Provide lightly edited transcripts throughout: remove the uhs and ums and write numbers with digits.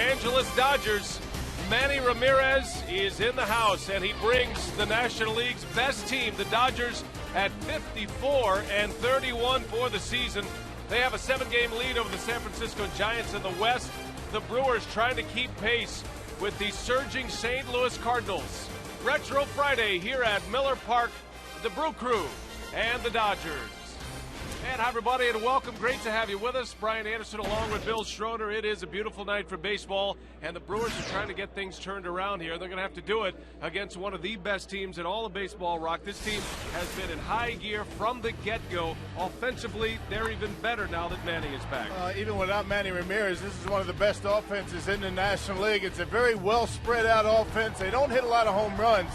Angeles Dodgers. Manny Ramirez is in the house, and he brings the National League's best team, the Dodgers, at 54-31 for the season. They have a 7-game lead over the San Francisco Giants in the West. The Brewers trying to keep pace with the surging St. Louis Cardinals. Retro Friday here at Miller Park, the Brew Crew and the Dodgers. And hi, everybody, and welcome. Great to have you with us. Brian Anderson along with Bill Schroeder. It is a beautiful night for baseball, and the Brewers are trying to get things turned around here. They're going to have to do it against one of the best teams in all of baseball, Rock. This team has been in high gear from the get-go. Offensively, they're even better now that Manny is back. Even without Manny Ramirez, this is one of the best offenses in the National League. It's a very well spread out offense. They don't hit a lot of home runs.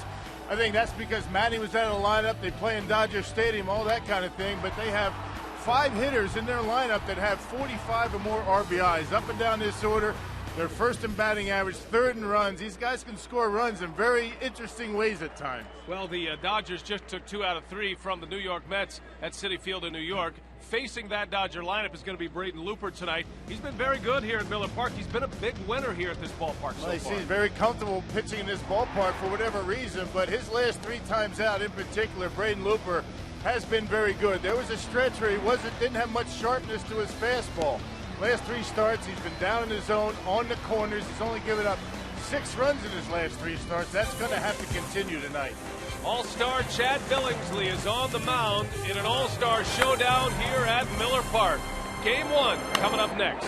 I think that's because Manny was out of the lineup. They play in Dodger Stadium, all that kind of thing, but they have 5 hitters in their lineup that have 45 or more RBIs. Up and down this order, they're first in batting average, third in runs. These guys can score runs in very interesting ways at times. Well, the Dodgers just took 2 out of 3 from the New York Mets at Citi Field in New York. Facing that Dodger lineup is going to be Braden Looper tonight. He's been very good here at Miller Park. He's been a big winner here at this ballpark so far. He's very comfortable pitching in this ballpark for whatever reason, but his last 3 times out in particular, Braden Looper has been very good. There was a stretch where he didn't have much sharpness to his fastball. Last 3 starts, he's been down in the zone, on the corners. He's only given up 6 runs in his last 3 starts. That's going to have to continue tonight. All-Star Chad Billingsley is on the mound in an All-Star showdown here at Miller Park. Game 1 coming up next.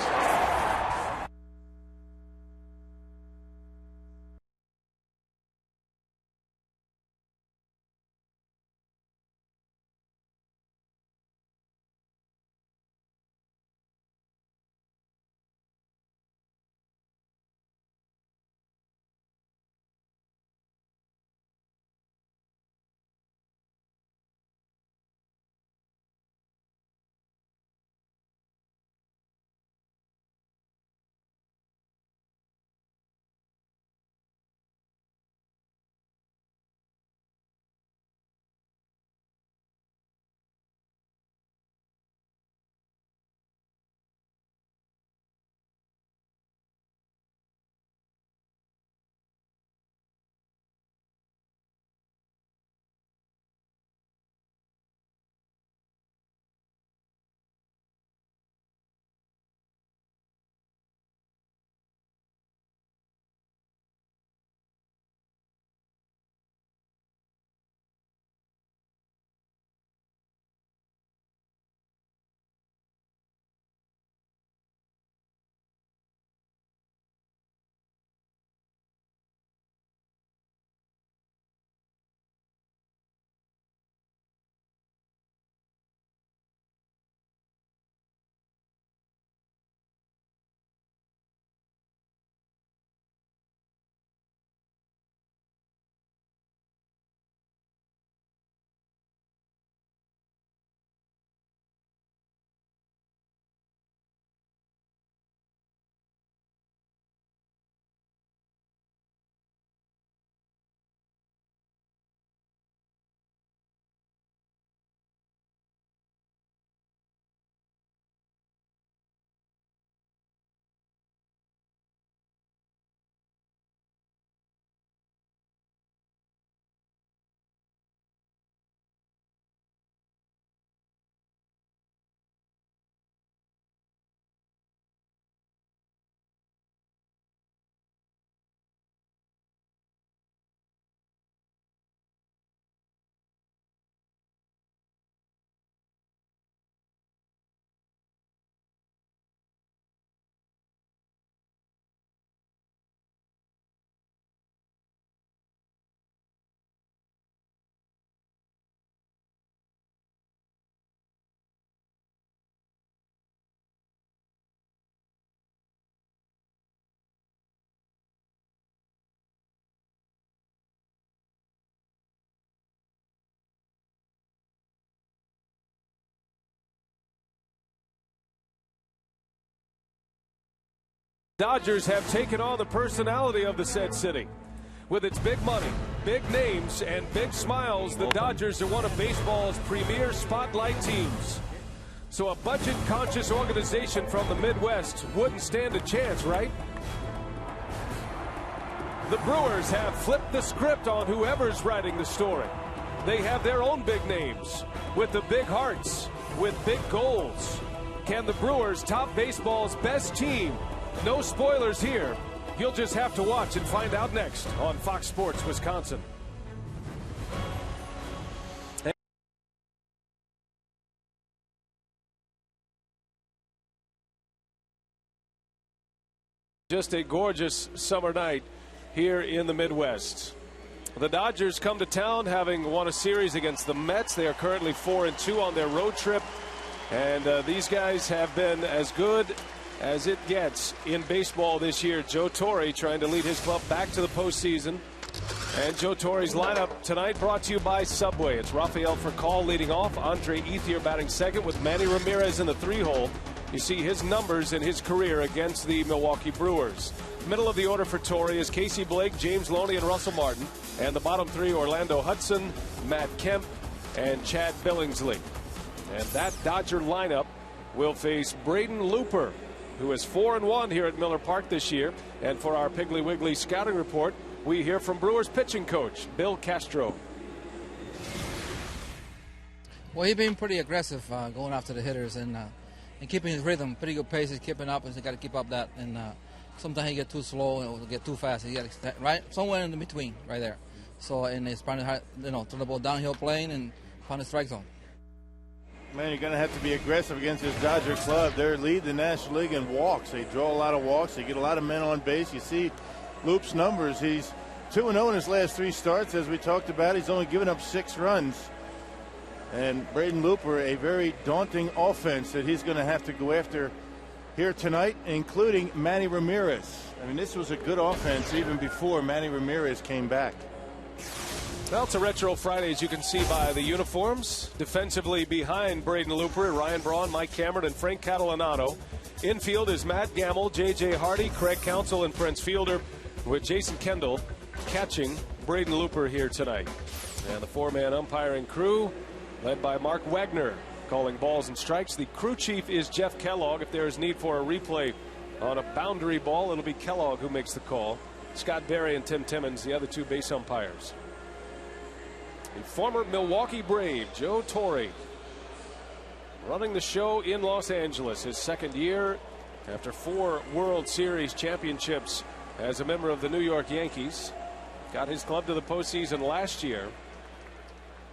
Dodgers have taken on the personality of the said city. With its big money, big names, and big smiles, the Dodgers are one of baseball's premier spotlight teams. So a budget-conscious organization from the Midwest wouldn't stand a chance, right? The Brewers have flipped the script on whoever's writing the story. They have their own big names with the big hearts, with big goals. Can the Brewers top baseball's best team? No spoilers here. You'll just have to watch and find out next on Fox Sports Wisconsin. Just a gorgeous summer night here in the Midwest. The Dodgers come to town having won a series against the Mets. They are currently 4-2 on their road trip. And these guys have been as good as it gets in baseball this year. Joe Torre trying to lead his club back to the postseason. And Joe Torre's lineup tonight brought to you by Subway. It's Rafael Furcal leading off. Andre Ethier batting second with Manny Ramirez in the 3-hole. You see his numbers in his career against the Milwaukee Brewers. Middle of the order for Torre is Casey Blake, James Loney, and Russell Martin. And the bottom three, Orlando Hudson, Matt Kemp, and Chad Billingsley. And that Dodger lineup will face Braden Looper, who is 4-1 here at Miller Park this year. And for our Piggly Wiggly scouting report, we hear from Brewers pitching coach Bill Castro. Well, he's been pretty aggressive going after the hitters and keeping his rhythm. Pretty good pace. He's keeping up, and he's got to keep up that. And sometimes he get too slow and get too fast. He got right somewhere in the between, right there. So and he's trying to throw the ball downhill playing and find the strike zone. Man, you're going to have to be aggressive against this Dodger club. They're lead the National League in walks. They draw a lot of walks. They get a lot of men on base. You see Loop's numbers. He's 2-0 in his last 3 starts. As we talked about, he's only given up 6 runs. And Braden Looper, a very daunting offense that he's going to have to go after here tonight, including Manny Ramirez. I mean, this was a good offense even before Manny Ramirez came back. Well, it's a Retro Friday, as you can see by the uniforms. Defensively behind Braden Looper, Ryan Braun, Mike Cameron, and Frank Catalanato. Infield is Matt Gamel, J.J. Hardy, Craig Counsell, and Prince Fielder, with Jason Kendall catching Braden Looper here tonight. And the 4-man umpiring crew, led by Mark Wagner, calling balls and strikes. The crew chief is Jeff Kellogg. If there is need for a replay on a boundary ball, it'll be Kellogg who makes the call. Scott Berry and Tim Timmons, the other 2 base umpires. The former Milwaukee Brave, Joe Torre, running the show in Los Angeles. His 2nd year after 4 World Series championships as a member of the New York Yankees. Got his club to the postseason last year.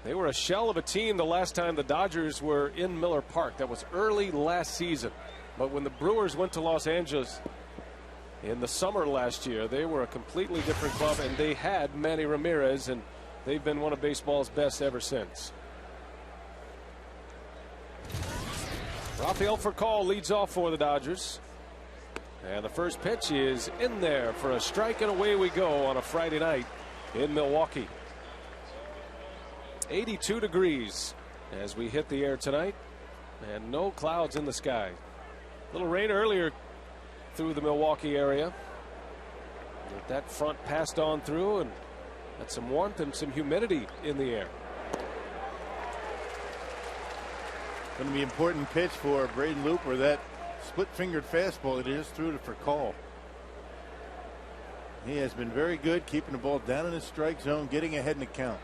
They were a shell of a team the last time the Dodgers were in Miller Park. That was early last season. But when the Brewers went to Los Angeles in the summer last year, they were a completely different club, and they had Manny Ramirez, and they've been one of baseball's best ever since. Rafael Furcal leads off for the Dodgers. And the first pitch is in there for a strike, and away we go on a Friday night in Milwaukee. 82 degrees as we hit the air tonight, and no clouds in the sky. A little rain earlier through the Milwaukee area. But that front passed on through and had some warmth and some humidity in the air. Going to be an important pitch for Braden Looper, that split-fingered fastball that he just threw to Furcal. He has been very good keeping the ball down in the strike zone, getting ahead in the count.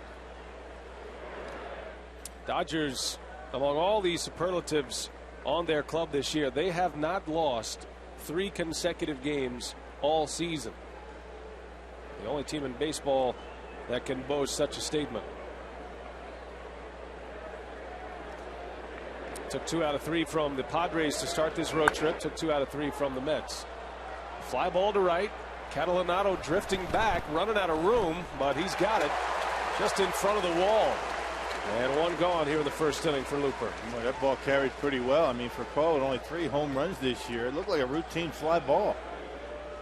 Dodgers, among all these superlatives on their club this year, they have not lost 3 consecutive games all season. The only team in baseball that can boast such a statement. Took 2 out of 3 from the Padres to start this road trip. Took 2 out of 3 from the Mets. Fly ball to right. Catalanato drifting back, running out of room, but he's got it just in front of the wall. And 1 gone here in the first inning for Looper. Boy, that ball carried pretty well. I mean, Furcal had only 3 home runs this year. It looked like a routine fly ball.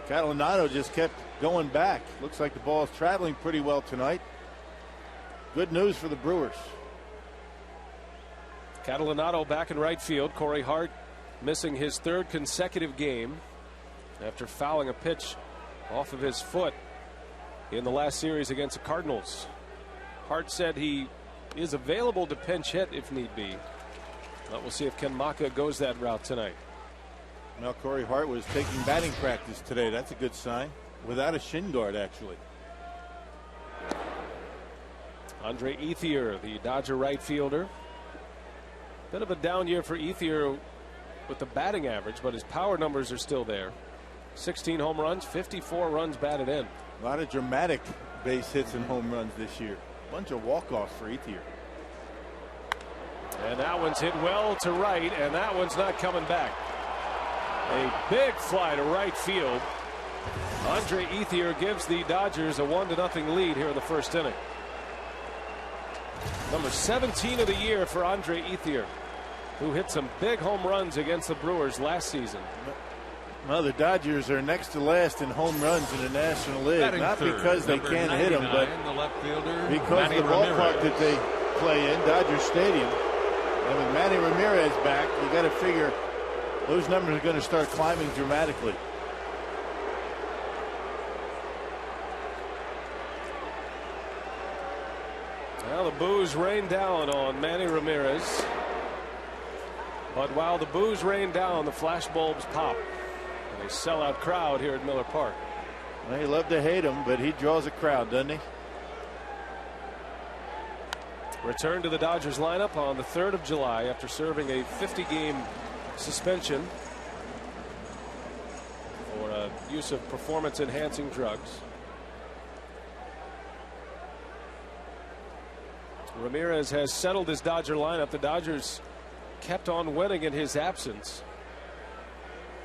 Catalanato just kept going back. Looks like the ball is traveling pretty well tonight. Good news for the Brewers. Catalanato back in right field. Corey Hart missing his 3rd consecutive game after fouling a pitch off of his foot in the last series against the Cardinals. Hart said he is available to pinch hit if need be. But we'll see if Ken Maka goes that route tonight. Now Corey Hart was taking batting practice today. That's a good sign. without a shin guard, actually. Andre Ethier, the Dodger right fielder. Bit of a down year for Ethier with the batting average, but his power numbers are still there. 16 home runs, 54 runs batted in. A lot of dramatic base hits and home runs this year. Bunch of walk-offs for Ethier. And that one's hit well to right, and that one's not coming back. A big fly to right field. Andre Ethier gives the Dodgers a 1-0 lead here in the first inning. Number 17 of the year for Andre Ethier, who hit some big home runs against the Brewers last season. Well, the Dodgers are next to last in home runs in the National League. Batting Not third, because they can't hit them, but the left fielder, because Manny of the ballpark Ramirez. that they play in, Dodger Stadium. And with Manny Ramirez back, you got to figure those numbers are going to start climbing dramatically. Well, the boos rain down on Manny Ramirez. But while the boos rain down, the flashbulbs pop. And a sellout crowd here at Miller Park. Well, you love to hate him, but he draws a crowd, doesn't he? Return to the Dodgers lineup on the 3rd of July after serving a 50-game suspension for use of performance-enhancing drugs. Ramirez has settled his Dodger lineup. The Dodgers kept on winning in his absence.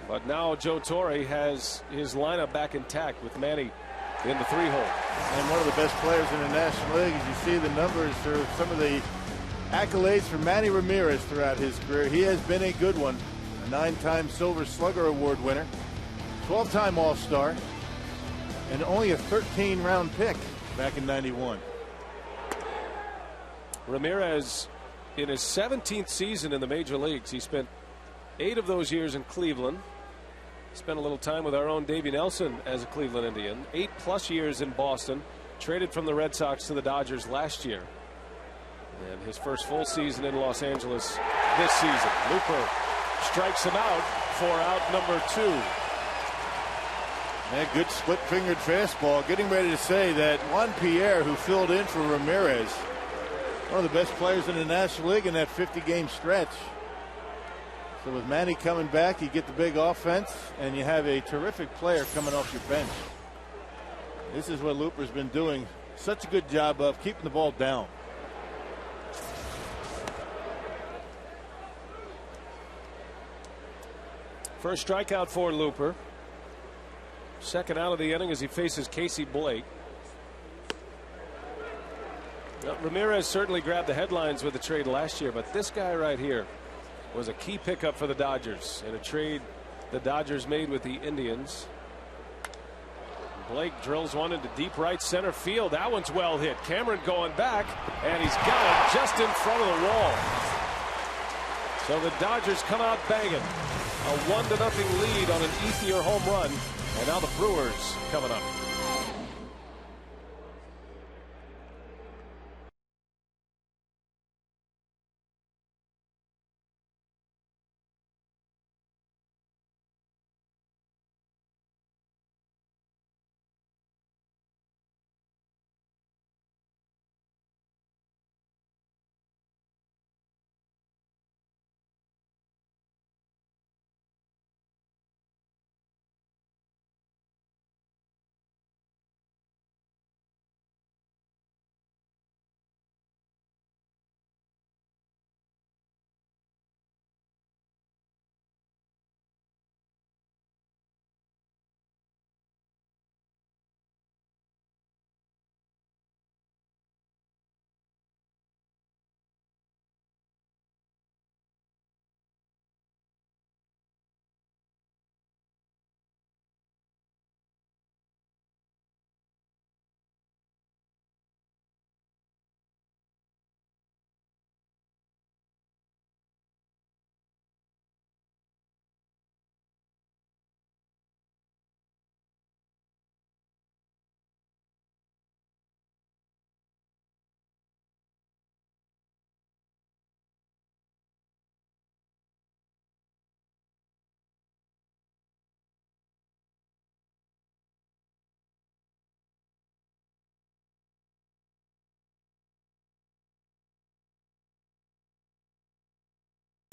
But now Joe Torre has his lineup back intact with Manny in the 3-hole. And one of the best players in the National League. As you see the numbers for some of the accolades for Manny Ramirez throughout his career. He has been a good one. A 9-time Silver Slugger Award winner. 12-time All-Star. And only a 13-round pick back in '91. Ramirez in his 17th season in the major leagues. He spent 8 of those years in Cleveland. Spent a little time with our own Davey Nelson as a Cleveland Indian. 8+ years in Boston. Traded from the Red Sox to the Dodgers last year. And his first full season in Los Angeles this season. Looper strikes him out for out number 2. A good split-fingered fastball. Getting ready to say that Juan Pierre, who filled in for Ramirez, one of the best players in the National League in that 50-game stretch. So with Manny coming back, you get the big offense, and you have a terrific player coming off your bench. This is what Looper's been doing such a good job of, keeping the ball down. First strikeout for Looper. Second out of the inning as he faces Casey Blake. Well, Ramirez certainly grabbed the headlines with the trade last year, but this guy right here was a key pickup for the Dodgers in a trade the Dodgers made with the Indians. Blake drills one into deep right center field. That one's well hit. Cameron going back, and he's got it just in front of the wall. So the Dodgers come out banging. A 1-0 lead on an Ethier home run, and now the Brewers coming up.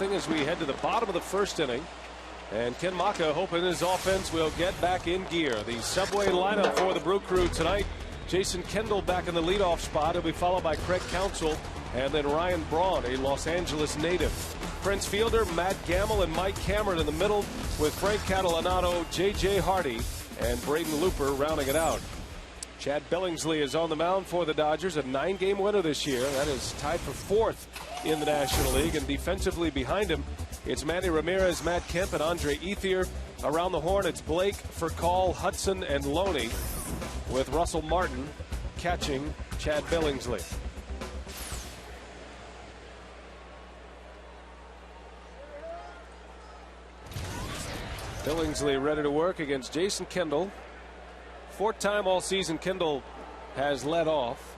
as we head to the bottom of the first inning. And Ken Maka hoping his offense will get back in gear. The Subway lineup for the Brew Crew tonight. Jason Kendall back in the leadoff spot. He'll be followed by Craig Counsell and then Ryan Braun, a Los Angeles native. Prince Fielder, Matt Gamel, and Mike Cameron in the middle with Frank Catalanato, J.J. Hardy, and Braden Looper rounding it out. Chad Billingsley is on the mound for the Dodgers, a 9-game winner this year. That is tied for 4th in the National League. And defensively behind him, it's Manny Ramirez, Matt Kemp, and Andre Ethier. Around the horn, it's Blake, Furcal, Hudson, and Loney, with Russell Martin catching Chad Billingsley. Billingsley ready to work against Jason Kendall. 4th time all season Kendall has led off.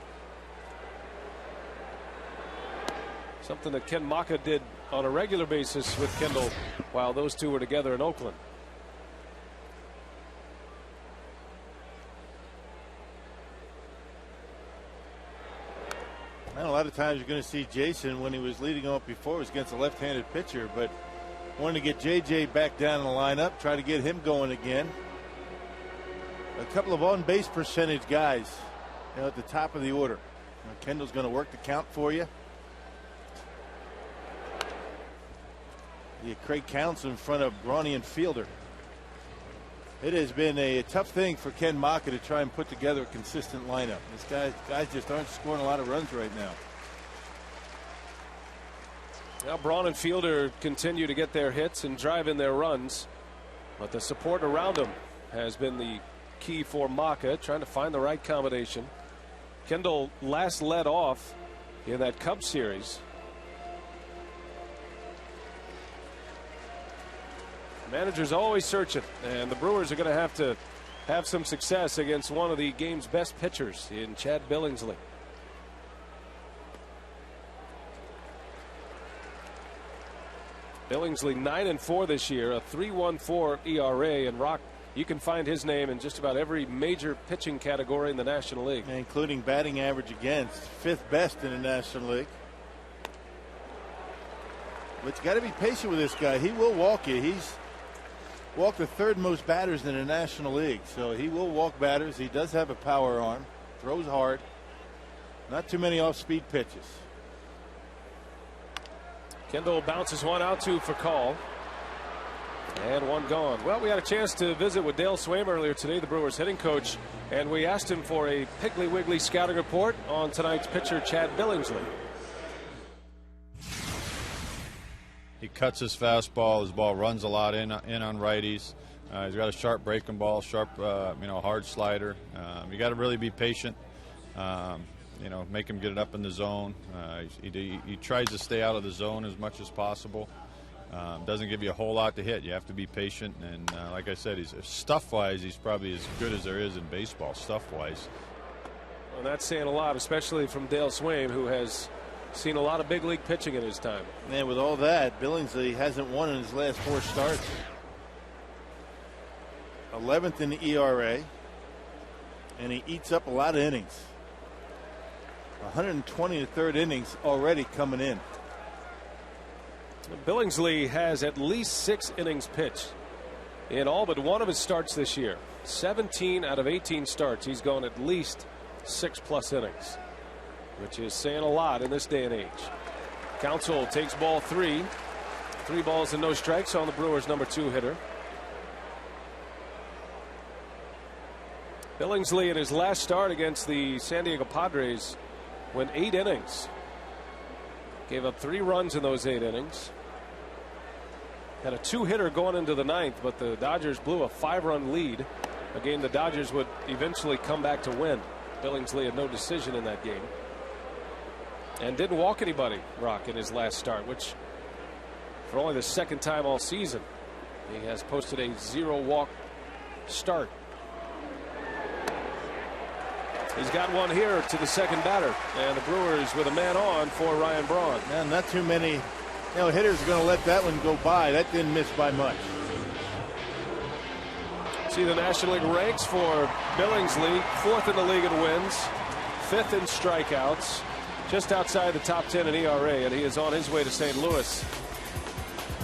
Something that Ken Maka did on a regular basis with Kendall while those two were together in Oakland. And a lot of times you're going to see Jason, when he was leading off before, was against a left-handed pitcher, but wanted to get J.J. back down in the lineup, try to get him going again. A couple of on-base percentage guys, at the top of the order. Kendall's going to work the count for you. You Craig Counsell in front of Brawny and Fielder. It has been a tough thing for Ken Maka to try and put together a consistent lineup. Guys just aren't scoring a lot of runs right now. Now Braun and Fielder continue to get their hits and drive in their runs, but the support around them has been the key for Maka, trying to find the right combination. Kendall last led off in that Cubs series. Manager's always searching, and the Brewers are going to have some success against one of the game's best pitchers in Chad Billingsley. Billingsley 9-4 this year, a 3.14 ERA, and Rock, you can find his name in just about every major pitching category in the National League, including batting average against, 5th best in the National League. But you got to be patient with this guy. He will walk you. He's walked the 3rd most batters in the National League, so he will walk batters. He does have a power arm, throws hard, not too many off-speed pitches. Kendall bounces one out to Furcal, and one gone. Well, we had a chance to visit with Dale Swaim earlier today, the Brewers hitting coach, and we asked him for a Piggly Wiggly scouting report on tonight's pitcher Chad Billingsley. He cuts his fastball. His ball runs a lot in on righties. He's got a sharp breaking ball, sharp, hard slider. You got to really be patient. Make him get it up in the zone. He tries to stay out of the zone as much as possible. Doesn't give you a whole lot to hit. You have to be patient. And like I said, stuff-wise, he's probably as good as there is in baseball, stuff-wise. Well, that's saying a lot, especially from Dale Swaim, who has seen a lot of big league pitching in his time. Man, with all that, Billingsley hasn't won in his last 4 starts. 11th in the ERA, and he eats up a lot of innings. 120 to 3rd innings already coming in. Billingsley has at least 6 innings pitched in all but one of his starts this year. 17 out of 18 starts, he's gone at least 6+ innings, which is saying a lot in this day and age. Counsell takes ball 3. 3 balls and no strikes on the Brewers' number 2 hitter. Billingsley in his last start against the San Diego Padres went 8 innings. Gave up 3 runs in those 8 innings. Had a 2-hitter going into the 9th, but the Dodgers blew a 5-run lead, a game the Dodgers would eventually come back to win. Billingsley had no decision in that game, and didn't walk anybody, Rock, in his last start, which for only the 2nd time all season he has posted a 0-walk start. He's got one here to the 2nd batter, and the Brewers with a man on for Ryan Braun. Man, not too many hitters are going to let that one go by. That didn't miss by much. See the National League ranks for Billingsley: 4th in the league in wins, 5th in strikeouts, just outside the top 10 in ERA, and he is on his way to St. Louis.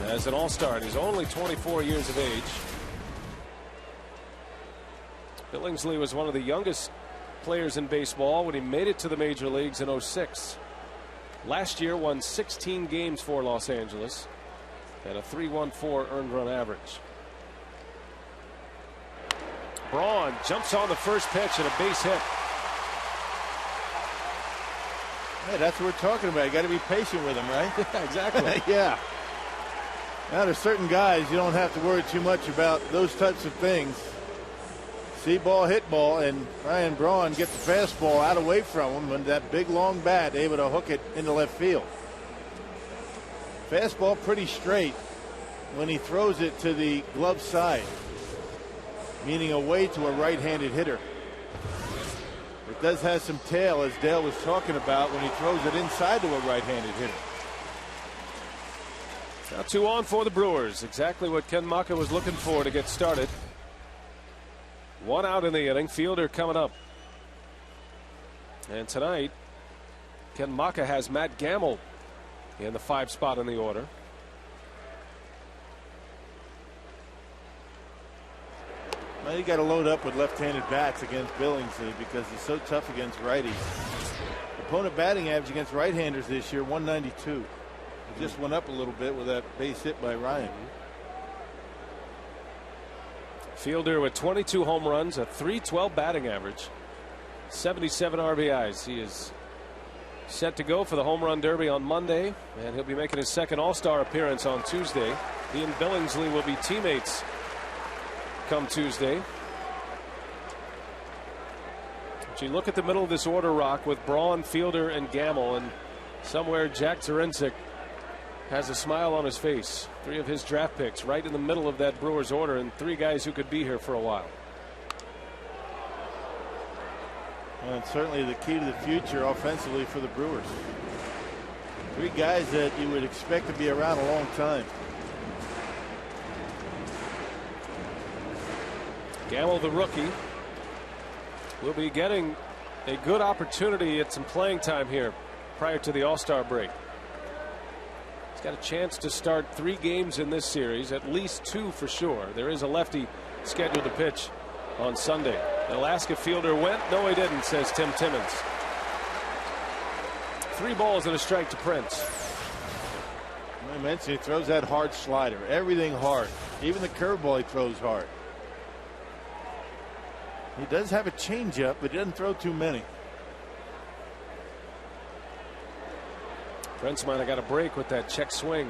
as an all-star, and he's only 24 years of age. Billingsley was one of the youngest players in baseball when he made it to the major leagues in '06. Last year won 16 games for Los Angeles and a .314 earned run average. Braun jumps on the first pitch and a base hit. Hey, that's what we're talking about. You got to be patient with him, right? Yeah, exactly. Yeah. Now, there's certain guys you don't have to worry too much about those types of things. See ball, hit ball, and Ryan Braun gets the fastball out away from him, and that big long bat able to hook it into left field. Fastball pretty straight when he throws it to the glove side, meaning away to a right-handed hitter. It does have some tail, as Dale was talking about, when he throws it inside to a right-handed hitter. Now 2 on for the Brewers. Exactly what Ken Maka was looking for to get started. 1 out in the inning. Fielder coming up. And tonight, Ken Maka has Matt Gamel in the 5 spot in the order. Well, you got to load up with left-handed bats against Billingsley because he's so tough against righties. Opponent batting average against right-handers this year, 192. It just went up a little bit with that base hit by Ryan. Fielder with 22 home runs, a .312 batting average, 77 RBIs. He is set to go for the Home Run Derby on Monday, and he'll be making his second All-Star appearance on Tuesday. He and Billingsley will be teammates come Tuesday. But you look at the middle of this order, Rock, with Braun, Fielder, and Gamel, and somewhere Jack Zarincic has a smile on his face. 3 of his draft picks right in the middle of that Brewers order, and 3 guys who could be here for a while. And certainly the key to the future offensively for the Brewers. 3 guys that you would expect to be around a long time. Gamel, the rookie, will be getting a good opportunity at some playing time here prior to the All-Star break. He's got a chance to start 3 games in this series, at least 2 for sure. There is a lefty scheduled to pitch on Sunday. They'll ask if Fielder went. No, he didn't, says Tim Timmons. 3 balls and a strike to Prince. I mentioned he throws that hard slider. Everything hard. Even the curveball he throws hard. He does have a changeup, but he doesn't throw too many. Prince might have got a break with that check swing.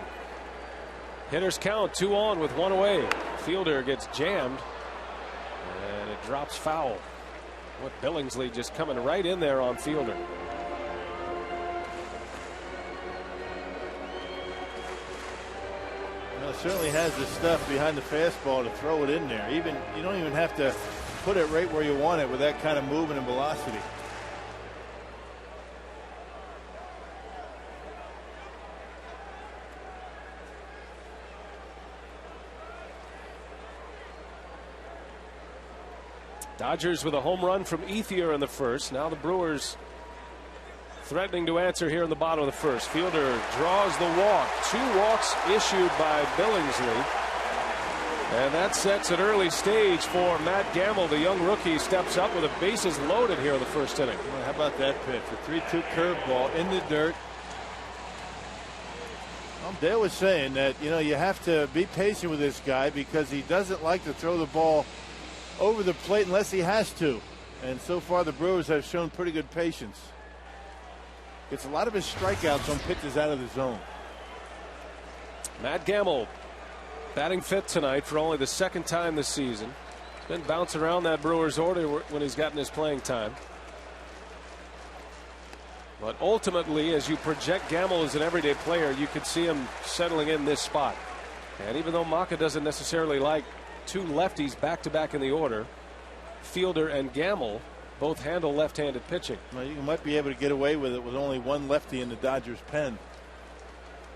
Hitters count 2 on with 1 away. Fielder gets jammed, and it drops foul. What Billingsley just coming right in there on Fielder. Well, it certainly has the stuff behind the fastball to throw it in there. Even you don't even have to put it right where you want it with that kind of movement and velocity. Dodgers with a home run from Ethier in the first. Now the Brewers threatening to answer here in the bottom of the first. Fielder draws the walk. 2 walks issued by Billingsley. And that sets an early stage for Matt Gamel. The young rookie steps up with the bases loaded here in the first inning. Well, how about that pitch? A 3-2 curveball in the dirt. Well, Dale was saying that, you have to be patient with this guy because he doesn't like to throw the ball over the plate unless he has to. And so far the Brewers have shown pretty good patience. Gets a lot of his strikeouts on pitches out of the zone. Matt Gamel batting 5th tonight for only the 2nd time this season. He's been bouncing around that Brewers order when he's gotten his playing time. But ultimately, as you project Gamel as an everyday player, you could see him settling in this spot. And even though Maka doesn't necessarily like 2 lefties back-to-back in the order, Fielder and Gamel both handle left-handed pitching. Well, you might be able to get away with it with only 1 lefty in the Dodgers pen.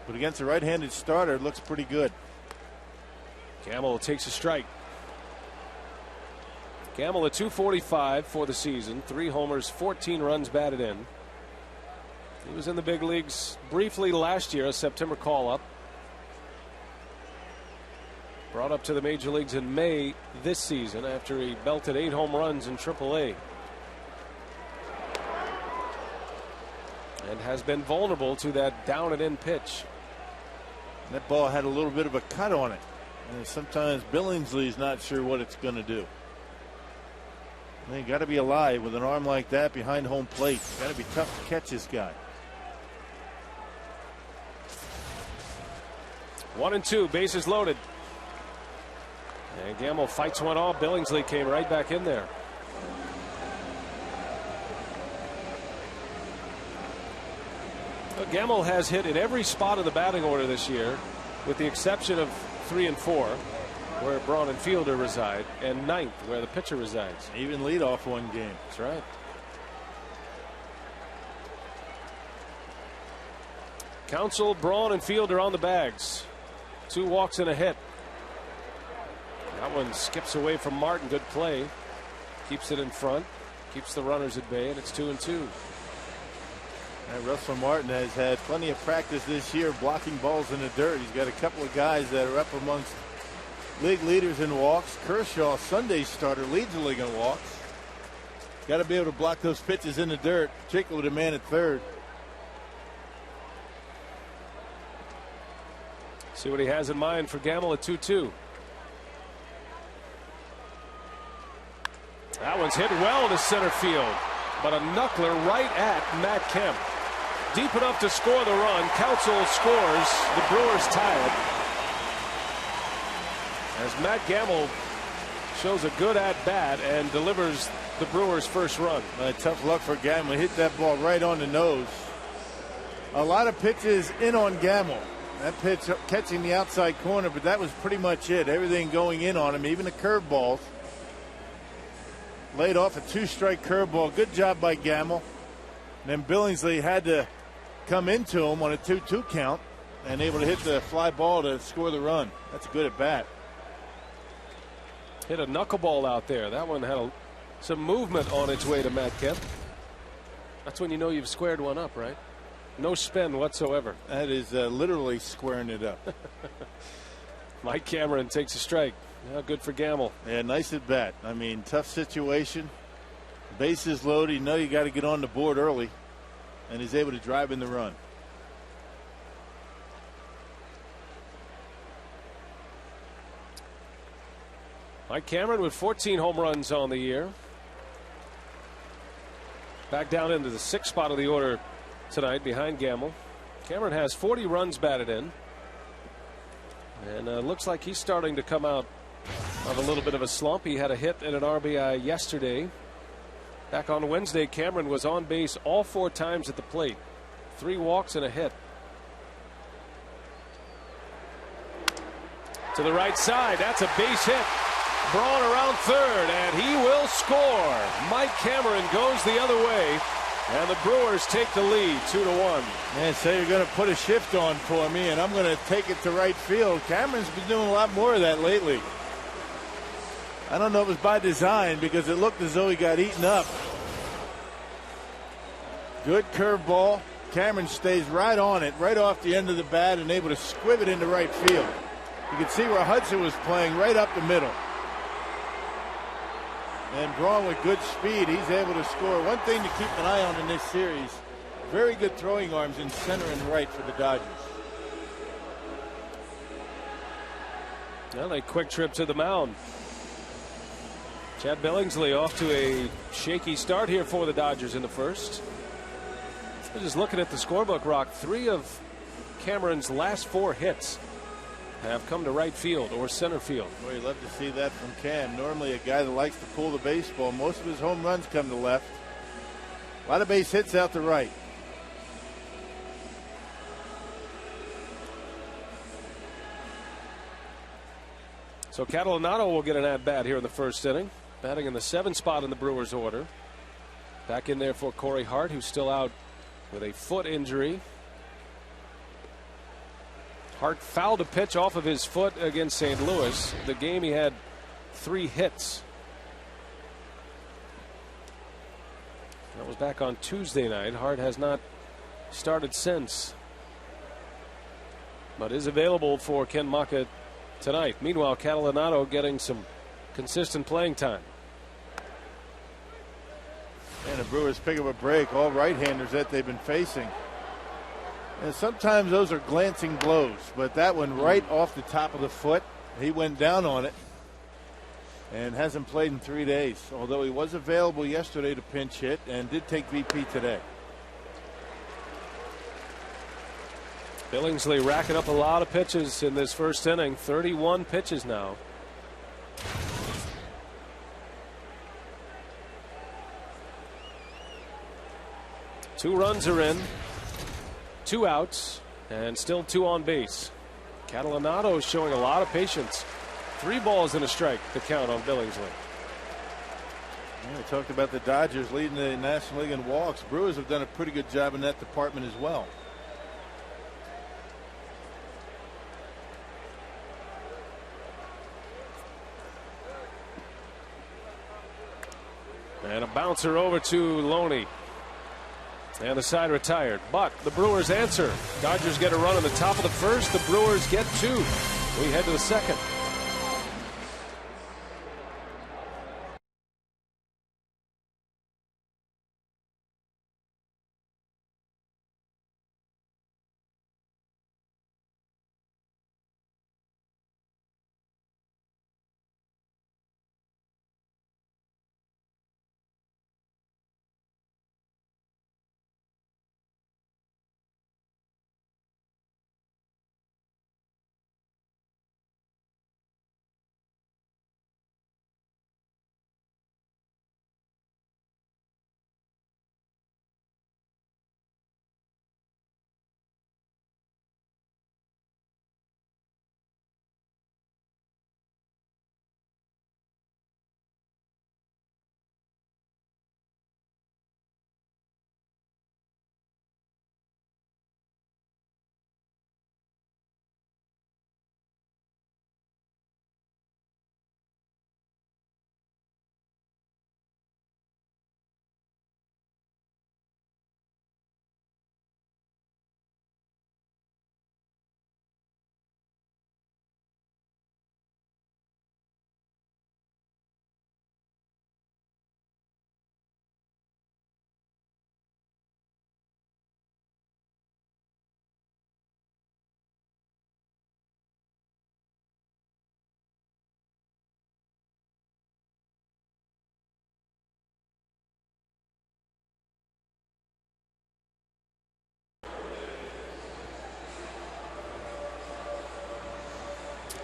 But against a right-handed starter, it looks pretty good. Gamel takes a strike. Gamel at .245 for the season. 3 homers, 14 runs batted in. He was in the big leagues briefly last year, a September call-up. Brought up to the major leagues in May this season after he belted 8 home runs in AAA. And has been vulnerable to that down and in pitch. That ball had a little bit of a cut on it. And sometimes Billingsley's not sure what it's going to do. And you got to be alive with an arm like that behind home plate. Got to be tough to catch this guy. 1-2, bases loaded. And Gamel fights one off. Billingsley came right back in there. Gamel has hit in every spot of the batting order this year, with the exception of 3 and 4, where Braun and Fielder reside, and 9th, where the pitcher resides. Even leadoff one game. That's right. Counsell, Braun, and Fielder on the bags. 2 walks and a hit. That one skips away from Martin. Good play. Keeps it in front. Keeps the runners at bay, and it's 2-2. And Russell Martin has had plenty of practice this year blocking balls in the dirt. He's got a couple of guys that are up amongst league leaders in walks. Kershaw, Sunday starter, leads the league in walks. Got to be able to block those pitches in the dirt, particularly with a man at third. See what he has in mind for Gamel at 2-2. That one's hit well to center field, but a knuckler right at Matt Kemp. Deep enough to score the run. Counsell scores. The Brewers tie it. As Matt Gamel shows a good at-bat and delivers the Brewers' first run. Tough luck for Gamel. Hit that ball right on the nose. A lot of pitches in on Gamel. That pitch catching the outside corner, but that was pretty much it. Everything going in on him, even the curveballs. Laid off a 2-strike curveball. Good job by Gamel. And then Billingsley had to come into him on a 2-2 count and able to hit the fly ball to score the run. That's a good at bat. Hit a knuckleball out there. That one had some movement on its way to Matt Kemp. That's when you know you've squared one up, right? No spin whatsoever. That is literally squaring it up. Mike Cameron takes a strike. Yeah, good for Gamel. Yeah, nice at bat. I mean, tough situation. Bases loaded. You know you got to get on the board early. And he's able to drive in the run. Mike Cameron with 14 home runs on the year. Back down into the 6th spot of the order tonight behind Gamel. Cameron has 40 runs batted in. And looks like he's starting to come out of a little bit of a slump. He had a hit and an RBI yesterday. Back on Wednesday, Cameron was on base all 4 times at the plate. 3 walks and a hit. To the right side. That's a base hit. Braun around third, and he will score. Mike Cameron goes the other way, and the Brewers take the lead 2-1. Man, say you're going to put a shift on for me, and I'm going to take it to right field. Cameron's been doing a lot more of that lately. I don't know if it was by design because it looked as though he got eaten up. Good curveball. Cameron stays right on it, right off the end of the bat, and able to squib it into right field. You can see where Hudson was playing right up the middle. And Braun with good speed, he's able to score. One thing to keep an eye on in this series, very good throwing arms in center and right for the Dodgers. Well, a quick trip to the mound. Chad Billingsley off to a shaky start here for the Dodgers in the first. I'm just looking at the scorebook, Rock. 3 of Cameron's last 4 hits have come to right field or center field. Boy, you'd love to see that from Cam. Normally a guy that likes to pull the baseball. Most of his home runs come to left. A lot of base hits out to right. So Catalanato will get an at-bat here in the first inning. Batting in the 7th spot in the Brewers order. Back in there for Corey Hart, who's still out with a foot injury. Hart fouled a pitch off of his foot against St. Louis. The game he had 3 hits. That was back on Tuesday night. Hart has not started since, but is available for Ken Maka tonight. Meanwhile, Catalanato getting some consistent playing time. And the Brewers pick up a break. All right-handers that they've been facing. And sometimes those are glancing blows, but that one right off the top of the foot, he went down on it and hasn't played in 3 days, although he was available yesterday to pinch hit and did take VP today. Billingsley racking up a lot of pitches in this first inning. 31 pitches now. Two runs are in, 2 outs, and still 2 on base. Catalanato is showing a lot of patience. 3 balls and a strike to count on Billingsley. Yeah, we talked about the Dodgers leading the National League in walks. Brewers have done a pretty good job in that department as well. And a bouncer over to Loney. And the side retired. But the Brewers answer. Dodgers get a run in the top of the first. The Brewers get 2. We head to the second.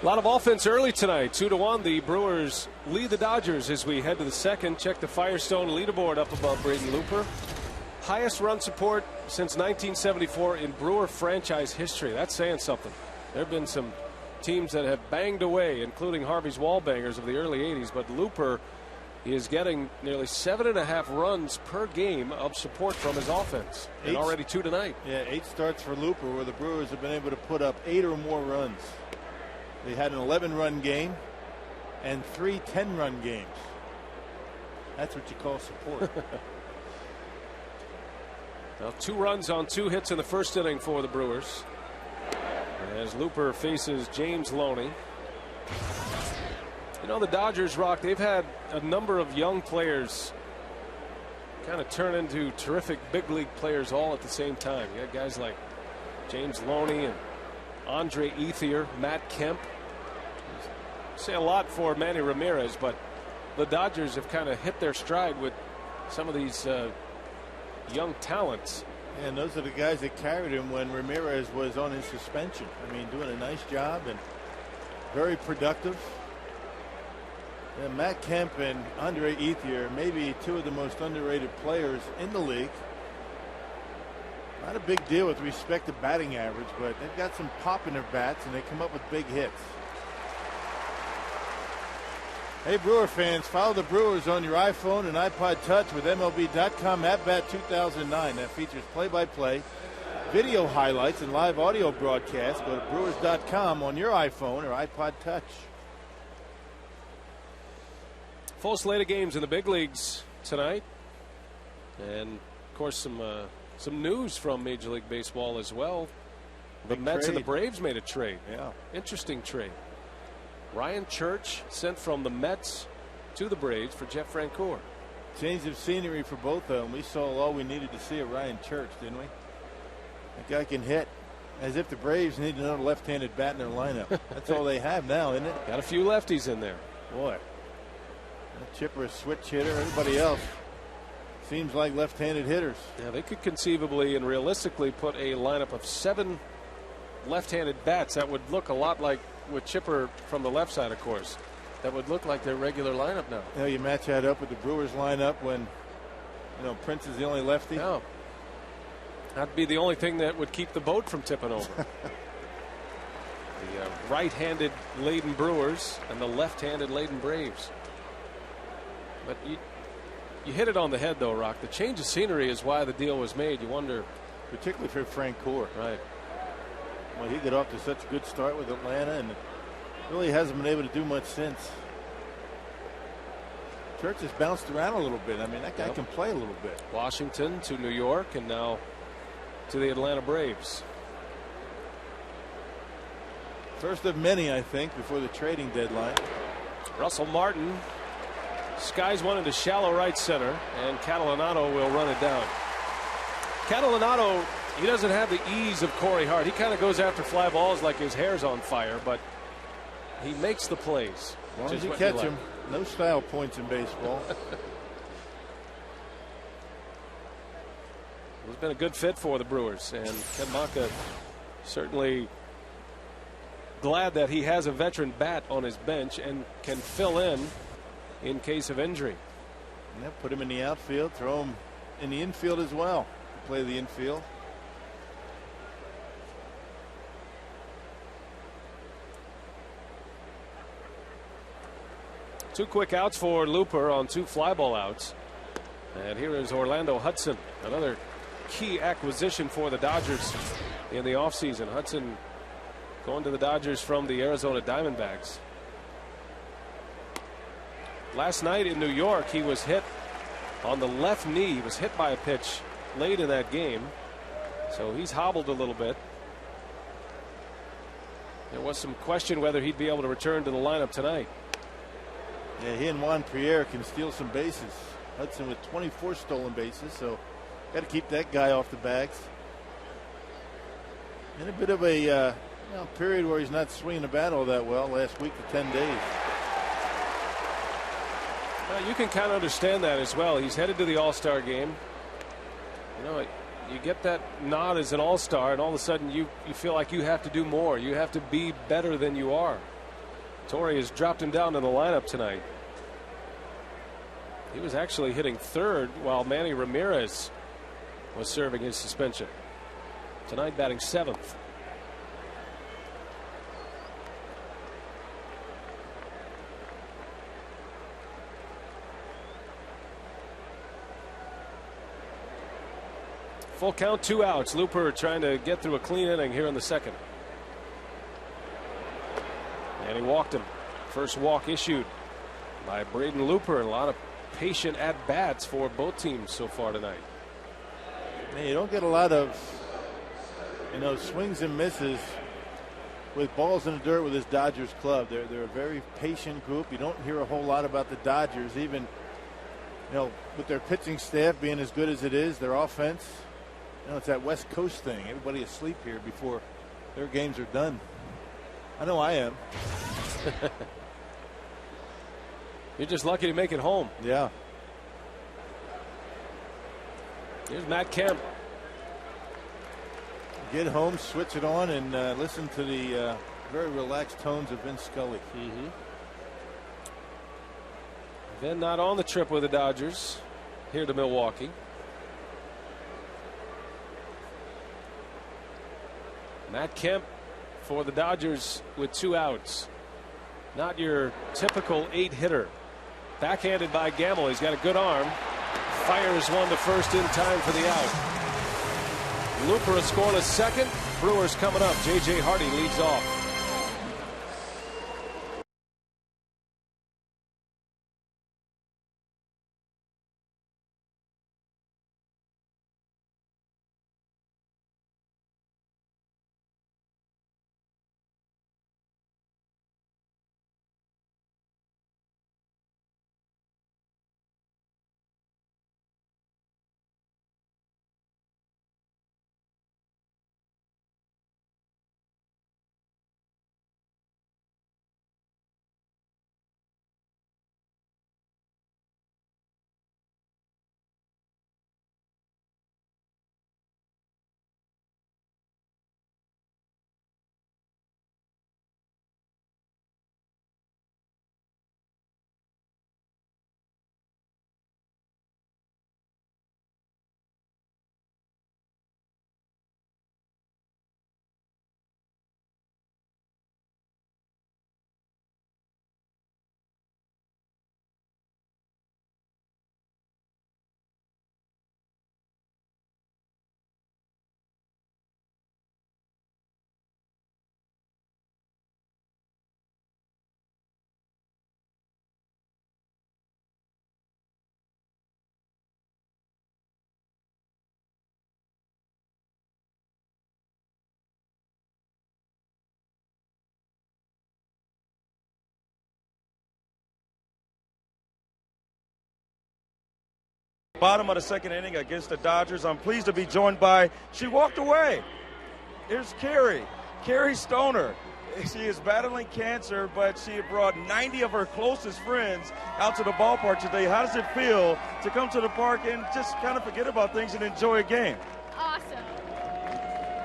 A lot of offense early tonight. 2-1. The Brewers lead the Dodgers as we head to the second. Check the Firestone leaderboard up above Braden Looper. Highest run support since 1974 in Brewer franchise history. That's saying something. There have been some teams that have banged away, including Harvey's Wallbangers of the early 80s. But Looper is getting nearly 7.5 runs per game of support from his offense. And already 2 tonight. Yeah, 8 starts for Looper, where the Brewers have been able to put up 8 or more runs. They had an 11-run game and 3 10-run games. That's what you call support. Now 2 runs on 2 hits in the first inning for the Brewers. As Looper faces James Loney. You know, the Dodgers, Rock, they've had a number of young players kind of turn into terrific big league players all at the same time. You got guys like James Loney and Andre Ethier, Matt Kemp. Say a lot for Manny Ramirez, but the Dodgers have kind of hit their stride with some of these young talents. And those are the guys that carried him when Ramirez was on his suspension. I mean, doing a nice job and very productive. And Matt Kemp and Andre Ethier, maybe 2 of the most underrated players in the league. Not a big deal with respect to batting average, but they've got some pop in their bats and they come up with big hits. Hey, Brewer fans, follow the Brewers on your iPhone and iPod Touch with MLB.com At Bat 2009. That features play-by-play, video highlights, and live audio broadcasts. Go to Brewers.com on your iPhone or iPod Touch. Full slate of games in the big leagues tonight. And, of course, some news from Major League Baseball as well. The Mets and the Braves made a trade. Yeah. Interesting trade. Ryan Church sent from the Mets to the Braves for Jeff Francoeur. Change of scenery for both of them. We saw all we needed to see at Ryan Church, didn't we? That guy can hit. As if the Braves need another left-handed bat in their lineup. That's all they have now, isn't it? Got a few lefties in there. Boy. Chipper, a switch hitter. Everybody else seems like left-handed hitters. Yeah, they could conceivably and realistically put a lineup of 7 left-handed bats. That would look a lot like with Chipper from the left side, of course. That would look like their regular lineup now. You know, you match that up with the Brewers lineup when, Prince is the only lefty. No. That'd be the only thing that would keep the boat from tipping over. The right-handed laden Brewers and the left-handed laden Braves. But you hit it on the head, though, Rock. The change of scenery is why the deal was made. You wonder. Particularly for Francoeur. Right. Well, he got off to such a good start with Atlanta and really hasn't been able to do much since. Church has bounced around a little bit. I mean, that guy can play a little bit. Washington to New York and now to the Atlanta Braves. First of many, I think, before the trading deadline. Russell Martin skies one into shallow right center, and Catalanato will run it down. Catalanato, he doesn't have the ease of Corey Hart. He kind of goes after fly balls like his hair's on fire, but he makes the plays. As long as you catch him, no style points in baseball. He's been a good fit for the Brewers, and Ken Macha certainly glad that he has a veteran bat on his bench and can fill in case of injury. Yeah, put him in the outfield, throw him in the infield as well. Play the infield. Two quick outs for Looper on 2 fly ball outs. And here is Orlando Hudson, another key acquisition for the Dodgers in the offseason. Hudson going to the Dodgers from the Arizona Diamondbacks. Last night in New York, he was hit on the left knee. He was hit by a pitch late in that game, so he's hobbled a little bit. There was some question whether he'd be able to return to the lineup tonight. Yeah, he and Juan Pierre can steal some bases. Hudson with 24 stolen bases, so got to keep that guy off the bags. In a bit of a period where he's not swinging the bat all that well last week to 10 days. Well, you can kind of understand that as well. He's headed to the All-Star game. You get that nod as an All-Star, and all of a sudden you feel like you have to do more. You have to be better than you are. Torrey has dropped him down to the lineup tonight. He was actually hitting third while Manny Ramirez was serving his suspension. Tonight batting 7th. Full count, 2 outs. Looper trying to get through a clean inning here in the second. And he walked him. First walk issued by Braden Looper. A lot of patient at-bats for both teams so far tonight. Man, you don't get a lot of swings and misses with balls in the dirt with this Dodgers club. They're a very patient group. You don't hear a whole lot about the Dodgers, even with their pitching staff being as good as it is, their offense. It's that West Coast thing. Everybody asleep here before their games are done. I know I am. You're just lucky to make it home. Yeah. Here's Matt Kemp. Get home, switch it on, and listen to the very relaxed tones of Vince Scully. Vin not on the trip with the Dodgers here to Milwaukee. Matt Kemp for the Dodgers with 2 outs. Not your typical 8-hitter. Backhanded by Gamel. He's got a good arm. Fires one to first in time for the out. Looper a scoreless second. Brewers coming up. J.J. Hardy leads off. bottom of the second inning against the Dodgers. I'm pleased to be joined by, she walked away. Here's Carrie Stoner. She is battling cancer, but she brought 90 of her closest friends out to the ballpark today. How does it feel to come to the park and just kind of forget about things and enjoy a game? Awesome.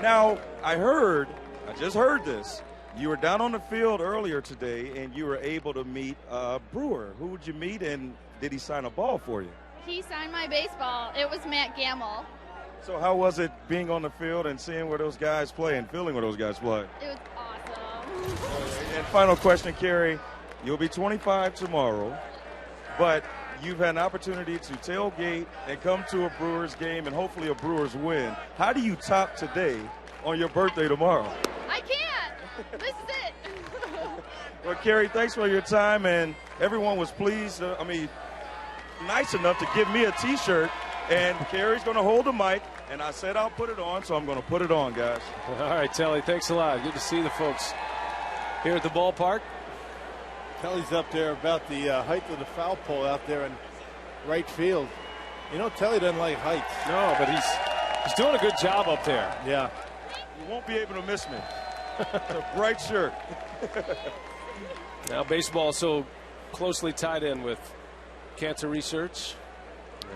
Now, I just heard this. You were down on the field earlier today, and you were able to meet a Brewer. Who would you meet, and did he sign a ball for you? He signed my baseball. It was Matt Gamel. So how was it being on the field and seeing where those guys play and feeling where those guys play? It was awesome. And final question, Carrie. You'll be 25 tomorrow, but you've had an opportunity to tailgate and come to a Brewers game and hopefully a Brewers win. How do you top today on your birthday tomorrow? I can't. This is it. Well, Carrie, thanks for your time, and everyone was pleased. Nice enough to give me a T-shirt, and Carrie's going to hold the mic, and I said I'll put it on, so I'm going to put it on, guys. All right, Telly, thanks a lot. Good to see the folks here at the ballpark. Telly's up there about the height of the foul pole out there in right field. You know, Telly doesn't like heights. No, but he's doing a good job up there. Yeah. You won't be able to miss me. It's a bright shirt. Now baseball is so closely tied in with cancer research,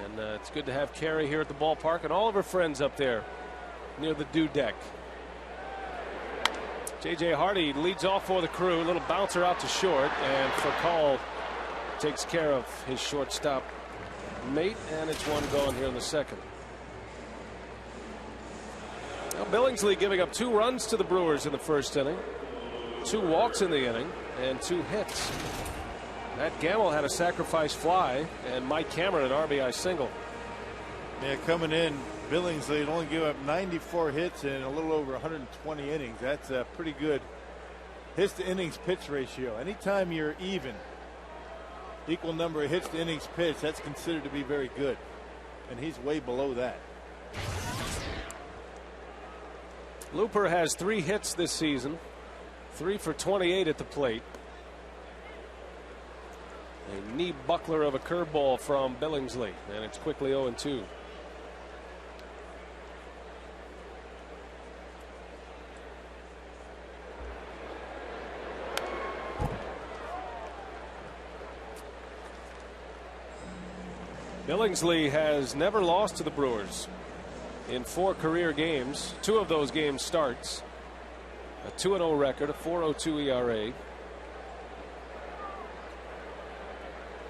and it's good to have Carrie here at the ballpark and all of her friends up there near the dew deck. J.J. Hardy leads off for the Crew. A little bouncer out to short, and Fakal takes care of his shortstop mate, and it's one gone here in the second. Now Billingsley giving up 2 runs to the Brewers in the first inning, 2 walks in the inning, and 2 hits. Matt Gamel had a sacrifice fly, and Mike Cameron an RBI single. Yeah, coming in, Billingsley only give up 94 hits in a little over 120 innings. That's a pretty good hits to innings pitch ratio. Anytime you're equal number of hits to innings pitched, that's considered to be very good. And he's way below that. Looper has 3 hits this season, 3 for 28 at the plate. A knee buckler of a curveball from Billingsley, and it's quickly 0-2. Billingsley has never lost to the Brewers in 4 career games. 2 of those games starts. A 2-0 record, a 4.02 ERA.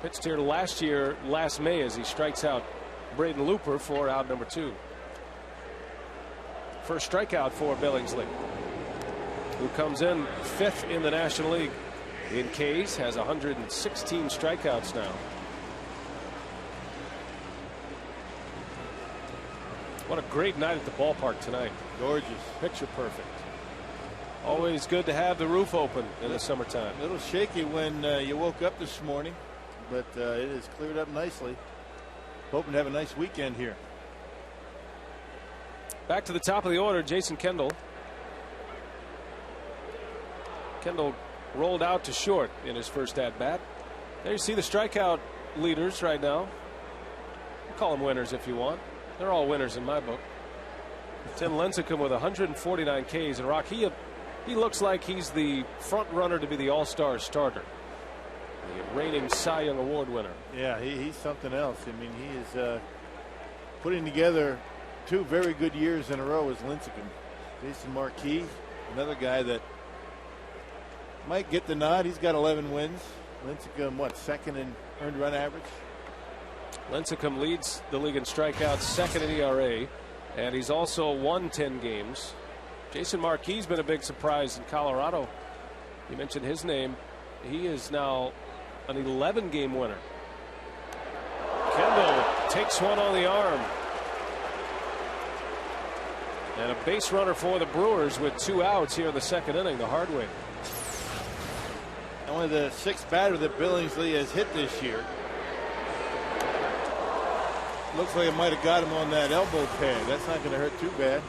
Pitched here last May as he strikes out Braden Looper for out number 2. First strikeout for Billingsley, who comes in 5th in the National League in Ks, has 116 strikeouts now. What a great night at the ballpark tonight. Gorgeous. Picture perfect. Always good to have the roof open in the summertime. A little shaky when you woke up this morning, but it has cleared up nicely. Hoping to have a nice weekend here. Back to the top of the order, Jason Kendall. Kendall rolled out to short in his first at bat. There you see the strikeout leaders right now. Call them winners if you want. They're all winners in my book. Tim Lincecum with 149 Ks, and Rock, he looks like he's the front runner to be the all-star starter, the reigning Cy Young Award winner. Yeah, he's something else. I mean, he is putting together 2 very good years in a row as Lincecum. Jason Marquis, another guy that might get the nod. He's got 11 wins. Lincecum, what, 2nd in earned run average? Lincecum leads the league in strikeouts, 2nd in ERA, and he's also won 10 games. Jason Marquis has been a big surprise in Colorado. You mentioned his name. He is now an 11-game winner. Kendall takes one on the arm. And a base runner for the Brewers with 2 outs here in the second inning the hard way. Only the 6th batter that Billingsley has hit this year. Looks like it might have got him on that elbow pad. That's not going to hurt too bad.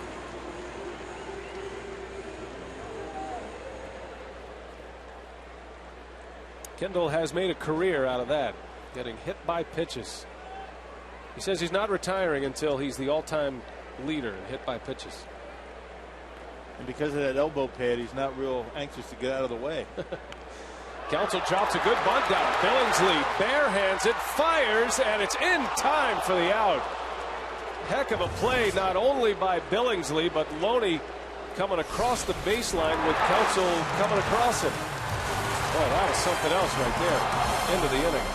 Kendall has made a career out of that, getting hit by pitches. He says he's not retiring until he's the all-time leader in hit by pitches. And because of that elbow pad, he's not real anxious to get out of the way. Counsell drops a good bunt down. Billingsley barehands it, fires, and it's in time for the out. Heck of a play, not only by Billingsley, but Loney coming across the baseline with Counsell coming across him. Boy, that was something else right there. Into the inning.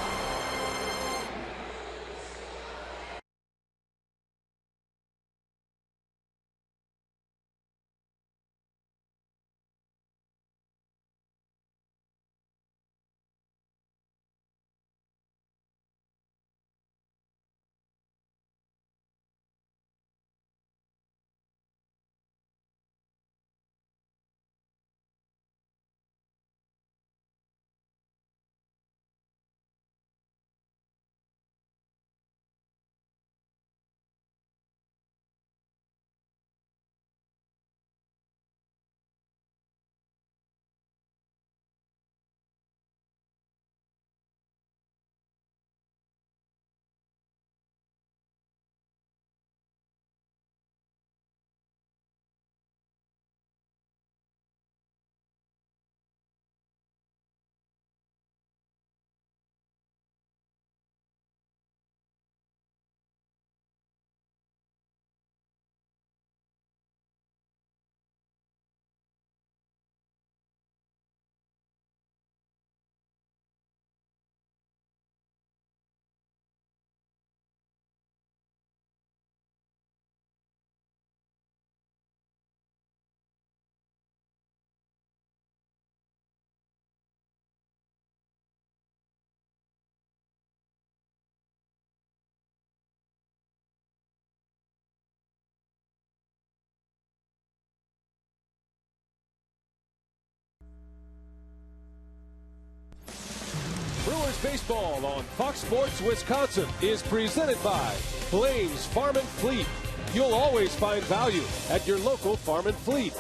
Brewers baseball on Fox Sports Wisconsin is presented by Blaine Farm and Fleet. You'll always find value at your local Farm and Fleet.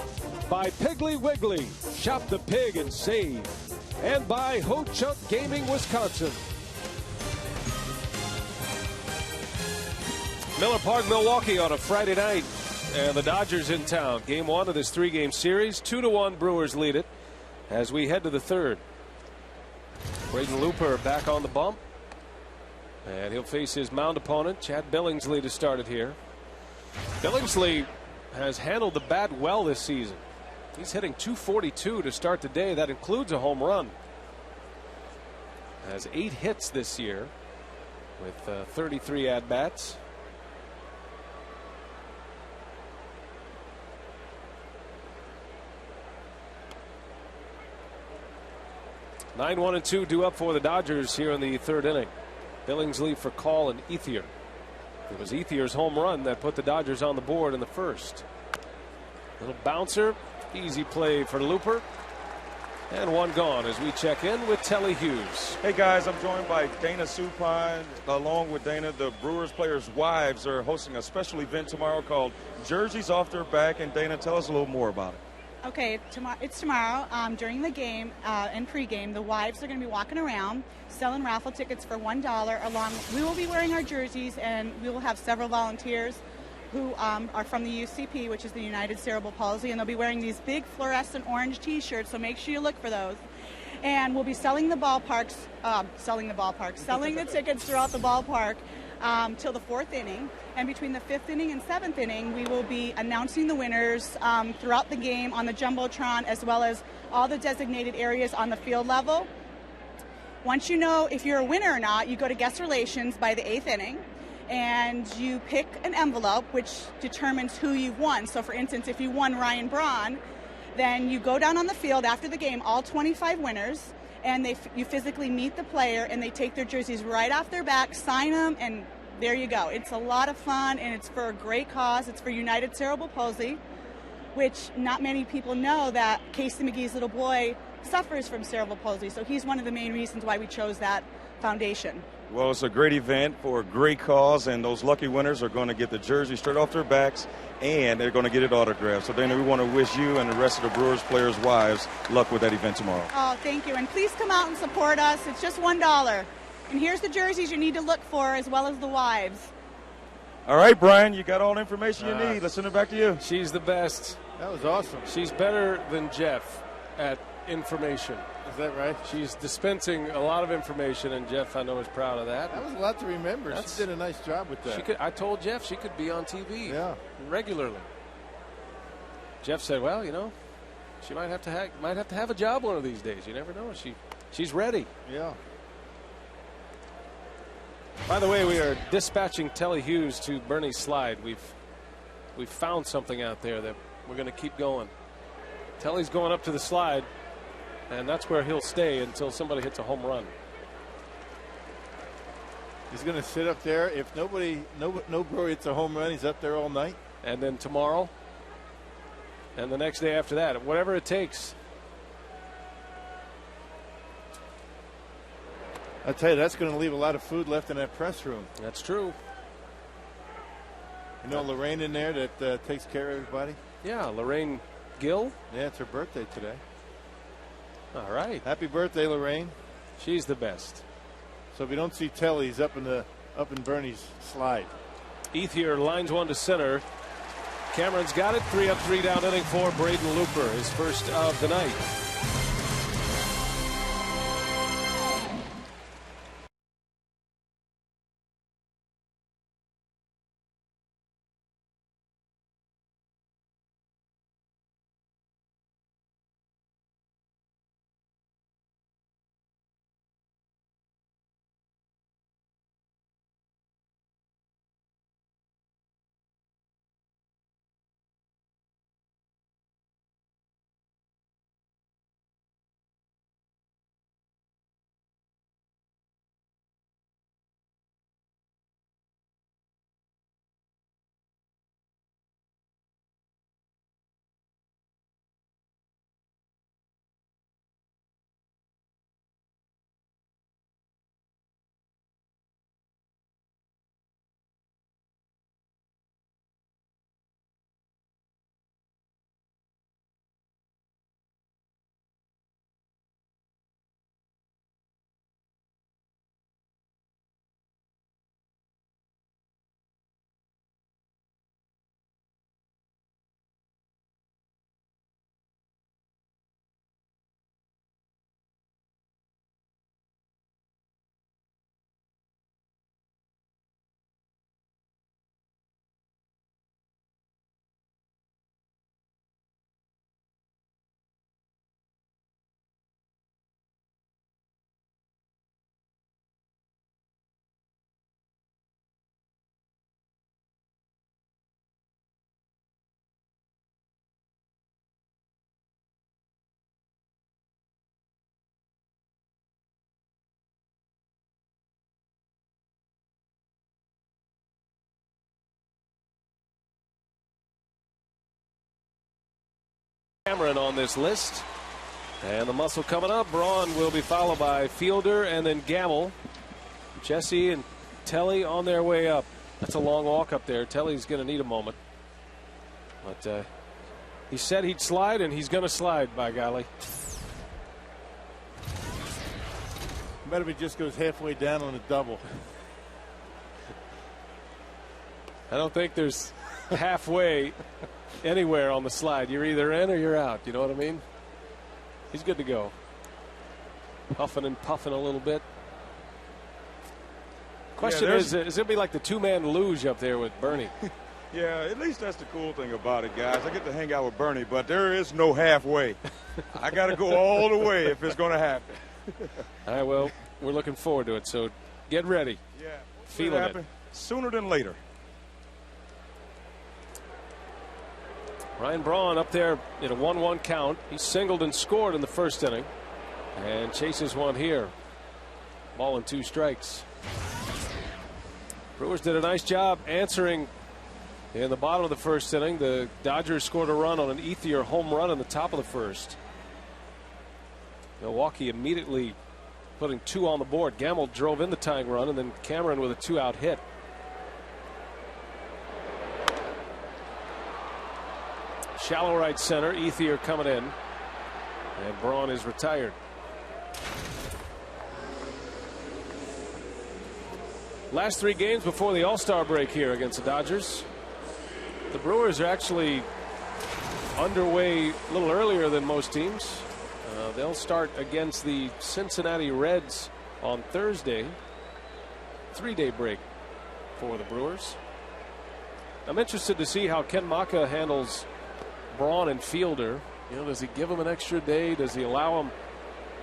By Piggly Wiggly, shop the pig and save. And by Ho Chunk Gaming Wisconsin. Miller Park, Milwaukee on a Friday night. And the Dodgers in town. Game 1 of this 3-game series. 2-1 Brewers lead it as we head to the third. Braden Looper back on the bump. And he'll face his mound opponent, Chad Billingsley, to start it here. Billingsley has handled the bat well this season. He's hitting .242 to start the day. That includes a home run. Has 8 hits this year with 33 at-bats. Nine, 1, and 2 due up for the Dodgers here in the third inning. Billingsley for Call and Ethier. It was Ethier's home run that put the Dodgers on the board in the first. Little bouncer, easy play for Looper. And one gone as we check in with Telly Hughes. Hey guys, I'm joined by Dana Supine. Along with Dana, the Brewers players' wives are hosting a special event tomorrow called Jerseys Off Their Back. And Dana, tell us a little more about it. Okay, it's tomorrow. During the game and pregame, the wives are going to be walking around selling raffle tickets for $1. We will be wearing our jerseys, and we will have several volunteers who are from the UCP, which is the United Cerebral Palsy, and they'll be wearing these big fluorescent orange T-shirts. So make sure you look for those. And we'll be selling the tickets throughout the ballpark till the 4th inning. And between the 5th inning and 7th inning, we will be announcing the winners throughout the game on the Jumbotron, as well as all the designated areas on the field level. Once you know if you're a winner or not, you go to guest relations by the 8th inning, and you pick an envelope which determines who you've won. So, for instance, if you won Ryan Braun, then you go down on the field after the game, all 25 winners, and you physically meet the player, and they take their jerseys right off their back, sign them, and there you go. It's a lot of fun, and it's for a great cause. It's for United Cerebral Palsy, which not many people know that Casey McGee's little boy suffers from cerebral palsy. So he's one of the main reasons why we chose that foundation. Well, it's a great event for a great cause, and those lucky winners are going to get the jersey straight off their backs, and they're going to get it autographed. So, Dana, we want to wish you and the rest of the Brewers players' wives luck with that event tomorrow. Oh, thank you. And please come out and support us. It's just $1. And here's the jerseys you need to look for, as well as the wives. All right, Brian, you got all the information you need. Let's send it back to you. She's the best. That was awesome. She's better than Jeff at information. Is that right? She's dispensing a lot of information, and Jeff, I know, is proud of that. That was a lot to remember. She did a nice job with that. I told Jeff she could be on TV regularly. Jeff said, well, you know, she might have to have a job one of these days. You never know. She's ready. Yeah. By the way, we are dispatching Telly Hughes to Bernie's slide. We've found something out there that we're going to keep going. Telly's going up to the slide, and that's where he'll stay until somebody hits a home run. He's going to sit up there. If no Brewer hits a home run, he's up there all night. And then tomorrow, and the next day after that, whatever it takes. I tell you, that's going to leave a lot of food left in that press room. That's true. You know Lorraine in there that takes care of everybody? Yeah, Lorraine Gill. Yeah, it's her birthday today. All right. Happy birthday, Lorraine. She's the best. So if you don't see Telly, he's up in Bernie's slide. Ethier lines one to center. Cameron's got it. 3 up, 3 down, inning 4. Braden Looper, his first of the night. Cameron on this list. And the muscle coming up. Braun will be followed by Fielder and then Gamel. Jesse and Telly on their way up. That's a long walk up there. Telly's going to need a moment. But he said he'd slide, and he's going to slide, by golly. Bet if he just goes halfway down on a double. I don't think there's halfway anywhere on the slide. You're either in or you're out. You know what I mean? He's good to go. Puffing and puffing a little bit. Question is it be like the two-man luge up there with Bernie? Yeah, at least that's the cool thing about it, guys. I get to hang out with Bernie, but there is no halfway. I got to go all the way if it's going to happen. All right, well, we're looking forward to it, so get ready. Yeah, feeling it. Sooner than later. Ryan Braun up there in a 1-1 count. He singled and scored in the first inning and chases one here. Ball and 2 strikes. Brewers did a nice job answering in the bottom of the first inning. The Dodgers scored a run on an Ethier home run in the top of the first. Milwaukee immediately putting 2 on the board. Gamel drove in the tying run, and then Cameron with a 2-out hit. Shallow right center. Ethier coming in, and Braun is retired. Last 3 games before the All-Star break here against the Dodgers. The Brewers are actually underway a little earlier than most teams. They'll start against the Cincinnati Reds on Thursday. 3-day break for the Brewers. I'm interested to see how Ken Maka handles Braun and Fielder. You know, does he give him an extra day? Does he allow him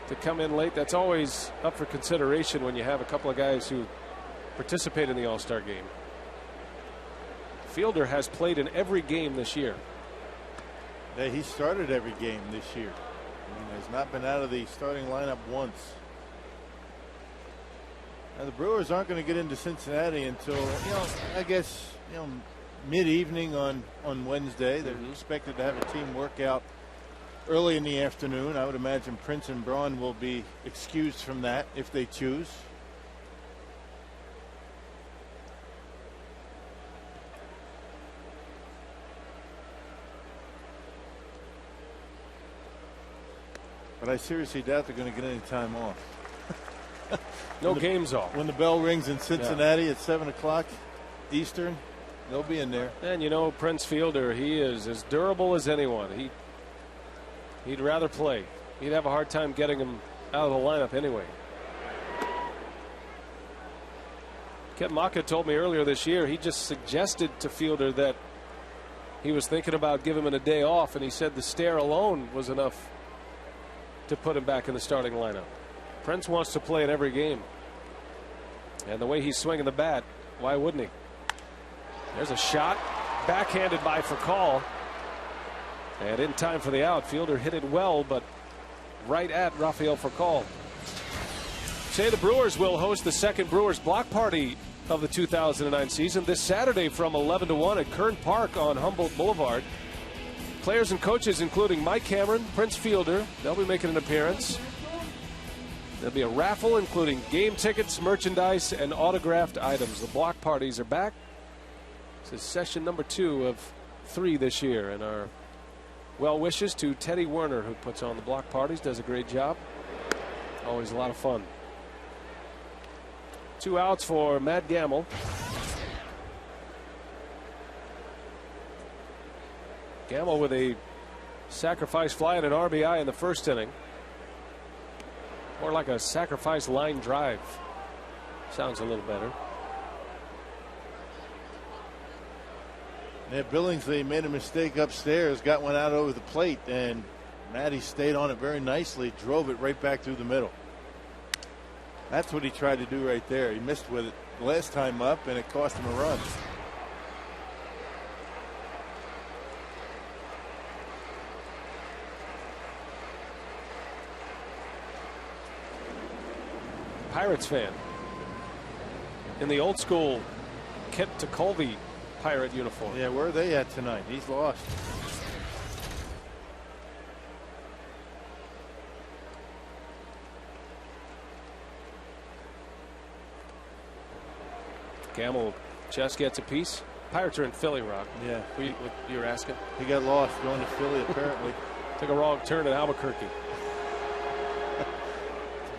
to come in late? That's always up for consideration when you have a couple of guys who participate in the All-Star game. Fielder has played in every game this year. Yeah, he started every game this year. I mean, has not been out of the starting lineup once. Now the Brewers aren't going to get into Cincinnati until, I guess, mid-evening on Wednesday. They're expected to have a team workout early in the afternoon. I would imagine Prince and Braun will be excused from that if they choose. But I seriously doubt they're going to get any time off. No games off. When the bell rings in Cincinnati at 7 o'clock Eastern, they'll be in there. And Prince Fielder, he is as durable as anyone. He'd rather play. He'd have a hard time getting him out of the lineup anyway. Ken Maka told me earlier this year he just suggested to Fielder that he was thinking about giving him a day off, and he said the stare alone was enough to put him back in the starting lineup. Prince wants to play in every game. And the way he's swinging the bat, why wouldn't he? There's a shot, backhanded by Furcal. And in time for the out, Fielder hit it well, but right at Rafael Furcal. Say the Brewers will host the second Brewers block party of the 2009 season this Saturday from 11 to 1 at Kern Park on Humboldt Boulevard. Players and coaches including Mike Cameron, Prince Fielder, they'll be making an appearance. There'll be a raffle including game tickets, merchandise, and autographed items. The block parties are back. This is session number 2 of 3 this year. And our well wishes to Teddy Werner, who puts on the block parties, does a great job. Always a lot of fun. 2 outs for Matt Gamel. Gamel with a sacrifice fly and an RBI in the first inning. More like a sacrifice line drive. Sounds a little better. Yeah, Billingsley made a mistake upstairs, got one out over the plate, and Matty stayed on it very nicely, drove it right back through the middle. That's what he tried to do right there. He missed with it last time up, and it cost him a run. Pirates fan in the old school Kent Tekulve Pirate uniform. Yeah, where are they at tonight? He's lost. Gamel just gets a piece. Pirates are in Philly, Rock. Yeah. What you were asking? He got lost going to Philly, apparently. Took a wrong turn at Albuquerque.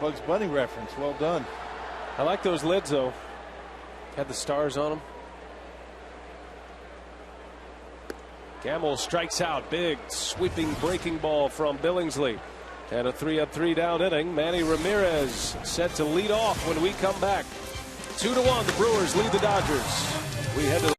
Bugs Bunny reference. Well done. I like those lids, though. Had the stars on them. Gamel strikes out. Big sweeping breaking ball from Billingsley. And a 3-up, 3-down inning. Manny Ramirez set to lead off when we come back. 2-1. The Brewers lead the Dodgers. We head to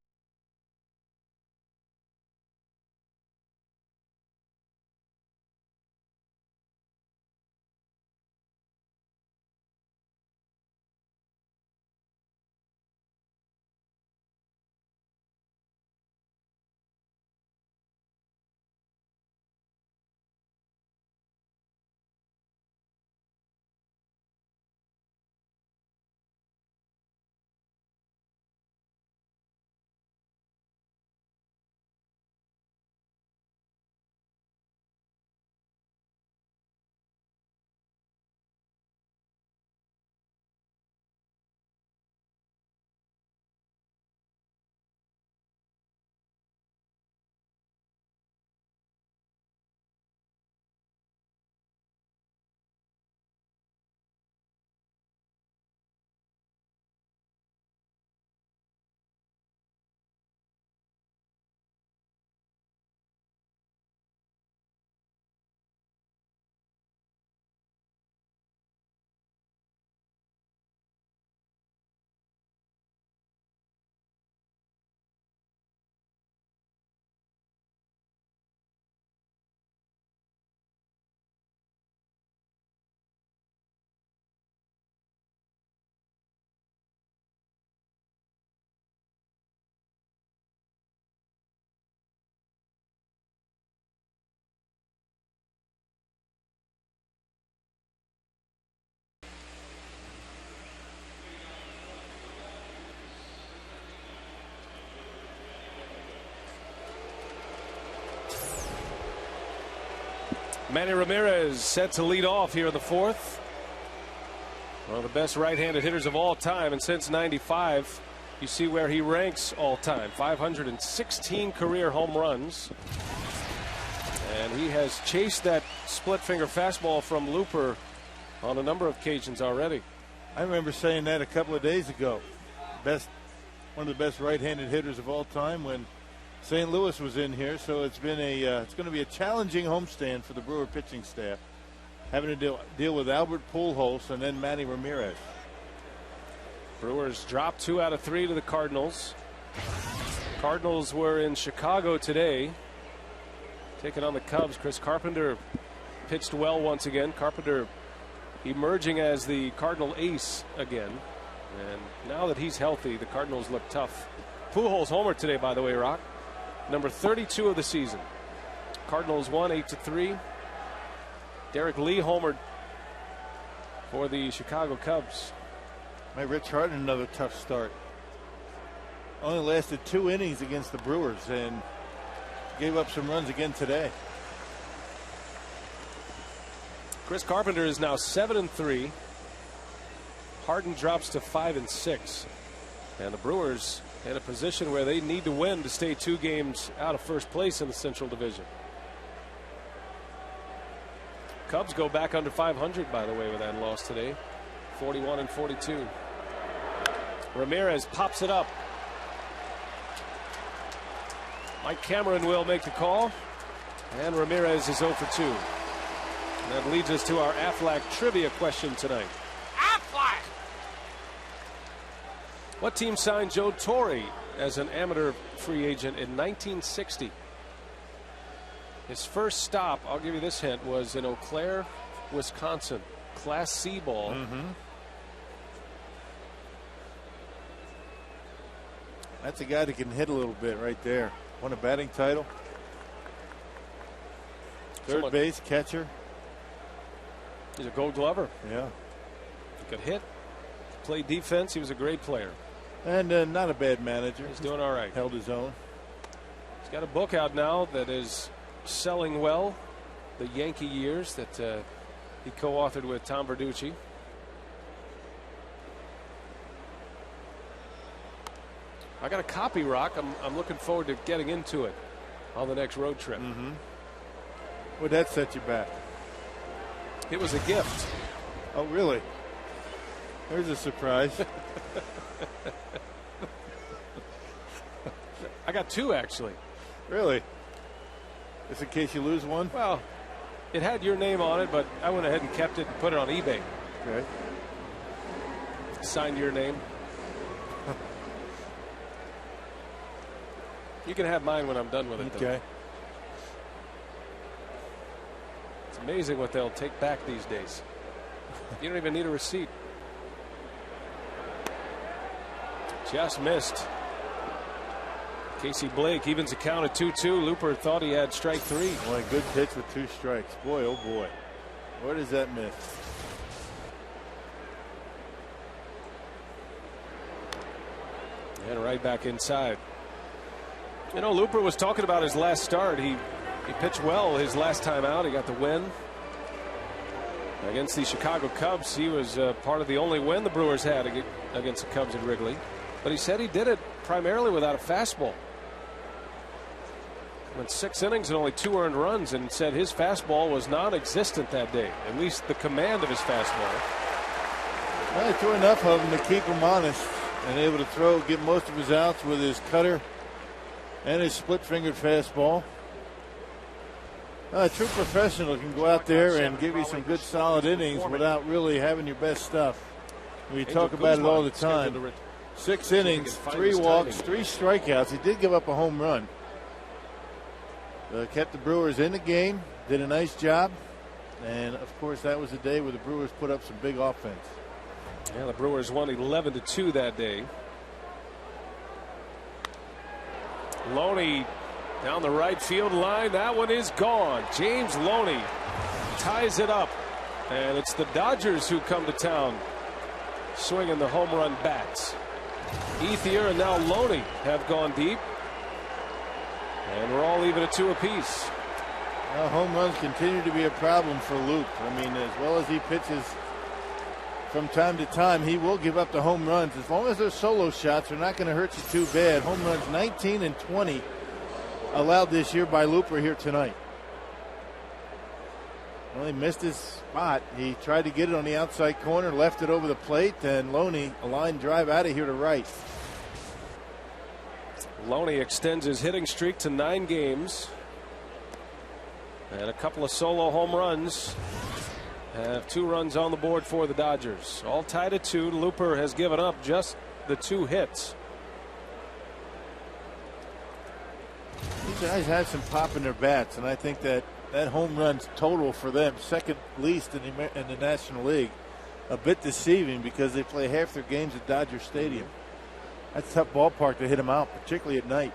Manny Ramirez set to lead off here in the fourth. One of the best right-handed hitters of all time, and since '95, you see where he ranks all time. 516 career home runs. And he has chased that split finger fastball from Looper on a number of occasions already. I remember saying that a couple of days ago. One of the best right-handed hitters of all time when St. Louis was in here. So it's been it's going to be a challenging homestand for the Brewer pitching staff, having to deal with Albert Pujols and then Manny Ramirez. Brewers dropped 2 out of 3 to the Cardinals. Cardinals were in Chicago today, taking on the Cubs. Chris Carpenter pitched well once again. Carpenter emerging as the Cardinal ace again. And now that he's healthy, the Cardinals look tough. Pujols homer today, by the way, Rock. Number 32 of the season. Cardinals won 8-3. Derek Lee homered for the Chicago Cubs. My Rich Harden, another tough start. Only lasted 2 innings against the Brewers and gave up some runs again today. Chris Carpenter is now 7-3. Harden drops to 5-6. And the Brewers in a position where they need to win to stay 2 games out of first place in the Central Division. Cubs go back under 500, by the way, with that loss today. 41-42. Ramirez pops it up. Mike Cameron will make the call. And Ramirez is 0 for 2. And that leads us to our Aflac trivia question tonight. Aflac! What team signed Joe Torre as an amateur free agent in 1960? His first stop, I'll give you this hint, was in Eau Claire, Wisconsin. Class C ball. That's a guy that can hit a little bit right there. Won a batting title. Third base, catcher. He's a Gold Glover. Yeah. He could hit, play defense. He was a great player. And not a bad manager. He's doing all right. Held his own. He's got a book out now that is selling well. The Yankee Years that he co-authored with Tom Verducci. I got a copy, Rock. I'm looking forward to getting into it on the next road trip. Would that set you back? It was a gift. Oh, really? There's a surprise. I got 2, actually. Really? Just in case you lose one? Well, it had your name on it, but I went ahead and kept it and put it on eBay. Okay. Signed your name. You can have mine when I'm done with it, okay. Though. It's amazing what they'll take back these days. You don't even need a receipt. Just missed. Casey Blake evens the count at 2-2. Looper thought he had strike 3. Boy, good pitch with 2 strikes. Boy, oh boy. Where does that miss? And right back inside. You know, Looper was talking about his last start. He pitched well his last time out. He got the win against the Chicago Cubs. He was part of the only win the Brewers had against the Cubs at Wrigley. But he said he did it primarily without a fastball. Went 6 innings and only 2 earned runs, and said his fastball was non-existent that day. At least the command of his fastball. Well, he threw enough of them to keep him honest and able to get most of his outs with his cutter and his split-fingered fastball. A true professional can go out there and give you some good solid innings without really having your best stuff. We talk about it all the time. 6 innings, 3 walks, 3 strikeouts. He did give up a home run. Kept the Brewers in the game, did a nice job. And, of course, that was the day where the Brewers put up some big offense. Yeah, the Brewers won 11-2 that day. Loney down the right field line. That one is gone. James Loney ties it up. And it's the Dodgers who come to town swinging the home run bats. Ethier and now Loney have gone deep. And we're all even at 2 apiece. Well, home runs continue to be a problem for Luke. I mean, as well as he pitches from time to time, he will give up the home runs. As long as they're solo shots, they're not going to hurt you too bad. Home runs 19 and 20 allowed this year by Looper here tonight. Well, he missed his spot. He tried to get it on the outside corner, left it over the plate, and Loney, a line drive out of here to right. Loney extends his hitting streak to 9 games. And a couple of solo home runs have 2 runs on the board for the Dodgers. All tied at 2. Looper has given up just the 2 hits. These guys have some pop in their bats, and I think that home runs total for them, second least in the National League, a bit deceiving because they play half their games at Dodger Stadium. That's a tough ballpark to hit them out, particularly at night.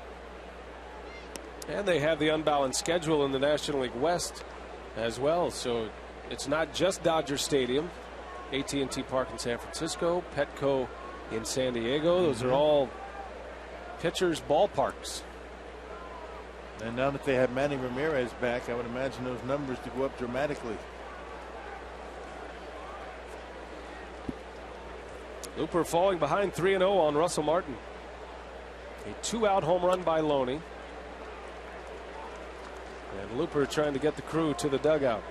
And they have the unbalanced schedule in the National League West as well. So it's not just Dodger Stadium, AT&T Park in San Francisco, Petco in San Diego. Those are all pitchers' ballparks. And now that they have Manny Ramirez back, I would imagine those numbers to go up dramatically. Looper falling behind 3-0 on Russell Martin. A 2-out home run by Loney. And Looper trying to get the crew to the dugout.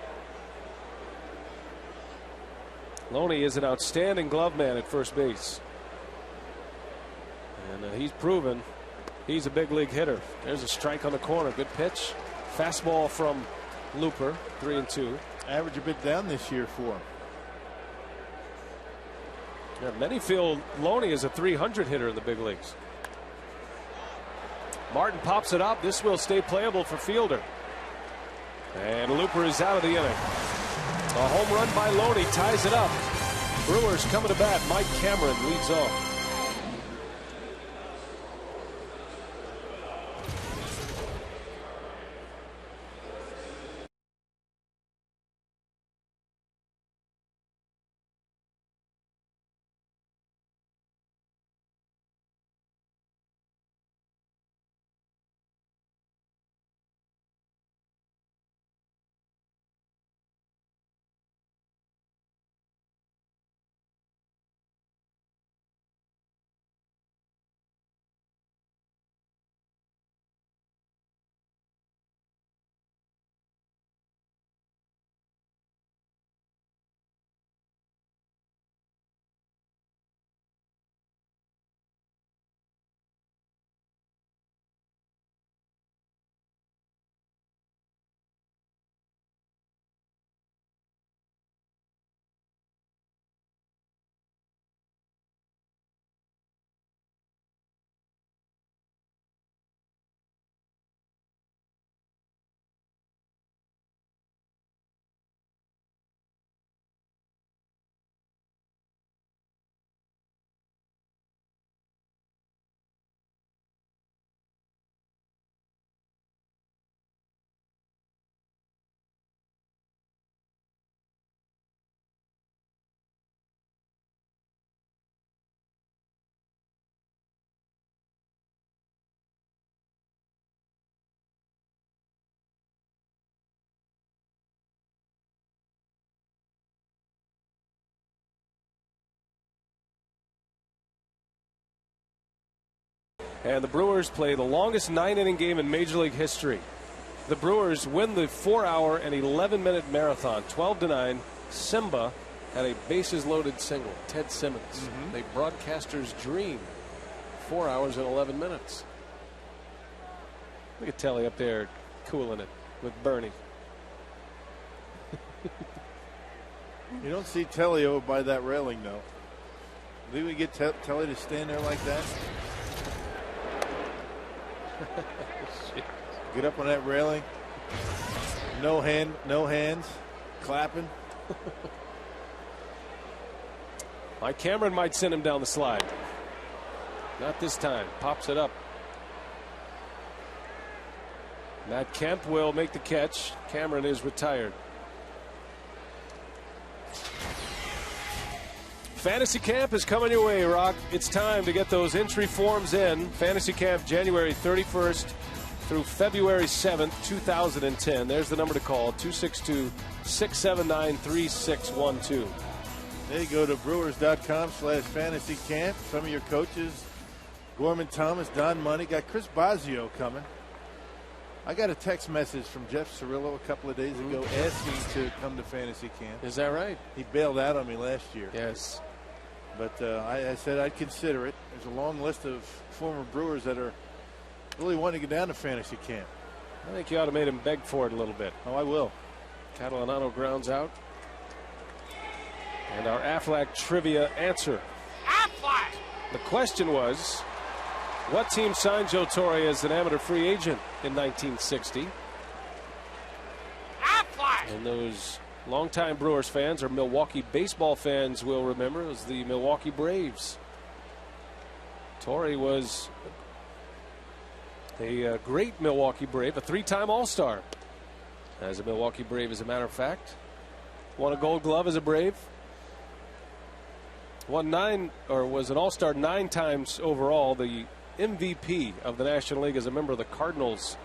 Loney is an outstanding glove man at first base. And he's proven he's a big league hitter. There's a strike on the corner. Good pitch. Fastball from Looper. 3-2. Average a bit down this year for him. Yeah, many feel Loney is a 300 hitter in the big leagues. Martin pops it up. This will stay playable for Fielder. And Looper is out of the inning. A home run by Loney ties it up. Brewers coming to bat. Mike Cameron leads off. And the Brewers play the longest 9-inning game in Major League history. The Brewers win the 4-hour and 11-minute marathon, 12-9. Simba had a bases-loaded single. Ted Simmons, a broadcaster's dream. 4 hours and 11 minutes. Look at Telly up there cooling it with Bernie. You don't see Telly over by that railing, though. Do we get Telly to stand there like that? Get up on that railing. No hands, clapping. Mike Cameron might send him down the slide. Not this time. Pops it up. Matt Kemp will make the catch. Cameron is retired. Fantasy Camp is coming your way, Rock. It's time to get those entry forms in. Fantasy Camp January 31st through February 7th, 2010. There's the number to call, 262-679-3612. There you go to brewers.com/fantasy camp. Some of your coaches, Gorman Thomas, Don Money, got Chris Bosio coming. I got a text message from Jeff Cirillo a couple of days ago asking to come to fantasy camp. Is that right? He bailed out on me last year. Yes. But I said I'd consider it. There's a long list of former Brewers that are really wanting to get down to fantasy camp. I think you ought to make him beg for it a little bit. Oh, I will. Catalanano grounds out. And our Aflac trivia answer. Aflac! The question was, what team signed Joe Torre as an amateur free agent in 1960? Aflac! And those longtime Brewers fans or Milwaukee baseball fans will remember it was the Milwaukee Braves. Torre was a great Milwaukee Brave, a three-time All-Star as a Milwaukee Brave, as a matter of fact. Won a Gold Glove as a Brave. Was an All-Star 9 times overall. The MVP of the National League as a member of the Cardinals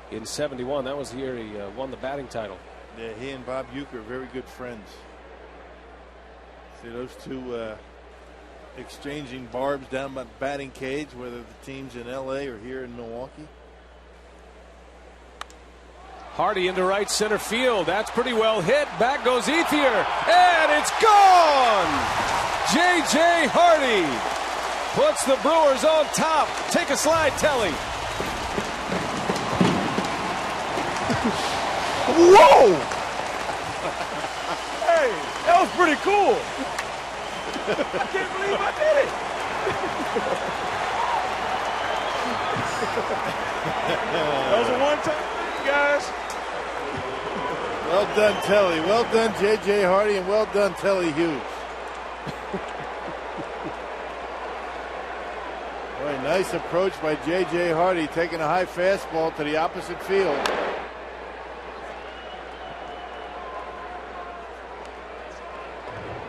in '71. That was the year he won the batting title. Yeah, he and Bob Uecker are very good friends. See those two exchanging barbs down by the batting cage, whether the team's in L.A. or here in Milwaukee. Hardy into right center field. That's pretty well hit. Back goes Ethier, and it's gone! J.J. Hardy puts the Brewers on top. Take a slide, Telly. Whoa! Hey, that was pretty cool. I can't believe I did it. That was a one-time thing, guys. Well done, Telly. Well done, J.J. Hardy, and well done, Telly Hughes. Boy, nice approach by J.J. Hardy, taking a high fastball to the opposite field.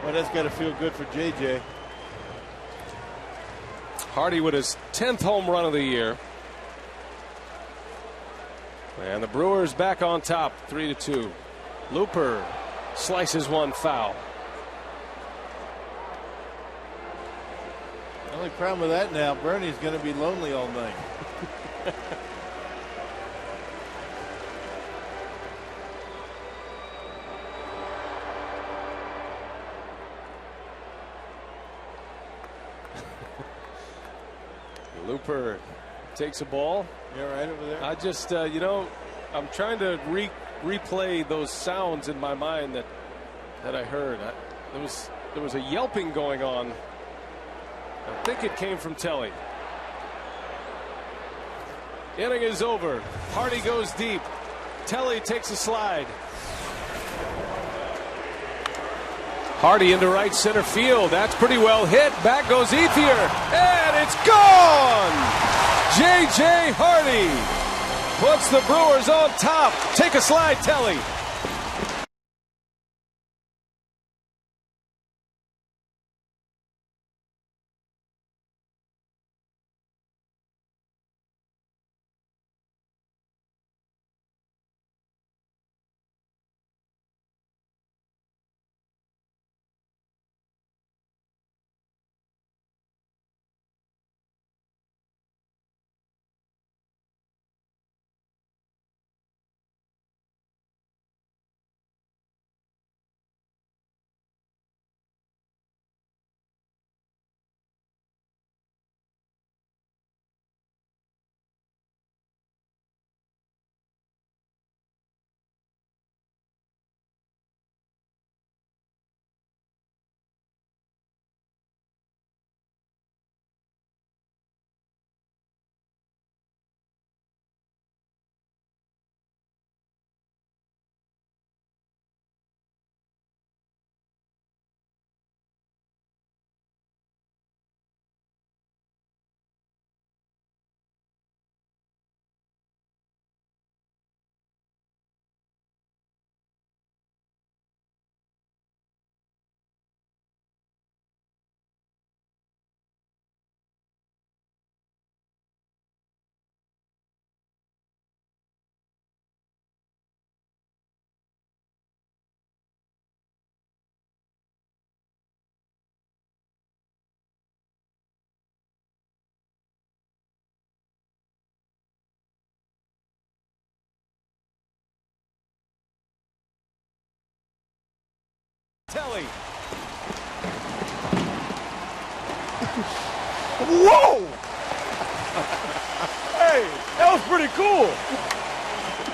Well, that's got to feel good for J.J. Hardy with his 10th home run of the year. And the Brewers back on top, 3-2. Looper slices one foul. The only problem with that now, Bernie's going to be lonely all night. Looper takes a ball. You all right over there? I just, I'm trying to replay those sounds in my mind that I heard. There was a yelping going on. I think it came from Telly. Inning is over. Hardy goes deep. Telly takes a slide. Hardy into right center field. That's pretty well hit. Back goes Ethier. And it's gone! J.J. Hardy puts the Brewers on top. Take a slide, Telly. Telly. Whoa! Hey, that was pretty cool.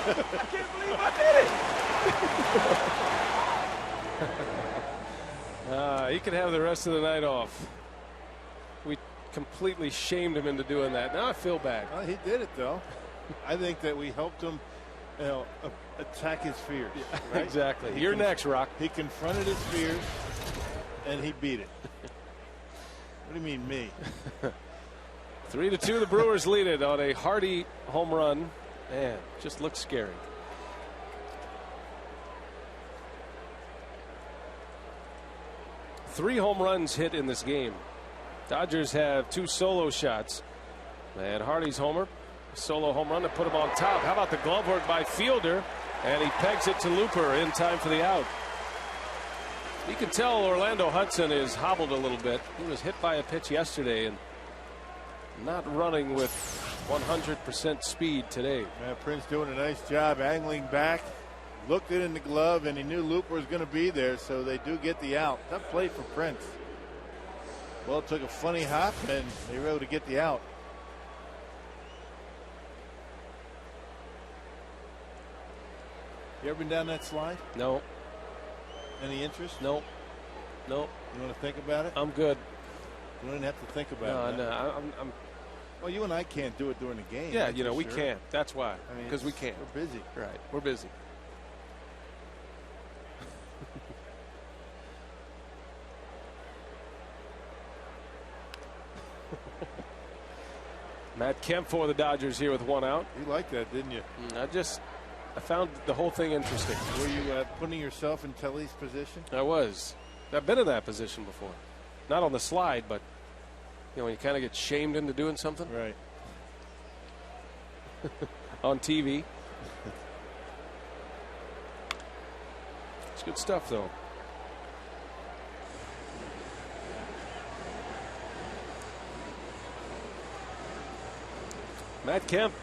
I can't believe I did it. He can have the rest of the night off. We completely shamed him into doing that. Now I feel bad. Well, he did it, though. I think that we helped him, attack his fears. Yeah, right? exactly. You're next, Rock. He confronted his fears, and he beat it. What do you mean, me? 3-2, the Brewers lead it on a Hardy home run. Man, just looks scary. Three home runs hit in this game. Dodgers have 2 solo shots. And Hardy's homer, solo home run to put him on top. How about the glove work by Fielder? And he pegs it to Looper in time for the out. You can tell Orlando Hudson is hobbled a little bit. He was hit by a pitch yesterday and not running with 100% speed today. Yeah, Prince doing a nice job angling back. Looked it in the glove, and he knew Looper was going to be there, so they do get the out. Tough play for Prince. Well, it took a funny hop, and they were able to get the out. You ever been down that slide? No. Any interest? Nope. Nope. You want to think about it? I'm good. You don't even have to think about it. No, I'm. Well, you and I can't do it during the game. Yeah, you know, we can't. That's why. I mean, because we can't. We're busy. Right. We're busy. Matt Kemp for the Dodgers here with 1 out. You liked that, didn't you? I found the whole thing interesting. Were you putting yourself in Telly's position? I was. I've been in that position before. Not on the slide, but you know, when you kind of get shamed into doing something. Right. On TV. It's good stuff, though. Matt Kemp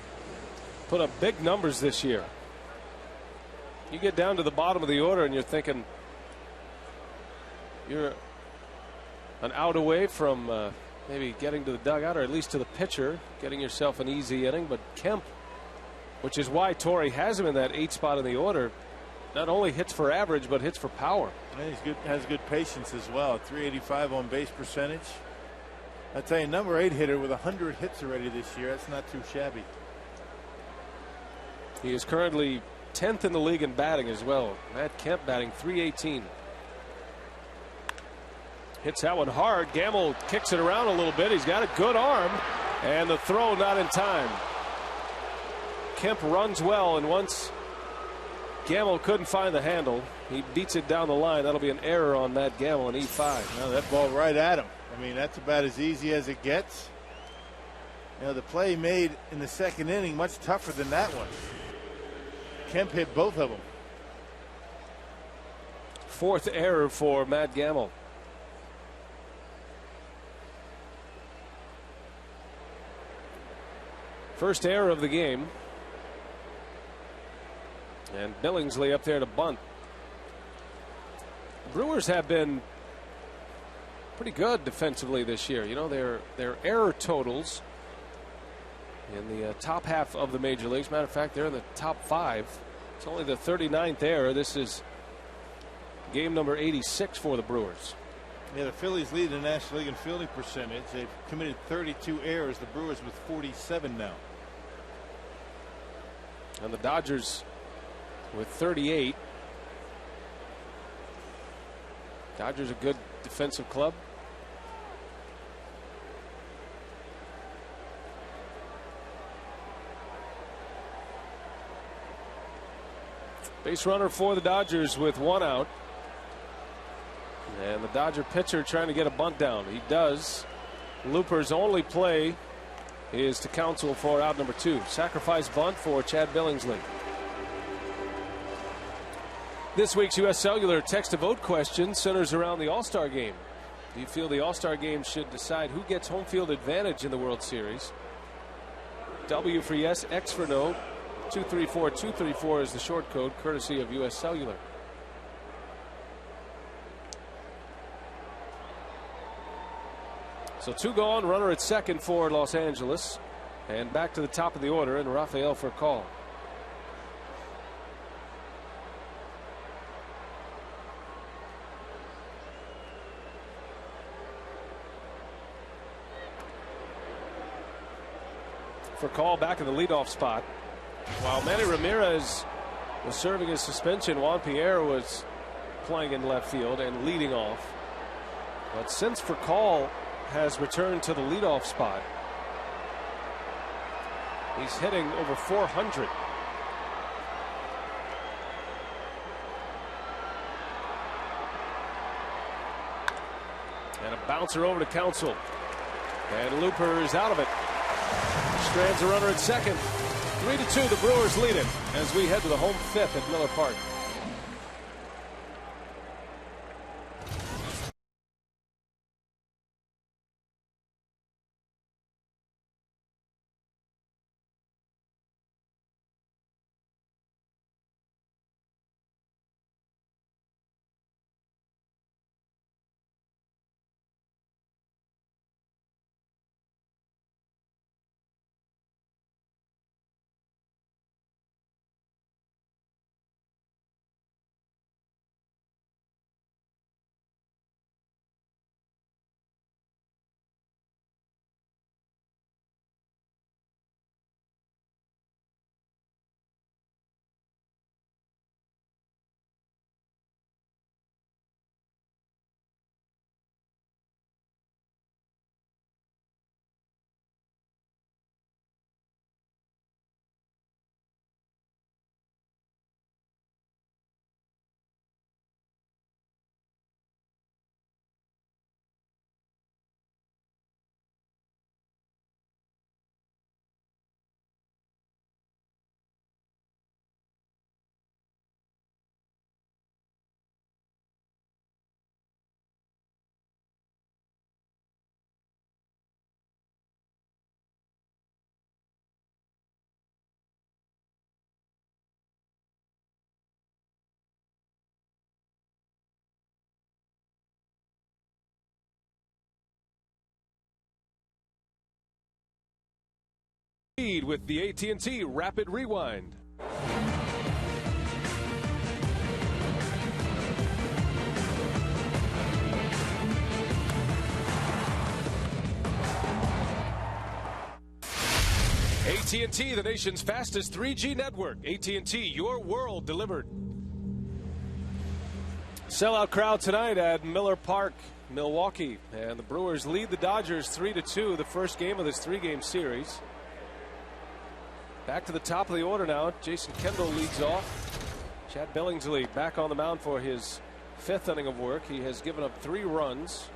put up big numbers this year. You get down to the bottom of the order and you're thinking you're an out away from maybe getting to the dugout, or at least to the pitcher, getting yourself an easy inning. But Kemp, which is why Torrey has him in that 8th spot in the order, not only hits for average but hits for power. And he's good, has good patience as well. 385 on base percentage. I tell you, number 8 hitter with 100 hits already this year. That's not too shabby. He is currently 10th in the league in batting as well. Matt Kemp batting .318. Hits that one hard. Gamel kicks it around a little bit. He's got a good arm, and the throw not in time. Kemp runs well, and once Gamel couldn't find the handle, he beats it down the line. That'll be an error on Matt Gamel in E5. No, that ball right at him. I mean, that's about as easy as it gets. You know, the play made in the 2nd inning much tougher than that one. Kemp hit both of them. 4th error for Matt Gamel. First error of the game. And Billingsley up there to bunt. The Brewers have been pretty good defensively this year. You know, their error totals in the top half of the major leagues. Matter of fact, they're in the top 5. It's only the 39th error. This is game number 86 for the Brewers. Yeah, the Phillies lead the National League in fielding percentage. They've committed 32 errors. The Brewers with 47 now. And the Dodgers with 38. Dodgers a good defensive club. Base runner for the Dodgers with 1 out. And the Dodger pitcher trying to get a bunt down. He does. Looper's only play is to counsel for out number 2. Sacrifice bunt for Chad Billingsley. This week's U.S. Cellular text to vote question centers around the All-Star game. Do you feel the All-Star game should decide who gets home field advantage in the World Series? W for yes, X for no. 234-234 is the short code, courtesy of U.S. Cellular. So 2 gone, runner at second for Los Angeles. And back to the top of the order, and Rafael for a call. For call back in the leadoff spot. While Manny Ramirez was serving his suspension, Juan Pierre was playing in left field and leading off. But since for call has returned to the leadoff spot, he's hitting over 400. And a bouncer over to Counsell. And Looper is out of it. Strands a runner at second. 3-2, the Brewers lead it as we head to the home fifth at Miller Park. With the AT&T Rapid Rewind. AT&T, the nation's fastest 3G network. AT&T, your world delivered. Sellout crowd tonight at Miller Park, Milwaukee. And the Brewers lead the Dodgers 3-2, the first game of this 3-game series. Back to the top of the order now. Jason Kendall leads off. Chad Billingsley back on the mound for his 5th inning of work. He has given up 3 runs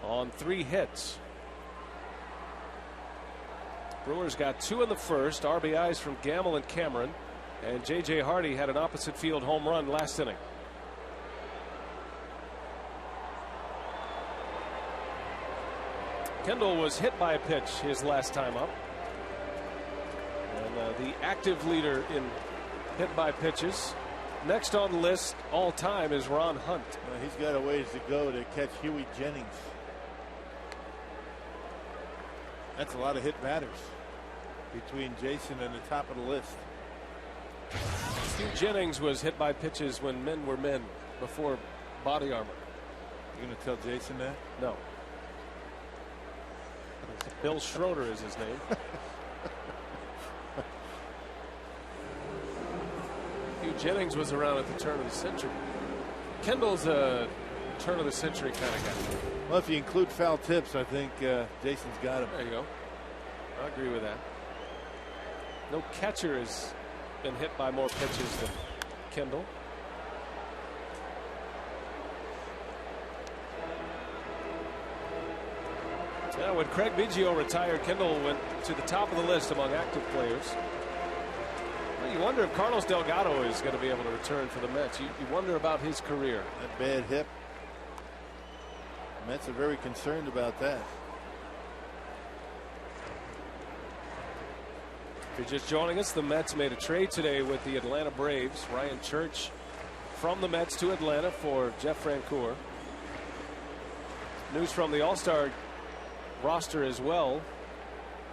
on 3 hits. Brewers got 2 in the first. RBIs from Gamel and Cameron. And J.J. Hardy had an opposite field home run last inning. Kendall was hit by a pitch his last time up. And the active leader in hit by pitches. Next on the list all time is Ron Hunt. He's got a ways to go to catch Huey Jennings. That's a lot of hit batters between Jason and the top of the list. Huey Jennings was hit by pitches when men were men, before body armor. You're going to tell Jason that? No. Bill Schroeder is his name. Huey Jennings was around at the turn of the century. Kendall's a turn of the century kind of guy. Well, if you include foul tips, I think Jason's got him. There you go. I agree with that. No catcher has been hit by more pitches than Kendall. Now, when Craig Biggio retired, Kendall went to the top of the list among active players. Well, you wonder if Carlos Delgado is going to be able to return for the Mets. You wonder about his career. That bad hip. The Mets are very concerned about that. If you're just joining us, the Mets made a trade today with the Atlanta Braves. Ryan Church from the Mets to Atlanta for Jeff Francoeur. News from the All-Star roster as well.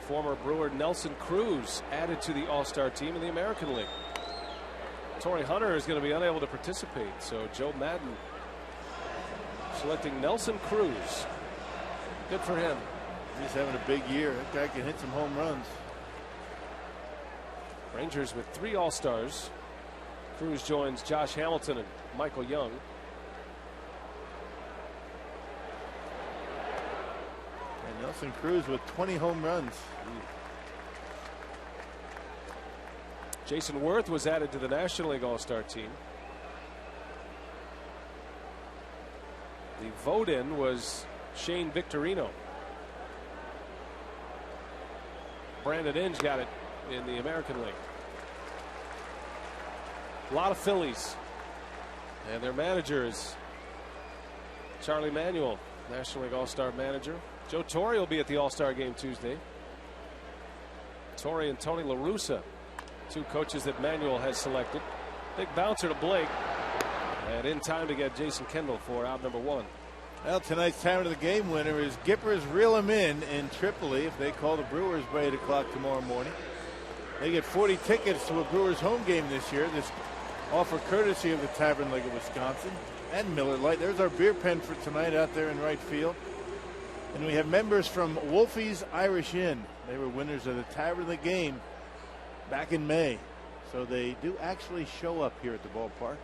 Former Brewer Nelson Cruz added to the All-Star team in the American League. Torrey Hunter is going to be unable to participate, so Joe Madden selecting Nelson Cruz. Good for him. He's having a big year. That guy can hit some home runs. Rangers with 3 All-Stars. Cruz joins Josh Hamilton and Michael Young. And Nelson Cruz with 20 home runs. Jason Worth was added to the National League All-Star team. The vote-in was Shane Victorino. Brandon Inge got it in the American League. A lot of Phillies. And their manager is Charlie Manuel, National League All-Star manager. Joe Torre will be at the All-Star game Tuesday. Torre and Tony La Russa, 2 coaches that Manuel has selected. Big bouncer to Blake. And in time to get Jason Kendall for out number 1. Well, tonight's time of the game winner is Gippers Reel 'em in Tripoli if they call the Brewers by 8 o'clock tomorrow morning. They get 40 tickets to a Brewers home game this year. This offer courtesy of the Tavern League of Wisconsin and Miller Lite. There's our beer pen for tonight out there in right field. And we have members from Wolfie's Irish Inn. They were winners of the Tavern League game back in May. So they do actually show up here at the ballpark.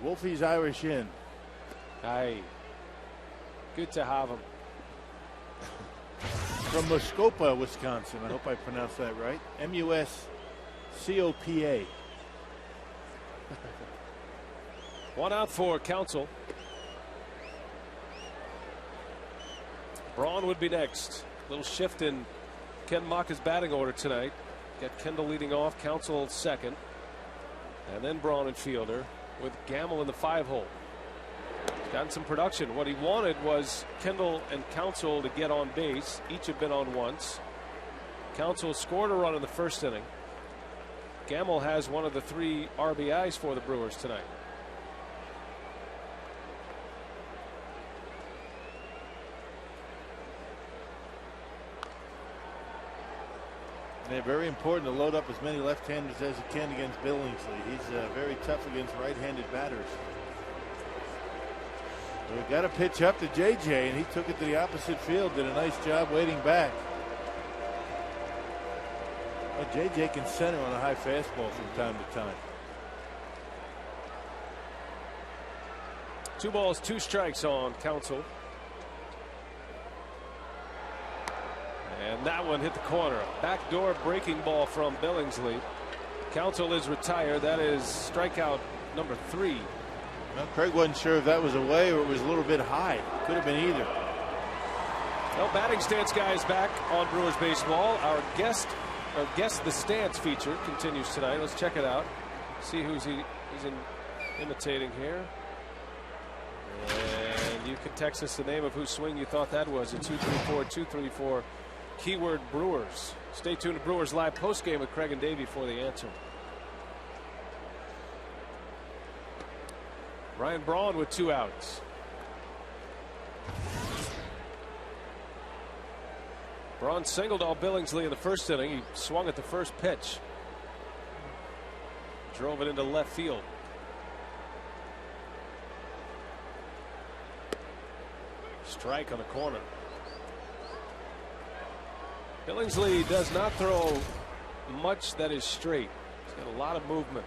Wolfie's Irish Inn. Aye. Good to have him. From Muskopa, Wisconsin. I hope I pronounced that right. Muscopa. 1 out for Council. Braun would be next. Little shift in Ken Maka's batting order tonight. Got Kendall leading off, Council second. And then Braun and fielder with Gamel in the 5-hole. He's gotten some production. What he wanted was Kendall and Council to get on base. Each have been on once. Council scored a run in the first inning. Gamel has one of the 3 RBIs for the Brewers tonight. And they're very important to load up as many left-handers as you can against Billingsley. He's very tough against right-handed batters. So we got to pitch up to JJ, and he took it to the opposite field. Did a nice job waiting back. Well, JJ can center on a high fastball from time to time. 2 balls, 2 strikes on Council. And that one hit the corner. Backdoor breaking ball from Billingsley. Council is retired. That is strikeout number 3. Well, Craig wasn't sure if that was away or it was a little bit high. Could have been either. Well, batting stance guys back on Brewers baseball. Our guest the stance feature continues tonight. Let's check it out. See who's imitating here. And you can text us the name of whose swing you thought that was at 234-234. Keyword Brewers. Stay tuned to Brewers Live postgame with Craig and Davey for the answer. Ryan Braun with 2 outs. Braun singled all Billingsley in the first inning. He swung at the first pitch. Drove it into left field. Strike on the corner. Billingsley does not throw much that is straight. He's got a lot of movement.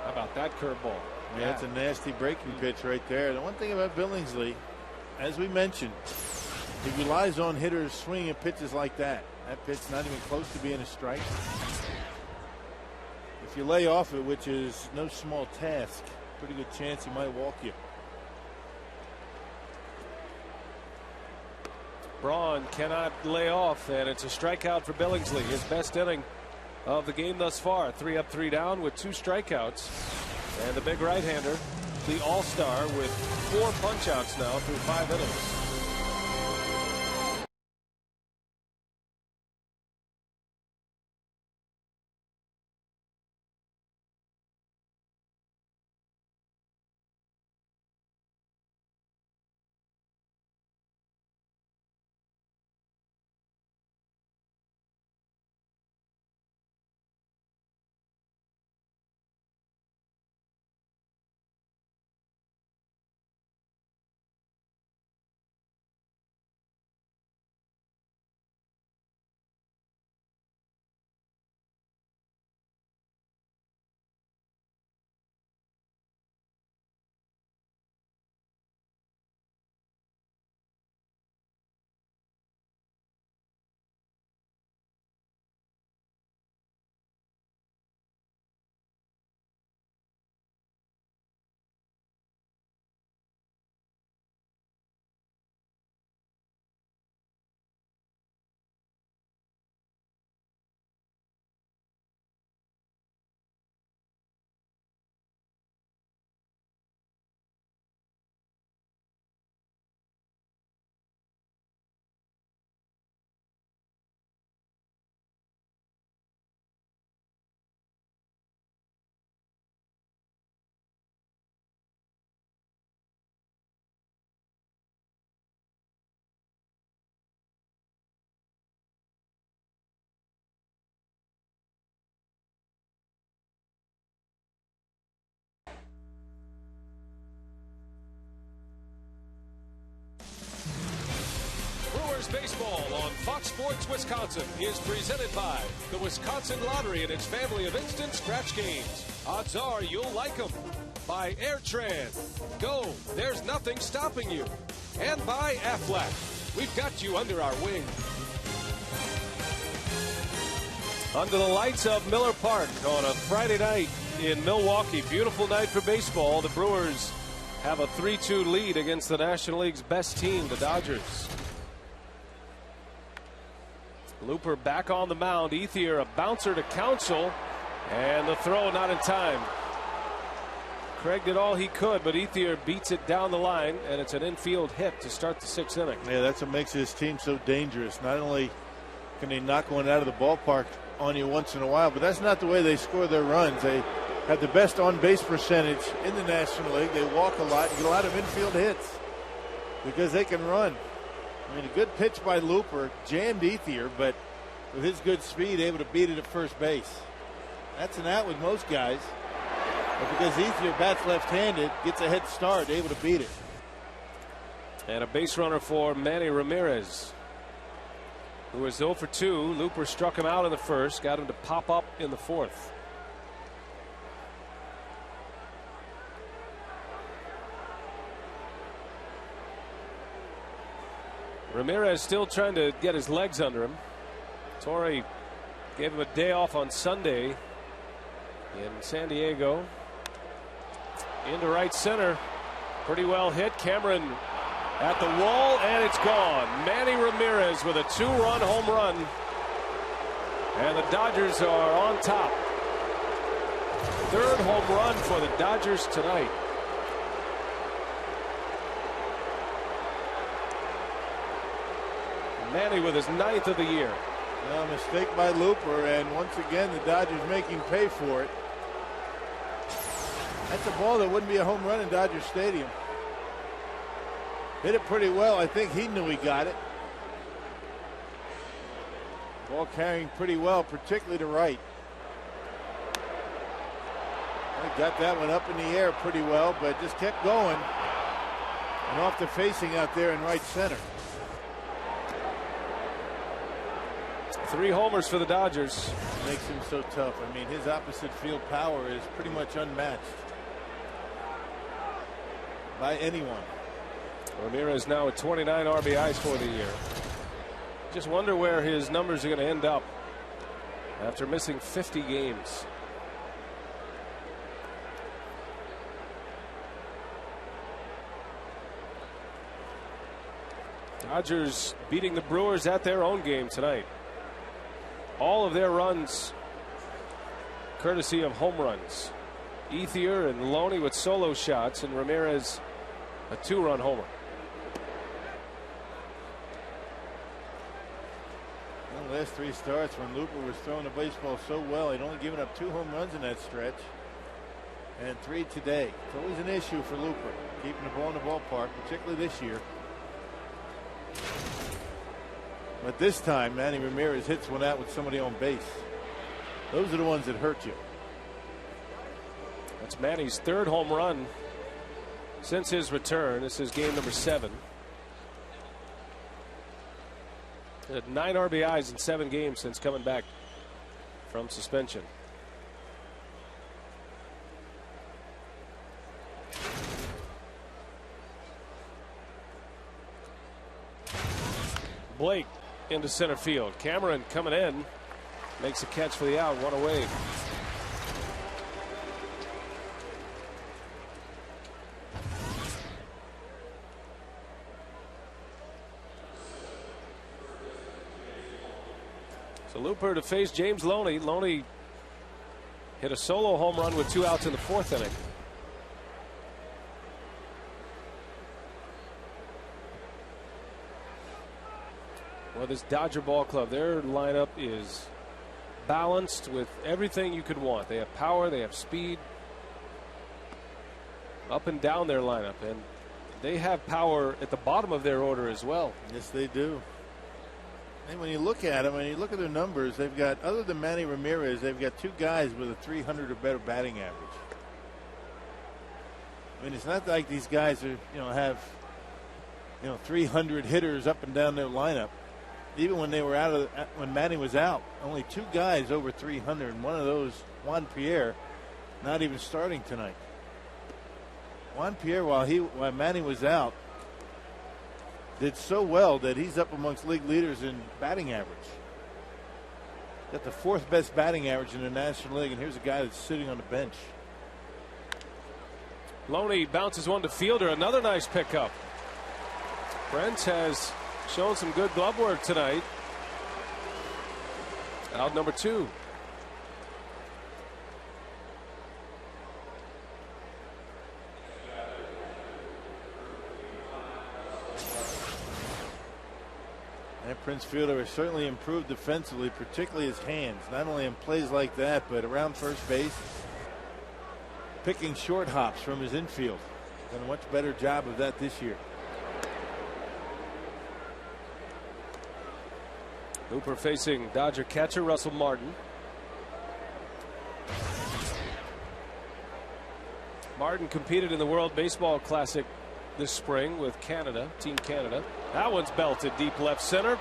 How about that curveball? Yeah, that's a nasty breaking pitch right there. The one thing about Billingsley, as we mentioned, he relies on hitters swinging at pitches like that. That pitch not even close to being a strike. If you lay off it, which is no small task, pretty good chance he might walk you. Braun cannot lay off, and it's a strikeout for Billingsley. His best inning of the game thus far. 3 up, 3 down with 2 strikeouts. And the big right-hander, the all-star, with 4 punch-outs now through 5 innings. Brewers baseball on Fox Sports Wisconsin is presented by the Wisconsin Lottery and its family of instant scratch games. Odds are you'll like them. By Airtran. Go. There's nothing stopping you. And by Aflac. We've got you under our wing. Under the lights of Miller Park on a Friday night in Milwaukee. Beautiful night for baseball. The Brewers have a 3-2 lead against the National League's best team, the Dodgers. Looper back on the mound. Ethier a bouncer to Counsell, and the throw not in time. Craig did all he could, but Ethier beats it down the line, and it's an infield hit to start the 6th inning. Yeah, that's what makes this team so dangerous. Not only can they knock one out of the ballpark on you once in a while, but that's not the way they score their runs. They have the best on-base percentage in the National League. They walk a lot and get a lot of infield hits because they can run. I mean, a good pitch by Looper, jammed Ethier, but with his good speed, able to beat it at first base. That's an out with most guys. But because Ethier bats left-handed, gets a head start, able to beat it. And a base runner for Manny Ramirez, who was 0 for 2. Looper struck him out in the first, got him to pop up in the 4th. Ramirez still trying to get his legs under him. Torrey gave him a day off on Sunday in San Diego. Into right center. Pretty well hit. Cameron at the wall, and it's gone. Manny Ramirez with a 2-run home run. And the Dodgers are on top. 3rd home run for the Dodgers tonight. Manny with his 9th of the year. Well, mistake by Looper, and once again the Dodgers make him pay for it. That's a ball that wouldn't be a home run in Dodger Stadium. Hit it pretty well. I think he knew he got it. Ball carrying pretty well, particularly to right. I got that one up in the air pretty well, but just kept going. And off the facing out there in right center. 3 homers for the Dodgers. Makes him so tough. I mean, his opposite field power is pretty much unmatched by anyone. Ramirez now at 29 RBIs for the year. Just wonder where his numbers are going to end up after missing 50 games. Dodgers beating the Brewers at their own game tonight. All of their runs courtesy of home runs. Ethier and Loney with solo shots, and Ramirez a 2-run homer. The last 3 starts when Looper was throwing the baseball so well, he'd only given up 2 home runs in that stretch, and 3 today. It's always an issue for Looper, keeping the ball in the ballpark, particularly this year. But this time, Manny Ramirez hits one out with somebody on base. Those are the ones that hurt you. That's Manny's 3rd home run since his return. This is game number 7. Had 9 RBIs in 7 games since coming back from suspension. Blake into center field. Cameron coming in, makes a catch for the out, 1 away. So Looper to face James Loney. Loney hit a solo home run with 2 outs in the 4th inning. Well, this Dodger ball club, their lineup is balanced with everything you could want. They have power, they have speed, up and down their lineup, and they have power at the bottom of their order as well. Yes, they do. And when you look at them, when you look at their numbers, they've got, other than Manny Ramirez, they've got 2 guys with a 300 or better batting average. I mean, it's not like these guys are, have 300 hitters up and down their lineup. Even when they were when Manny was out, only 2 guys over 300, and one of those, Juan Pierre, not even starting tonight. Juan Pierre, while Manny was out, did so well that he's up amongst league leaders in batting average. Got the 4th best batting average in the National League, and here's a guy that's sitting on the bench. Loney bounces one to fielder. Another nice pickup. Brent has shown some good glove work tonight. Out number 2. And Prince Fielder has certainly improved defensively, particularly his hands. Not only in plays like that, but around first base, picking short hops from his infield. Done a much better job of that this year. Hooper facing Dodger catcher Russell Martin. Martin competed in the World Baseball Classic this spring with Canada, Team Canada. That one's belted deep left center.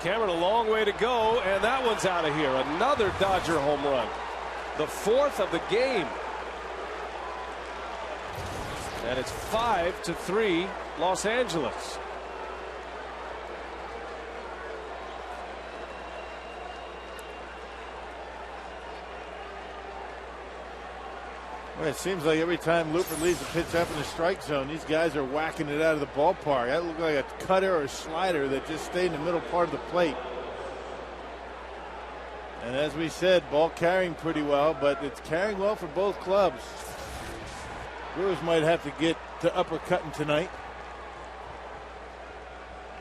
Cameron a long way to go, and that one's out of here. Another Dodger home run. The 4th of the game. And it's 5-3 Los Angeles. Well, it seems like every time Looper leaves the pitch up in the strike zone, these guys are whacking it out of the ballpark. That looked like a cutter or a slider that just stayed in the middle part of the plate. And as we said, ball carrying pretty well, but it's carrying well for both clubs. Brewers might have to get to uppercutting tonight.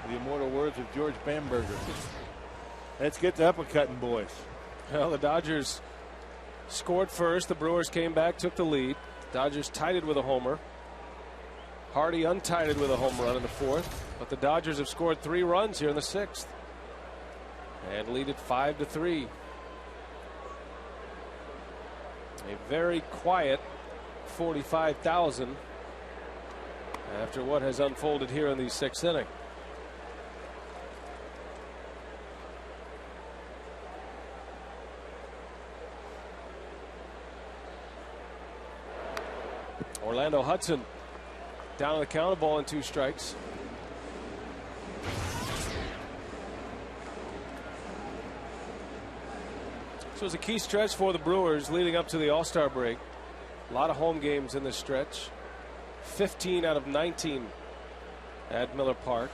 The immortal words of George Bamberger. Let's get to uppercutting, boys. Well, the Dodgers scored first. The Brewers came back, took the lead. Dodgers tied it with a homer. Hardy untied it with a home run in the 4th. But the Dodgers have scored 3 runs here in the 6th. And lead it 5-3. A very quiet 45,000 after what has unfolded here in the 6th inning. Orlando Hudson down on the count, a ball and 2 strikes. This was a key stretch for the Brewers leading up to the All-Star break. A lot of home games in this stretch. 15 out of 19 at Miller Park.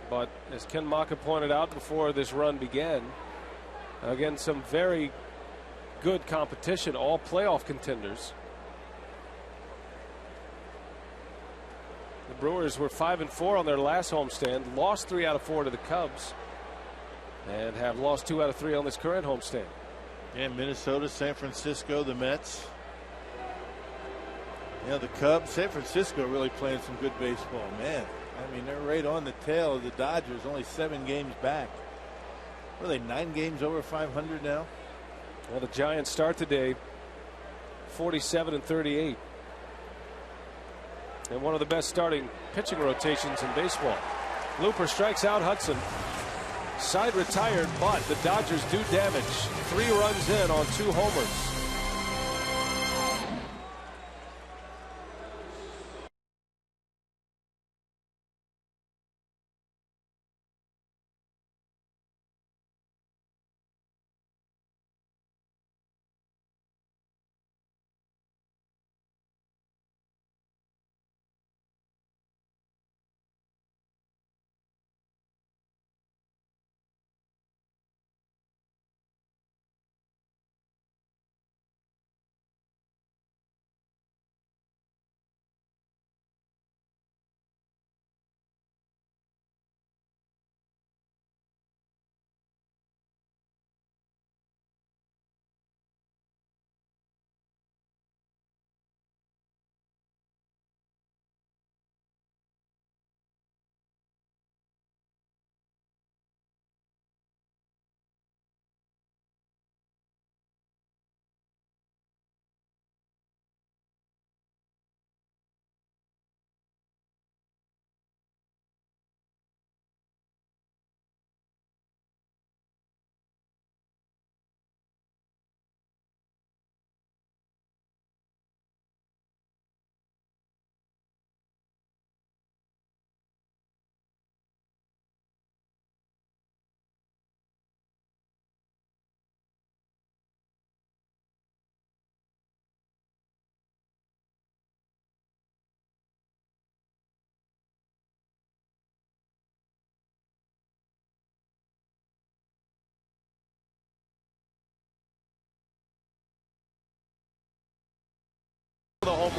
But as Ken Maka pointed out before this run began, again, some very good competition, all playoff contenders. The Brewers were 5-4 on their last homestand, lost 3 out of 4 to the Cubs, and have lost 2 out of 3 on this current homestand. Yeah, Minnesota, San Francisco, the Mets. The Cubs, San Francisco really playing some good baseball, man. I mean, they're right on the tail of the Dodgers, only 7 games back. What are they, 9 games over 500 now? Well, the Giants start today 47-38. And one of the best starting pitching rotations in baseball. Looper strikes out Hudson. Side retired, but the Dodgers do damage. 3 runs in on 2 homers.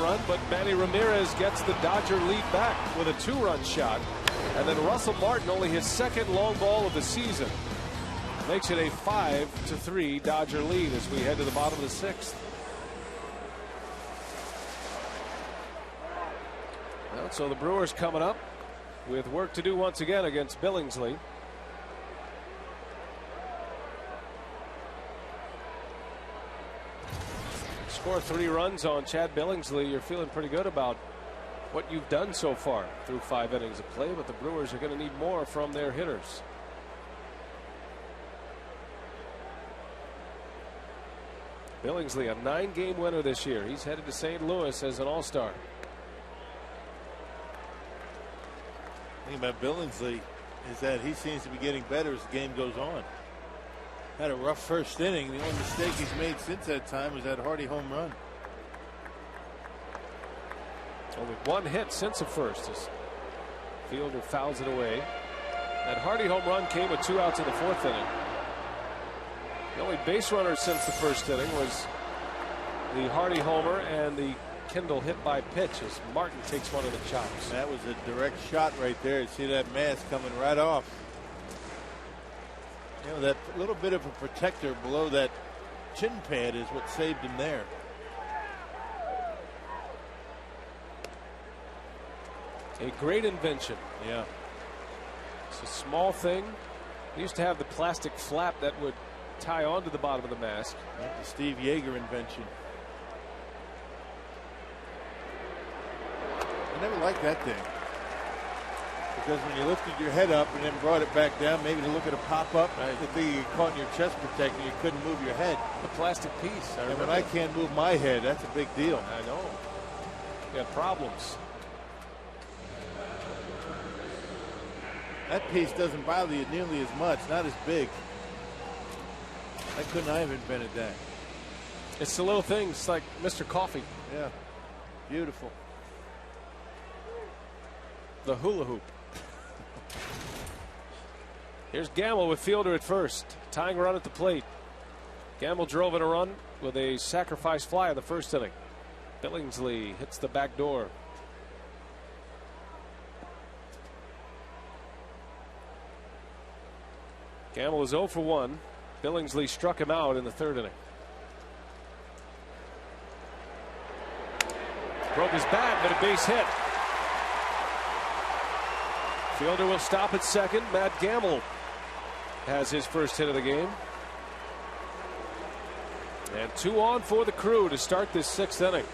run, but Manny Ramirez gets the Dodger lead back with a 2-run shot. And then Russell Martin, only his second long ball of the season, makes it a 5-3 Dodger lead as we head to the bottom of the 6th. Well, so the Brewers coming up with work to do once again against Billingsley. Score 3 runs on Chad Billingsley. You're feeling pretty good about what you've done so far through 5 innings of play, but the Brewers are going to need more from their hitters. Billingsley, a 9-game winner this year. He's headed to St. Louis as an all-star. The thing about Billingsley is that he seems to be getting better as the game goes on. Had a rough first inning. The only mistake he's made since that time was that Hardy home run. Only 1 hit since the first as Fielder fouls it away. That Hardy home run came with 2 outs in the 4th inning. The only base runner since the first inning was the Hardy homer and the Kendall hit by pitch as Martin takes one of the chops. That was a direct shot right there. You see that mask coming right off. You know, that little bit of a protector below that chin pad is what saved him there. A great invention. Yeah. It's a small thing. They used to have the plastic flap that would tie onto the bottom of the mask. The Steve Yeager invention. I never liked that thing. Because when you lifted your head up and then brought it back down, maybe to look at a pop-up, the thing you caught in your chest protector, you couldn't move your head. The plastic piece. And when I can't move my head, that's a big deal. I know. You have problems. That piece doesn't bother you nearly as much, not as big. Why couldn't I have invented that? It's the little things like Mr. Coffee. Yeah, beautiful. The hula hoop. Here's Gamel with Fielder at first, tying run at the plate. Gamel drove in a run with a sacrifice fly in the 1st inning. Billingsley hits the back door. Gamel is 0 for 1. Billingsley struck him out in the 3rd inning. Broke his bat, but a base hit. Fielder will stop at second. Matt Gamel has his first hit of the game. And 2 on for the Crew to start this 6th inning.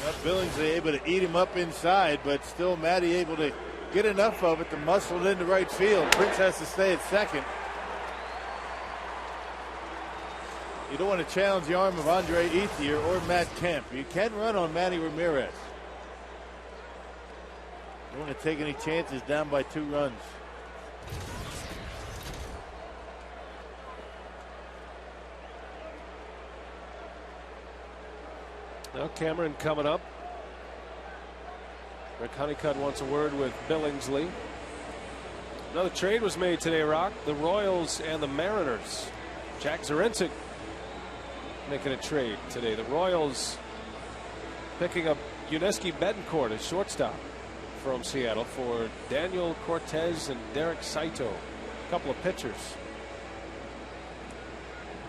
Well, Billingsley able to eat him up inside, but still Matty able to get enough of it to muscle it into right field. Prince has to stay at second. You don't want to challenge the arm of Andre Ethier or Matt Kemp. You can run on Manny Ramirez. You don't want to take any chances down by 2 runs. Now Cameron coming up. Rick Honeycutt wants a word with Billingsley. Another trade was made today, Rock. The Royals and the Mariners. Jack Zarincic making a trade today. The Royals picking up Yuneski Betancourt as shortstop from Seattle for Daniel Cortez and Derek Saito. A couple of pitchers.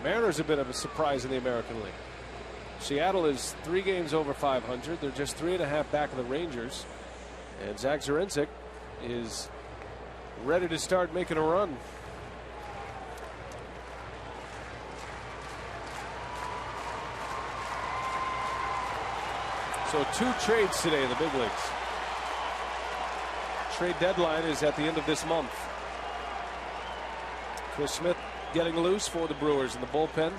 Mariners have been a surprise in the American League. Seattle is 3 games over 500. They're just 3.5 back of the Rangers. And Zach Zarincic is ready to start making a run. So 2 trades today in the big leagues. Trade deadline is at the end of this month. Chris Smith getting loose for the Brewers in the bullpen.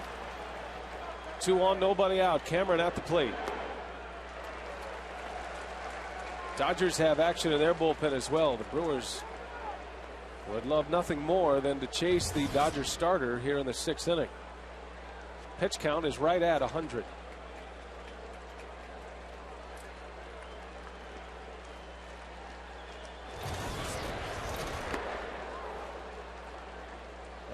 2 on, nobody out. Cameron at the plate. Dodgers have action in their bullpen as well. The Brewers would love nothing more than to chase the Dodgers starter here in the 6th inning. Pitch count is right at 100.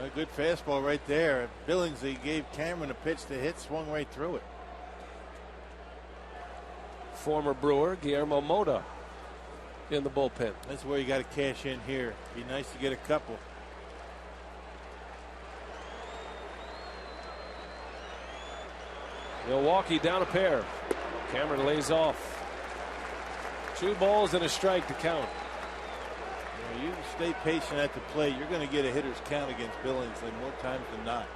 A good fastball right there. Billingsley gave Cameron a pitch to hit, swung right through it. former Brewer Guillermo Mota in the bullpen. That's where you got to cash in here. Be nice to get a couple. Milwaukee down a pair. Cameron lays off. 2 balls and a strike to count. You stay patient at the plate, you're going to get a hitter's count against Billingsley more times than not.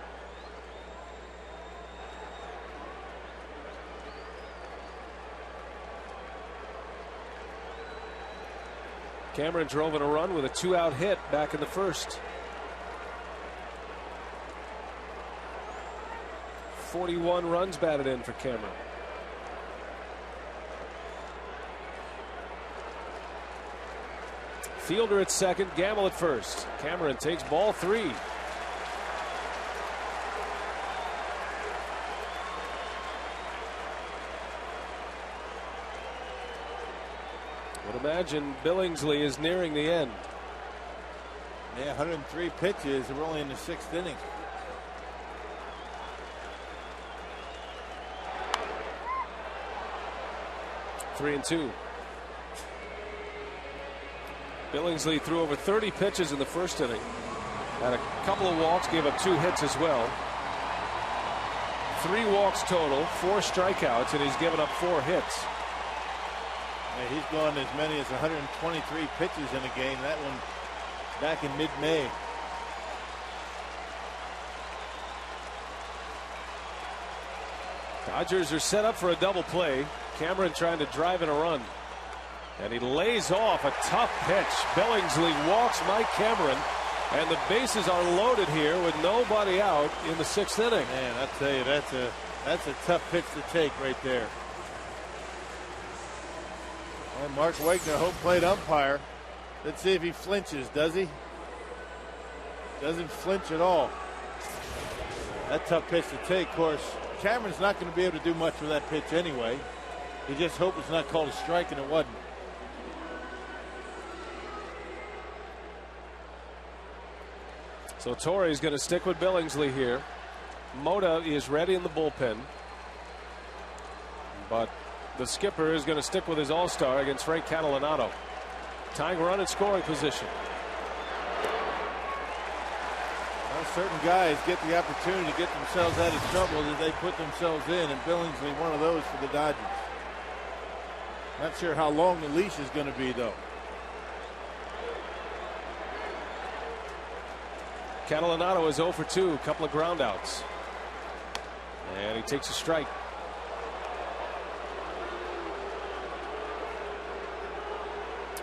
Cameron drove in a run with a 2-out hit back in the first. 41 runs batted in for Cameron. Fielder at second, Gamel at first. Cameron takes ball 3. Would imagine Billingsley is nearing the end. Yeah, 103 pitches. We're only in the 6th inning. Three and 2. Billingsley threw over 30 pitches in the first inning. Had a couple of walks, gave up 2 hits as well. 3 walks total, 4 strikeouts, and he's given up 4 hits. Yeah, he's gone as many as 123 pitches in a game. That one back in mid-May. Dodgers are set up for a double play. Cameron trying to drive in a run. And he lays off a tough pitch. Billingsley walks Mike Cameron. And the bases are loaded here with nobody out in the 6th inning. Man, I tell you, that's a tough pitch to take right there. And Mark Wagner, home plate umpire. Let's see if he flinches, does he? Doesn't flinch at all. That tough pitch to take. Of course, Cameron's not going to be able to do much with that pitch anyway. You just hope it's not called a strike, and it wasn't. So Torrey's going to stick with Billingsley here. Mota is ready in the bullpen. But the skipper is going to stick with his all-star against Frank Catalanato. Tying run in scoring position. Well, certain guys get the opportunity to get themselves out of trouble that they put themselves in, and Billingsley one of those for the Dodgers. Not sure how long the leash is going to be, though. Catalanato is 0 for 2, a couple of groundouts. And he takes a strike.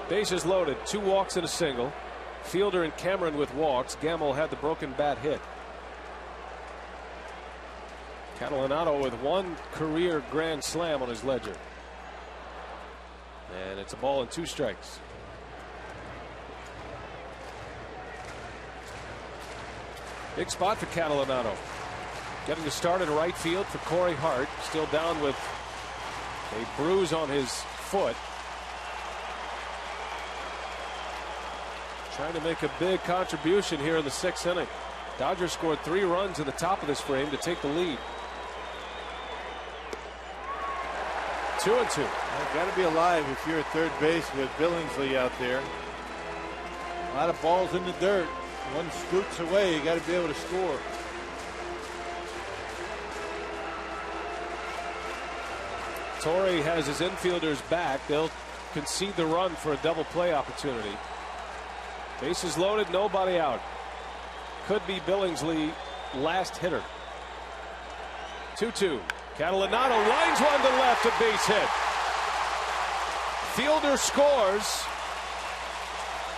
Bases loaded, 2 walks and a single. Fielder and Cameron with walks. Gamel had the broken bat hit. Catalanato with 1 career grand slam on his ledger. And it's a ball and 2 strikes. Big spot for Catalanato. Getting the start in right field for Corey Hart. Still down with a bruise on his foot. Trying to make a big contribution here in the 6th inning. Dodgers scored 3 runs in the top of this frame to take the lead. 2-2. You've got to be alive if you're at third base with Billingsley out there. A lot of balls in the dirt. One scoots away, you got to be able to score. Torrey has his infielders back. They'll concede the run for a double play opportunity. Bases loaded, nobody out. Could be Billingsley last hitter. 2-2. Catalanato lines one to left, a base hit. Fielder scores.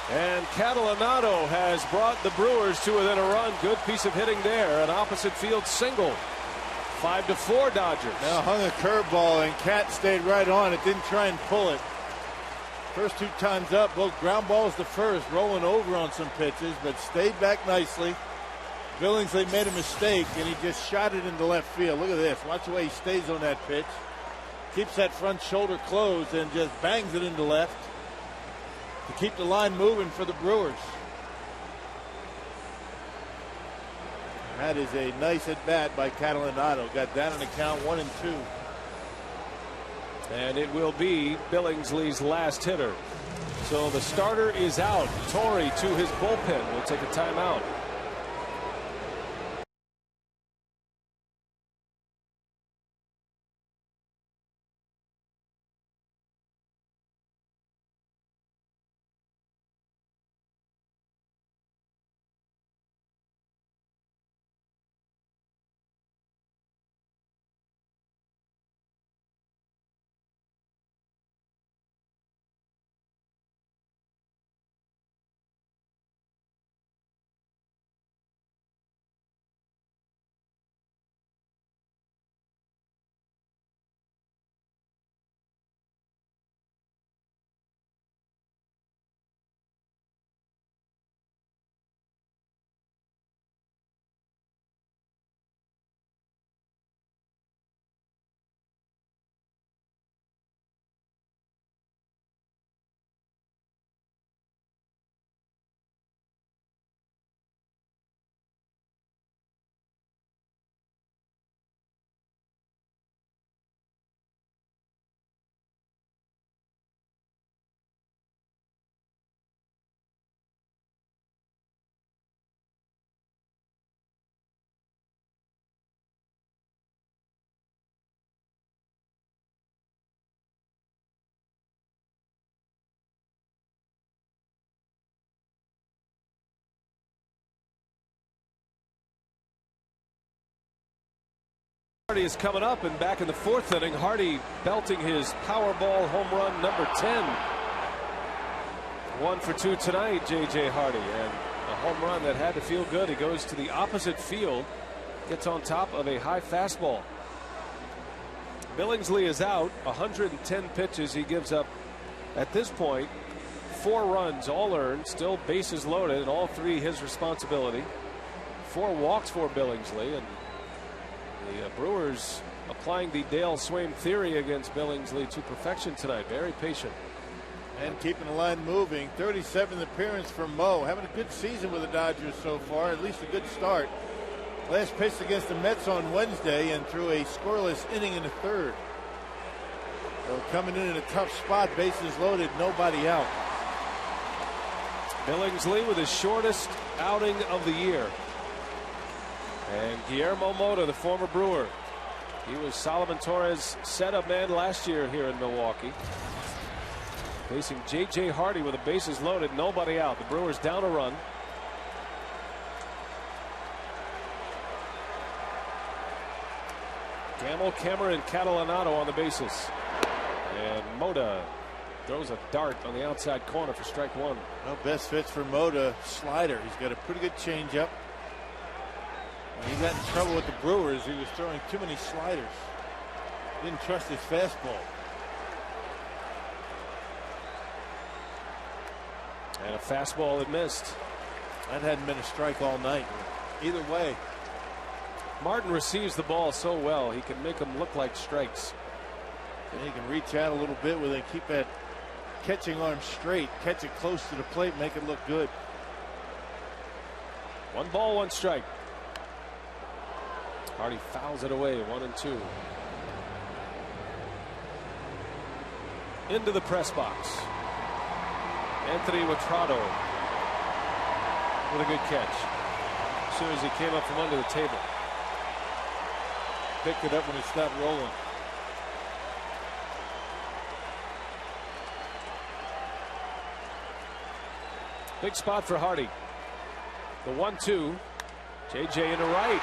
And Catalanato has brought the Brewers to within a run. Good piece of hitting there. An opposite field single. 5-4 Dodgers. Now hung a curveball and Cat stayed right on it. Didn't try and pull it. First 2 times up, both ground balls to first, rolling over on some pitches, but stayed back nicely. Billingsley made a mistake and he just shot it into left field. Look at this. Watch the way he stays on that pitch. Keeps that front shoulder closed and just bangs it into left to keep the line moving for the Brewers. That is a nice at bat by Catalanato. Got down in the count 1-2. And it will be Billingsley's last hitter. So the starter is out. Torrey to his bullpen. We'll take a timeout. Hardy is coming up, and back in the fourth inning, Hardy belting his Powerball home run number 10. 1 for 2 tonight, J.J. Hardy, and a home run that had to feel good. He goes to the opposite field, gets on top of a high fastball. Billingsley is out, 110 pitches. He gives up, at this point, 4 runs, all earned, still bases loaded, and all 3 his responsibility. 4 walks for Billingsley, and the Brewers applying the Dale Swaim theory against Billingsley to perfection tonight. Very patient. And keeping the line moving. 37th appearance for Mo. Having a good season with the Dodgers so far, at least a good start. Last pitch against the Mets on Wednesday and threw a scoreless inning in the third. So coming in a tough spot, bases loaded, nobody out. Billingsley with his shortest outing of the year. And Guillermo Mota, the former Brewer. He was Solomon Torres' setup man last year here in Milwaukee. Facing J.J. Hardy with the bases loaded, nobody out. The Brewers down a run. Gamel, Cameron, and Catalanato on the bases. And Mota throws a dart on the outside corner for strike 1. No best fits for Mota. Slider. He's got a pretty good changeup. When he got in trouble with the Brewers, he was throwing too many sliders. Didn't trust his fastball. And a fastball that missed. That hadn't been a strike all night. Either way. Martin receives the ball so well, he can make them look like strikes. And he can reach out a little bit with it, keep that catching arm straight, catch it close to the plate, make it look good. 1 ball, 1 strike. Hardy fouls it away, 1-2. Into the press box. Anthony Watrado with a good catch. As soon as he came up from under the table. Picked it up when it stopped rolling. Big spot for Hardy. The 1-2. JJ in the right.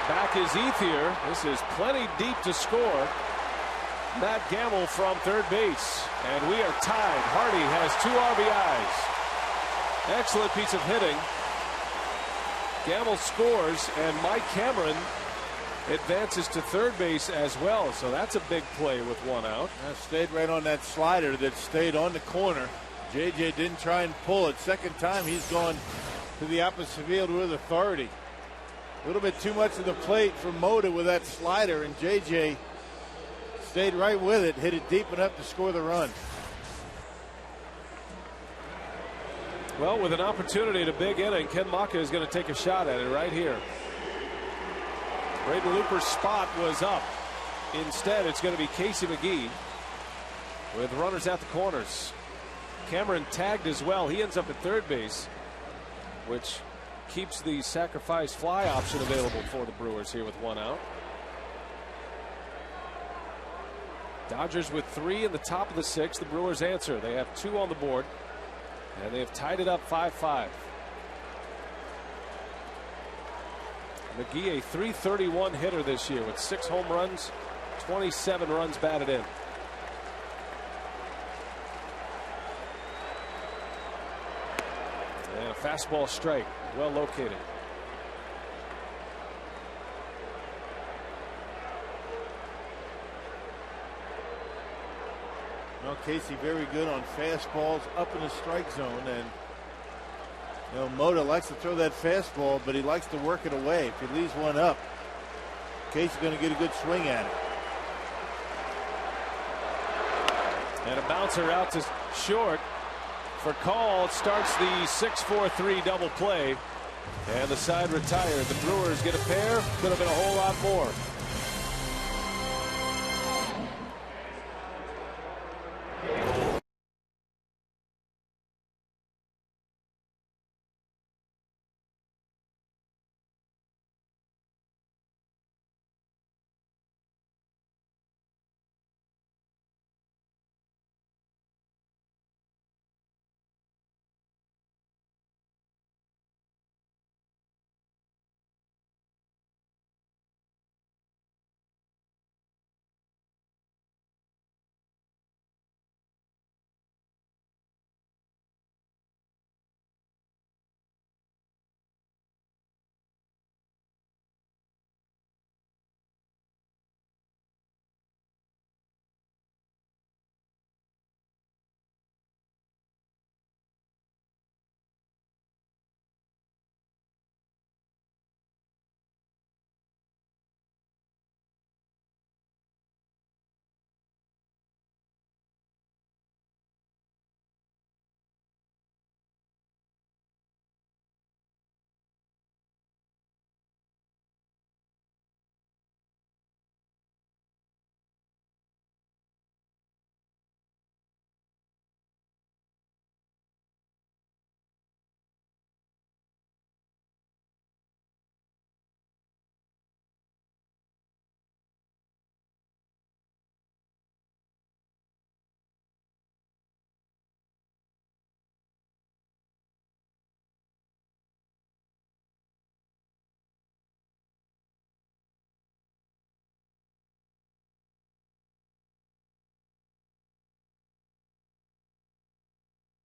Back is Ethier. This is plenty deep to score. Matt Gamel from third base. And we are tied. Hardy has 2 RBIs. Excellent piece of hitting. Gamel scores, and Mike Cameron advances to third base as well. So that's a big play with 1 out. Stayed right on that slider that stayed on the corner. JJ didn't try and pull it. Second time he's gone to the opposite field with authority. A little bit too much of the plate for Mota with that slider, and JJ stayed right with it, hit it deep enough to score the run. Well, with an opportunity at a big inning, Ken Maka is going to take a shot at it right here. Braden Looper's spot was up. Instead, it's going to be Casey McGee. with runners at the corners. Cameron tagged as well. He ends up at third base, which keeps the sacrifice fly option available for the Brewers here with 1 out. Dodgers with 3 in the top of the 6th. The Brewers answer. They have 2 on the board, and they have tied it up 5-5. McGee, a .331 hitter this year with 6 home runs, 27 runs batted in. And a fastball strike, well located. Well, Casey very good on fastballs up in the strike zone, and you know, Mota likes to throw that fastball, but he likes to work it away. If he leaves one up, Casey's going to get a good swing at it. And a bouncer out to short for call. It starts the 6-4-3 double play, and the side retired. The Brewers get a pair. Could have been a whole lot more.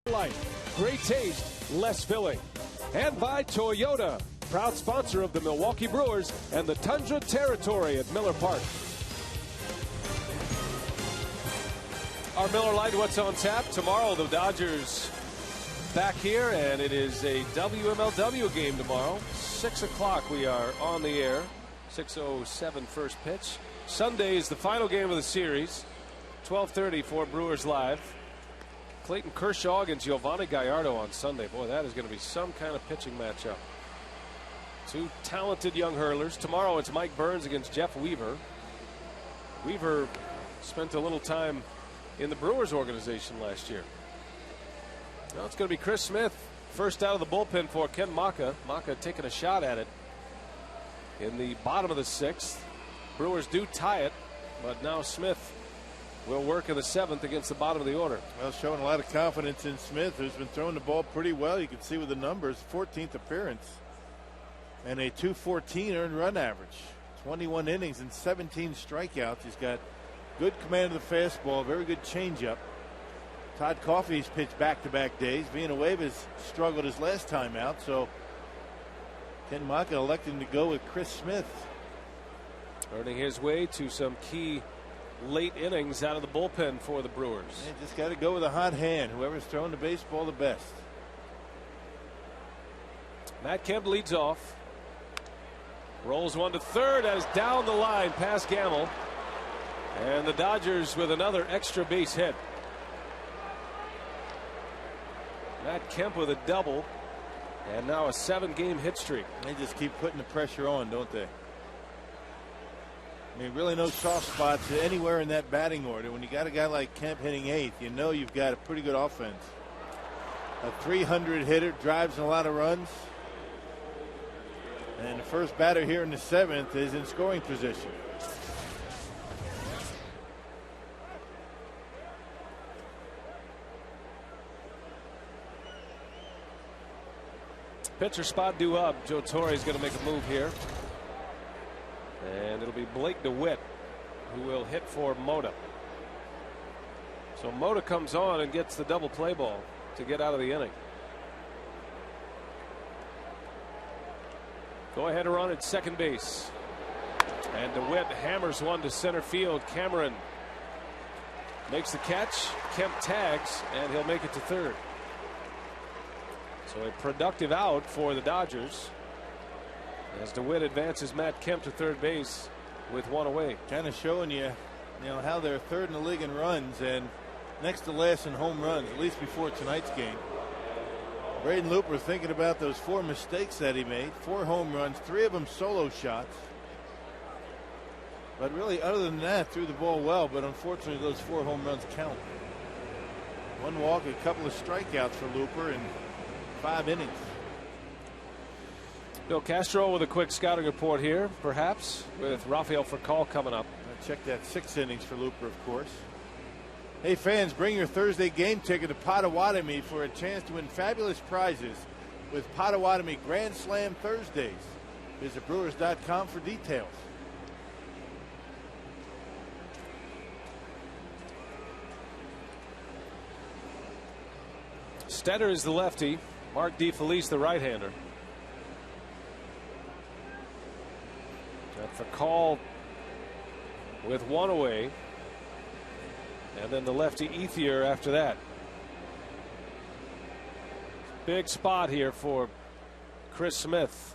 Life, great taste, less filling. And by Toyota, proud sponsor of the Milwaukee Brewers and the Tundra Territory at Miller Park. Our Miller Lite, what's on tap? Tomorrow, the Dodgers back here, and it is a WMLW game tomorrow. 6 o'clock, we are on the air. 6:07 first pitch. Sunday is the final game of the series. 12:30 for Brewers Live. Clayton Kershaw against Giovanni Gallardo on Sunday. Boy, that is going to be some kind of pitching matchup. 2 talented young hurlers. Tomorrow it's Mike Burns against Jeff Weaver. Weaver spent a little time in the Brewers organization last year. Now it's going to be Chris Smith first out of the bullpen for Ken Maka. Maka taking a shot at it in the bottom of the 6th. Brewers do tie it, but now Smith will work in the 7th against the bottom of the order. Well, showing a lot of confidence in Smith, who's been throwing the ball pretty well. You can see with the numbers, 14th appearance and a .214 earned run average. 21 innings and 17 strikeouts. He's got good command of the fastball, very good changeup. Todd Coffey's pitched back-to-back days. Villanueva's struggled his last time out, so Ken Maka electing to go with Chris Smith. Earning his way to some key late innings out of the bullpen for the Brewers. You just got to go with a hot hand. Whoever's throwing the baseball the best. Matt Kemp leads off. Rolls one to third as down the line past Gamel. And the Dodgers with another extra base hit. Matt Kemp with a double. And now a 7-game hit streak. They just keep putting the pressure on, don't they? I mean, really no soft spots anywhere in that batting order. When you got a guy like Kemp hitting 8th, you know you've got a pretty good offense. A 300 hitter, drives in a lot of runs. And the first batter here in the 7th is in scoring position. Pitcher spot due up. Joe Torre is going to make a move here. And it'll be Blake DeWitt who will hit for Mota. So Mota comes on and gets the double play ball to get out of the inning. Go ahead run at second base. And DeWitt hammers one to center field. Cameron makes the catch. Kemp tags, and he'll make it to third. So a productive out for the Dodgers as DeWitt advances Matt Kemp to third base with one away. Kind of showing you, how they're third in the league in runs and next to last in home runs, at least before tonight's game. Braden Looper thinking about those 4 mistakes that he made. 4 home runs, 3 of them solo shots. But really, other than that, threw the ball well. But unfortunately, those 4 home runs count. 1 walk, a couple of strikeouts for Looper in 5 innings. Bill Castro with a quick scouting report here, perhaps, with Rafael Furcal coming up. I checked that 6 innings for Looper, of course. Hey fans, bring your Thursday game ticket to Potawatomi for a chance to win fabulous prizes with Potawatomi Grand Slam Thursdays. Visit Brewers.com for details. Stetter is the lefty. Mark DeFelice the right-hander. For call with 1 away. And then the lefty Ethier after that. Big spot here for Chris Smith.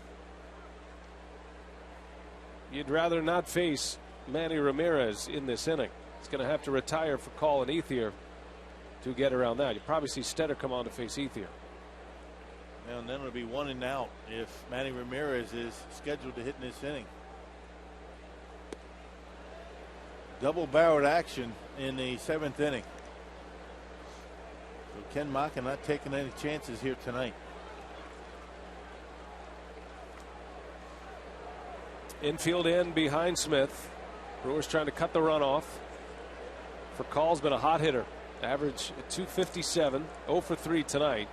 You'd rather not face Manny Ramirez in this inning. He's going to have to retire for call and Ethier to get around that. You probably see Stetter come on to face Ethier. And then it'll be 1 and out if Manny Ramirez is scheduled to hit in this inning. Double-barreled action in the 7th inning. So Ken Maka not taking any chances here tonight. Infield in behind Smith. Brewers trying to cut the run off. Furcal's been a hot hitter. Average at 257. 0 for 3 tonight.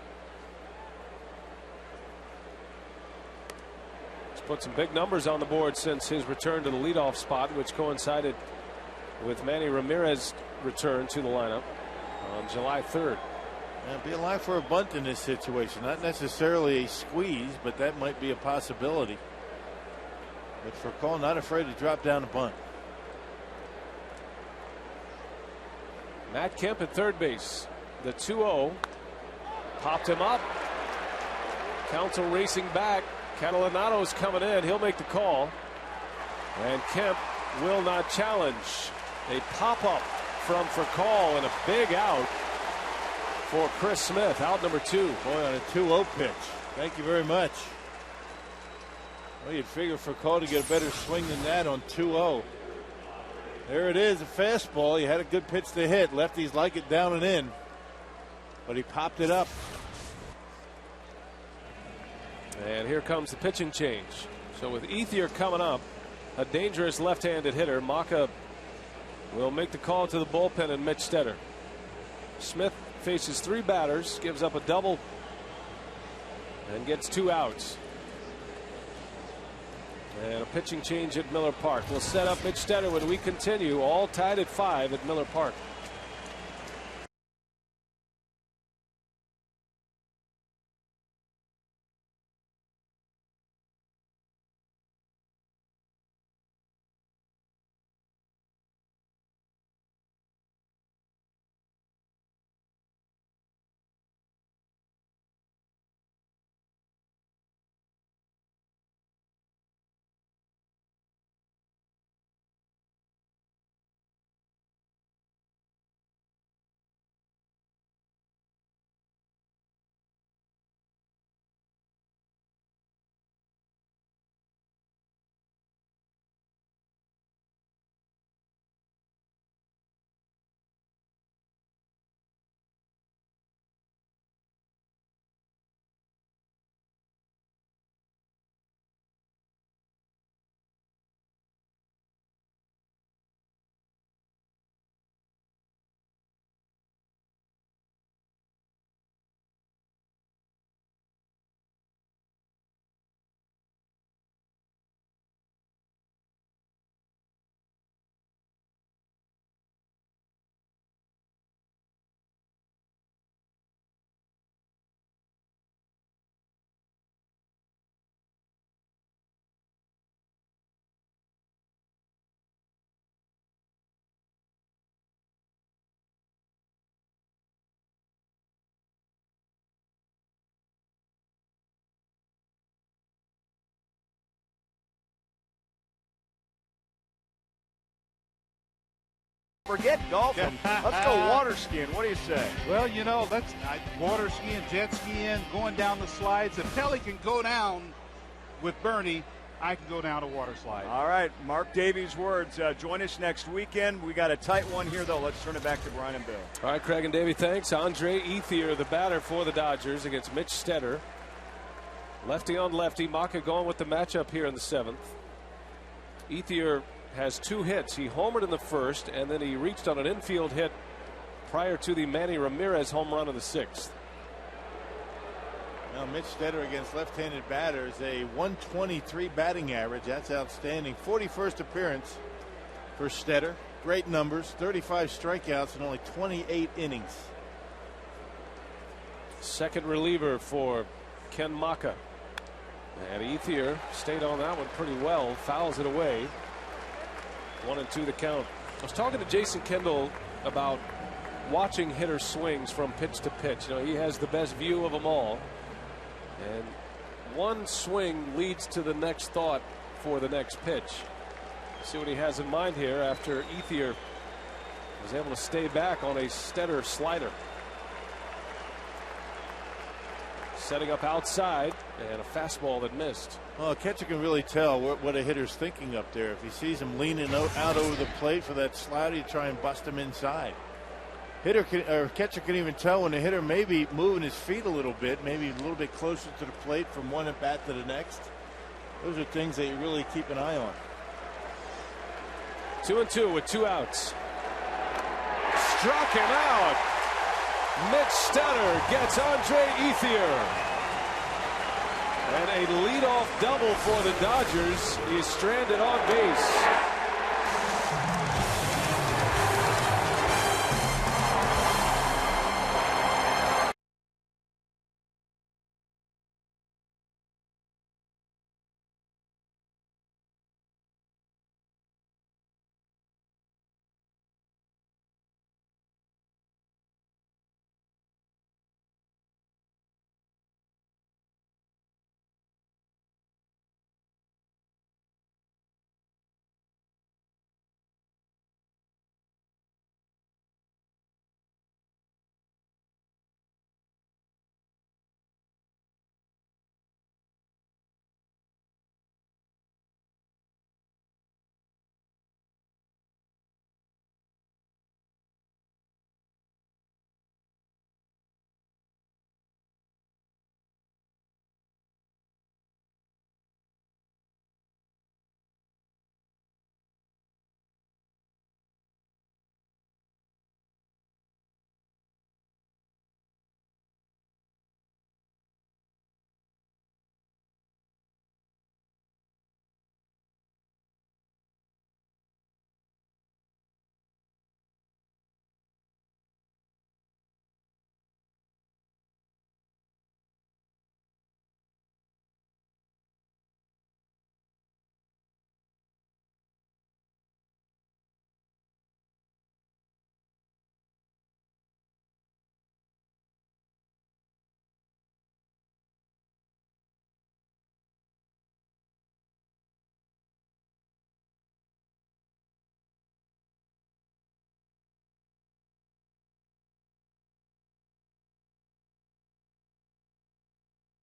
He's put some big numbers on the board since his return to the leadoff spot, which coincided with Manny Ramirez's return to the lineup on July 3rd. And be alive for a bunt in this situation. Not necessarily a squeeze, but that might be a possibility. But Furcal not afraid to drop down a bunt. Matt Kemp at third base. The 2-0 popped him up. Counsell racing back. Catalanato's coming in. He'll make the call. And Kemp will not challenge. A pop-up from Furcal and a big out for Chris Smith. Out number 2. Boy, on a 2-0 pitch. Thank you very much. Well, you'd figure Furcal to get a better swing than that on 2-0. There it is, a fastball. He had a good pitch to hit. Lefties like it down and in. But he popped it up. And here comes the pitching change. So with Ethier coming up, a dangerous left-handed hitter, Maka will make the call to the bullpen and Mitch Stetter. Smith faces 3 batters, gives up a double, and gets 2 outs. And a pitching change at Miller Park. We'll set up Mitch Stetter when we continue, all tied at 5 at Miller Park. forget golfing. Let's go water skiing. What do you say? Well, you know, let's water skiing, jet skiing, going down the slides. If Kelly can go down with Bernie, I can go down a water slide. All right, Mark Davies' words. Join us next weekend. We got a tight one here, though. Let's turn it back to Brian and Bill. All right, Craig and Davey, thanks. Andre Ethier, the batter for the Dodgers against Mitch Stetter. Lefty on lefty. Maka going with the matchup here in the 7th. Ethier has 2 hits. He homered in the 1st, and then he reached on an infield hit prior to the Manny Ramirez home run in the 6th. Now, Mitch Stetter against left-handed batters, a 123 batting average. That's outstanding. 41st appearance for Stetter. Great numbers, 35 strikeouts in only 28 innings. Second reliever for Ken Maka. And Ethier stayed on that one pretty well, fouls it away. 1-2 the count. I was talking to Jason Kendall about watching hitter swings from pitch to pitch. You know, he has the best view of them all. And one swing leads to the next thought for the next pitch. See what he has in mind here after Ethier was able to stay back on a Stetter slider. Setting up outside and a fastball that missed. Well, a catcher can really tell what a hitter's thinking up there. If he sees him leaning out over the plate for that slider, you try and bust him inside. Catcher can even tell when the hitter may be moving his feet a little bit, maybe a little bit closer to the plate from one at bat to the next. Those are things that you really keep an eye on. 2-2 with 2 outs. Struck him out. Mitch Stetter gets Andre Ethier. And a leadoff double for the Dodgers. He's stranded on base.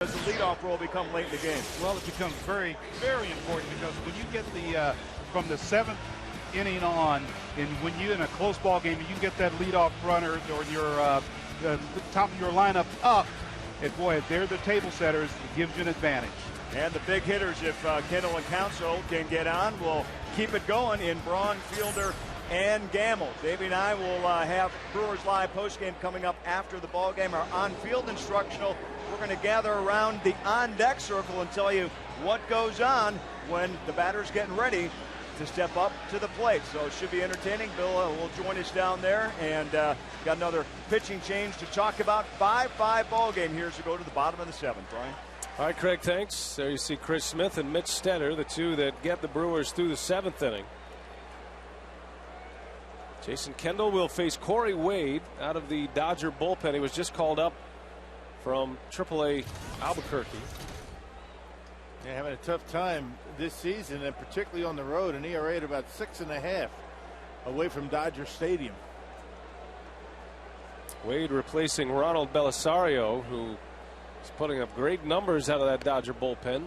Does the leadoff role become late in the game? Well, it becomes very, very important because when you get the from the 7th inning on, and when you're in a close ball game, you get that leadoff runner or your the top of your lineup up, and boy, if they're the table setters, it gives you an advantage. And the big hitters, if Kendall and Council can get on, will keep it going in Braun, Fielder, and Gamel. Davey and I will have Brewers Live postgame coming up after the ball game. Our on-field instructional. We're going to gather around the on-deck circle and tell you what goes on when the batter's getting ready to step up to the plate. So it should be entertaining. Bill will join us down there, and got another pitching change to talk about. 5-5 ball game here as we go to the bottom of the 7th. Brian. All right, Craig, thanks. There you see Chris Smith and Mitch Stetter, the two that get the Brewers through the 7th inning. Jason Kendall will face Corey Wade out of the Dodger bullpen. He was just called up from AAA Albuquerque. Yeah, having a tough time this season, and particularly on the road. An ERA at about 6.5. away from Dodger Stadium. Wade replacing Ronald Belisario, who is putting up great numbers out of that Dodger bullpen.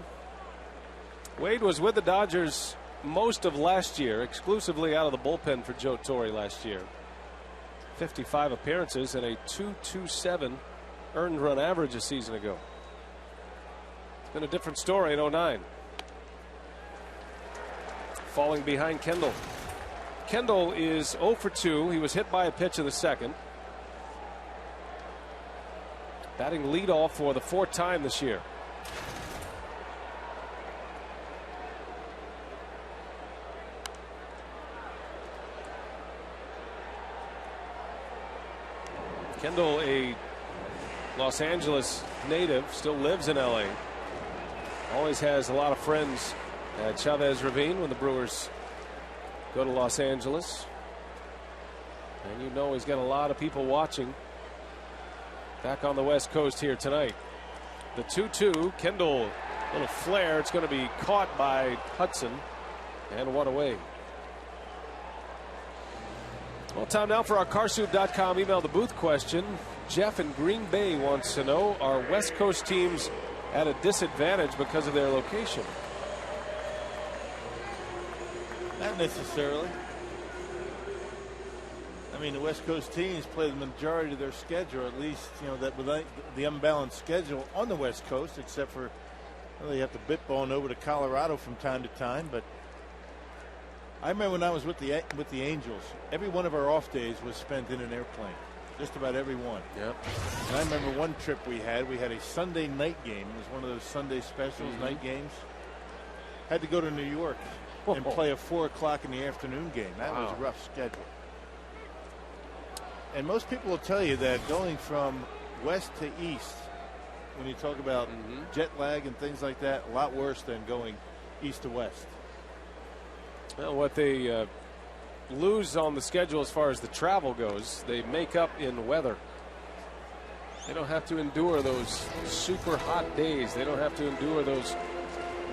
Wade was with the Dodgers most of last year, exclusively out of the bullpen for Joe Torre last year. 55 appearances and a .227 earned run average a season ago. It's been a different story in '09. Falling behind Kendall. Kendall is 0 for 2. He was hit by a pitch in the second. Batting leadoff for the 4th time this year. Kendall, a Los Angeles native, still lives in LA. Always has a lot of friends at Chavez Ravine when the Brewers go to Los Angeles. And you know he's got a lot of people watching back on the West Coast here tonight. The 2-2, Kendall, little flare. It's going to be caught by Hudson and one away. Well, time now for our carsoup.com email the booth question. Jeff in Green Bay wants to know, are West Coast teams at a disadvantage because of their location? Not necessarily. I mean, the West Coast teams play the majority of their schedule, at least, you know, that with the unbalanced schedule on the West Coast, except for, well, they have to bitbone over to Colorado from time to time. But I remember when I was with the Angels, every one of our off days was spent in an airplane. Just about every one. Yep. And I remember one trip we had a Sunday night game. It was one of those Sunday specials, night games. Had to go to New York and play a 4 o'clock in the afternoon game. That was a rough schedule. And most people will tell you that going from west to east, when you talk about jet lag and things like that, a lot worse than going east to west. Well, what they lose on the schedule as far as the travel goes, they make up in weather. They don't have to endure those super hot days. They don't have to endure those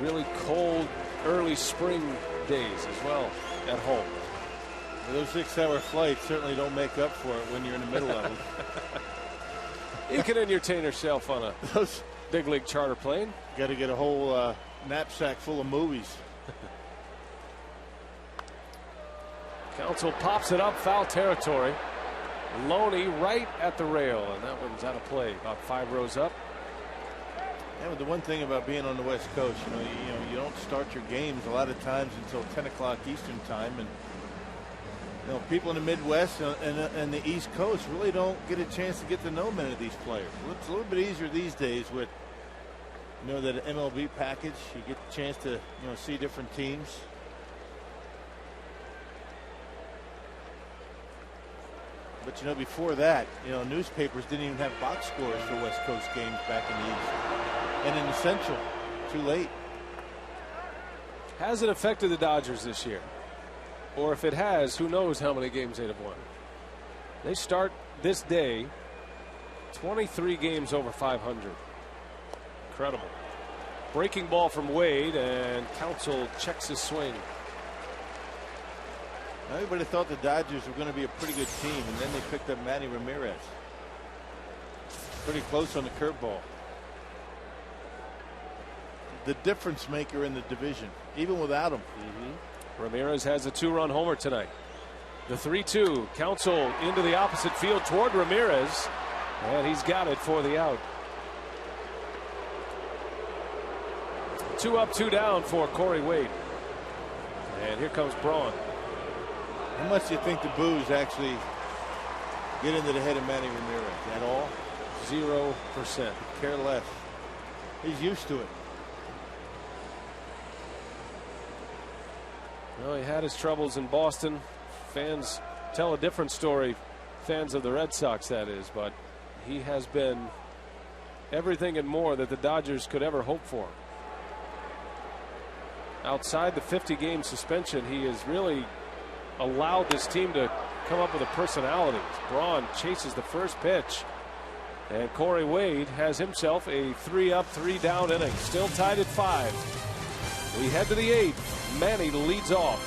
really cold early spring days as well at home. Those 6-hour flights certainly don't make up for it when you're in the middle of them. You can entertain yourself on a big league charter plane. Got to get a whole knapsack full of movies. Council pops it up, foul territory. Loney right at the rail, and that one's out of play. About 5 rows up. Yeah, but the one thing about being on the West Coast, you don't start your games a lot of times until 10 o'clock Eastern time, and people in the Midwest and the East Coast really don't get a chance to get to know many of these players. It's a little bit easier these days with that MLB package. You get the chance to see different teams. But before that, newspapers didn't even have box scores for West Coast games back in the East. And in the Central, too late. Has it affected the Dodgers this year? Or if it has, who knows how many games they'd have won. They start this day 23 games over 500. Incredible. Breaking ball from Wade, and Council checks his swing. Everybody thought the Dodgers were going to be a pretty good team, and then they picked up Manny Ramirez. Pretty close on the curveball. The difference maker in the division, even without him. Ramirez has a 2-run homer tonight. The 3-2. Council into the opposite field toward Ramirez, and he's got it for the out. 2 up, 2 down for Corey Wade. And here comes Braun. How much do you think the boos actually get into the head of Manny Ramirez? At all? 0%. Care less. He's used to it. Well, he had his troubles in Boston. Fans tell a different story. Fans of the Red Sox, that is. But he has been everything and more that the Dodgers could ever hope for. Outside the 50-game suspension, he has really allowed this team to come up with a personality. Braun chases the first pitch, and Corey Wade has himself a 3-up, 3-down inning. Still tied at 5. We head to the 8th. Manny leads off.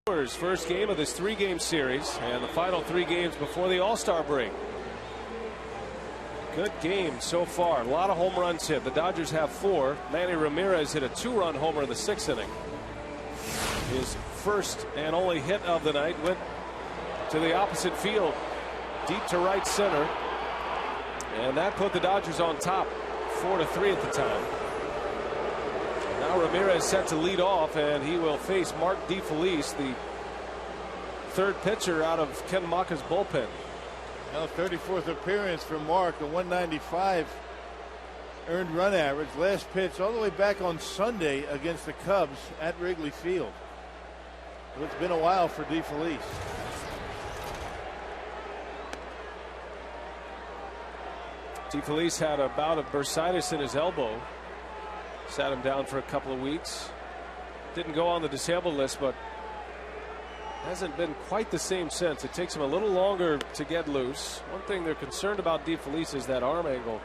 Brewers' first game of this 3-game series and the final 3 games before the All-Star break. Good game so far. A lot of home runs hit. The Dodgers have 4. Manny Ramirez hit a 2-run homer in the 6th inning. His first and only hit of the night went to the opposite field, deep to right center, and that put the Dodgers on top 4-3 at the time. Now Ramirez set to lead off, and he will face Mark DeFelice, the 3rd pitcher out of Ken Maka's bullpen. Now 34th appearance for Mark, a 195 earned run average. Last pitch all the way back on Sunday against the Cubs at Wrigley Field. So it's been a while for DeFelice. DeFelice had a bout of bursitis in his elbow. Sat him down for a couple of weeks. Didn't go on the disabled list, but hasn't been quite the same since. It takes him a little longer to get loose. One thing they're concerned about DeFelice is that arm angle.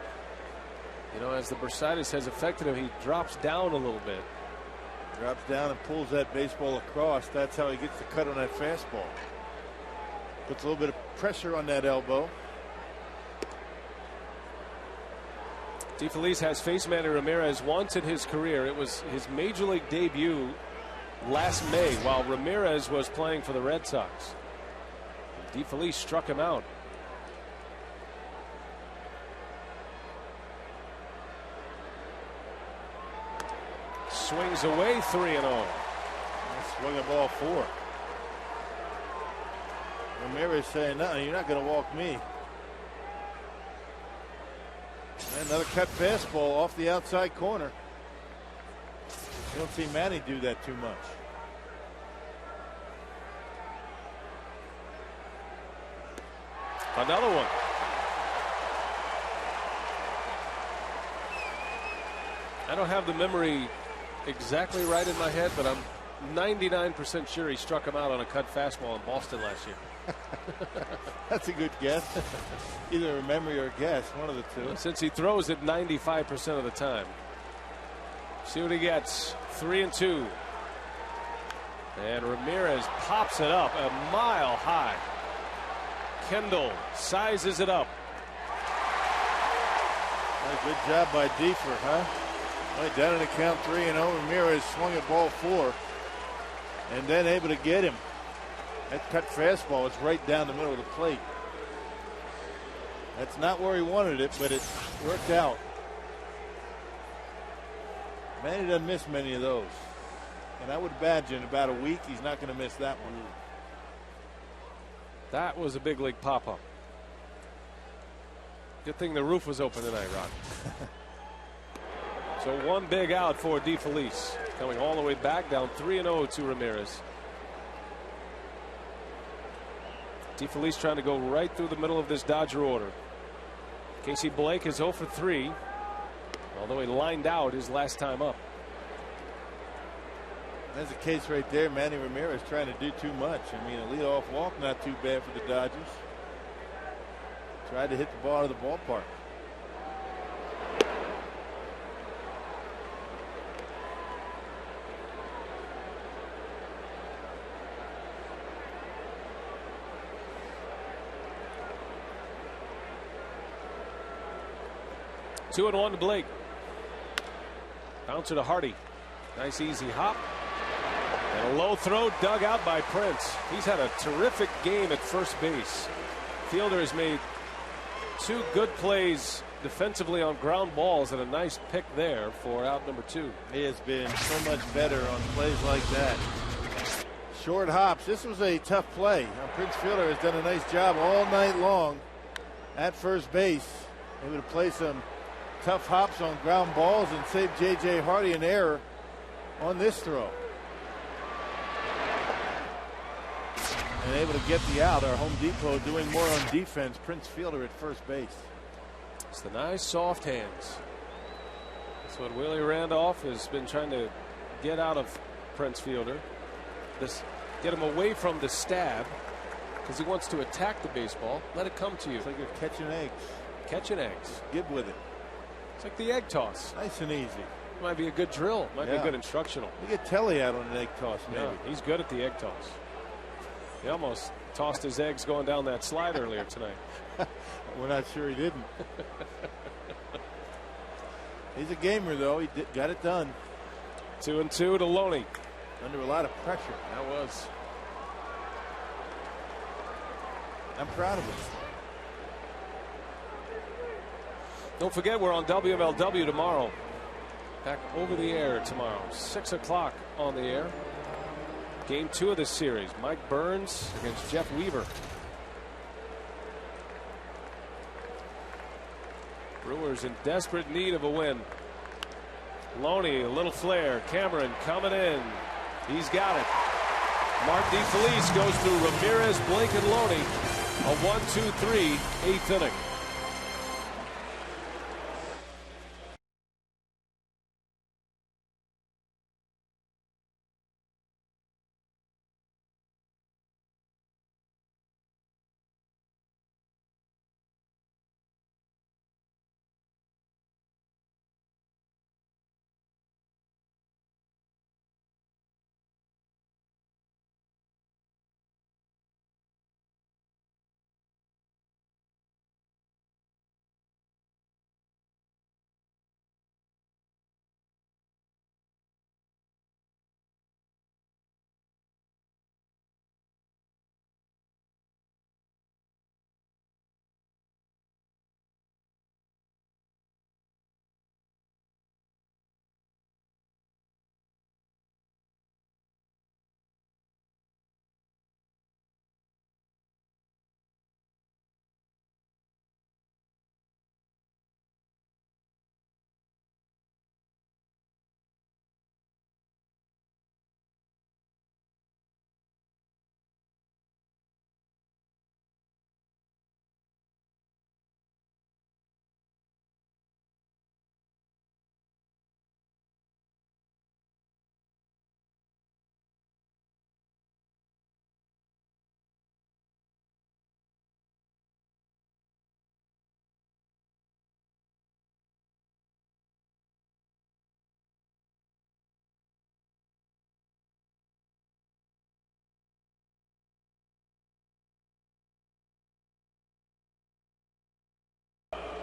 You know, as the bursitis has affected him, he drops down a little bit. Drops down and pulls that baseball across. That's how he gets the cut on that fastball. Puts a little bit of pressure on that elbow. DeFelice has faced Manny Ramirez once in his career. It was his major league debut last May while Ramirez was playing for the Red Sox. DeFelice struck him out. Swings away 3-0. Swung a ball 4. Ramirez saying, no, you're not going to walk me. And another cut fastball off the outside corner. You don't see Manny do that too much. Another one. I don't have the memory exactly right in my head, but I'm 99% sure he struck him out on a cut fastball in Boston last year. That's a good guess. Either a memory or a guess, one of the two. Well, since he throws it 95% of the time. See what he gets. 3-2. And Ramirez pops it up a mile high. Kendall sizes it up. Good job by Defer, huh? Right down in the count 3-0. Ramirez swung at ball 4 and then able to get him. That cut fastball is right down the middle of the plate. That's not where he wanted it, but it worked out. Manny doesn't miss many of those. And I would imagine in about a week he's not going to miss that one. That was a big league pop-up. Good thing the roof was open tonight, Ron. So one big out for DeFelice. Coming all the way back, down 3-0 to Ramirez. DeFelice trying to go right through the middle of this Dodger order. Casey Blake is 0 for 3, although he lined out his last time up. That's a case right there. Manny Ramirez trying to do too much. I mean, a leadoff walk, not too bad for the Dodgers. Tried to hit the ball out of the ballpark. Two and 1 to Blake. Bouncer to Hardy. Nice easy hop. And a low throw dug out by Prince. He's had a terrific game at first base. Fielder has made 2 good plays defensively on ground balls and a nice pick there for out number 2. He has been so much better on plays like that. Short hops. This was a tough play. Prince Fielder has done a nice job all night long at first base. Able to play some tough hops on ground balls and save J.J. Hardy an error on this throw. And able to get the out. Our Home Depot doing more on defense. Prince Fielder at first base. It's the nice soft hands. That's what Willie Randolph has been trying to get out of Prince Fielder. Get him away from the stab because he wants to attack the baseball. Let it come to you. It's like you're catching eggs. Catching eggs. Get with it. It's like the egg toss. Nice and easy. Might be a good drill. Might be a good instructional. You get Telly out on an egg toss, maybe. Yeah, he's good at the egg toss. He almost tossed his eggs going down that slide earlier tonight. We're not sure he didn't. He's a gamer, though. He got it done. 2-2 to Loney. Under a lot of pressure. That was. I'm proud of him. Don't forget, we're on WMLW tomorrow. Back over the air tomorrow. 6 o'clock on the air. Game 2 of this series. Mike Burns against Jeff Weaver. Brewers in desperate need of a win. Loney, a little flare. Cameron coming in. He's got it. Mark DeFelice goes through Ramirez, Blake, and Loney. A 1-2-3 eighth inning.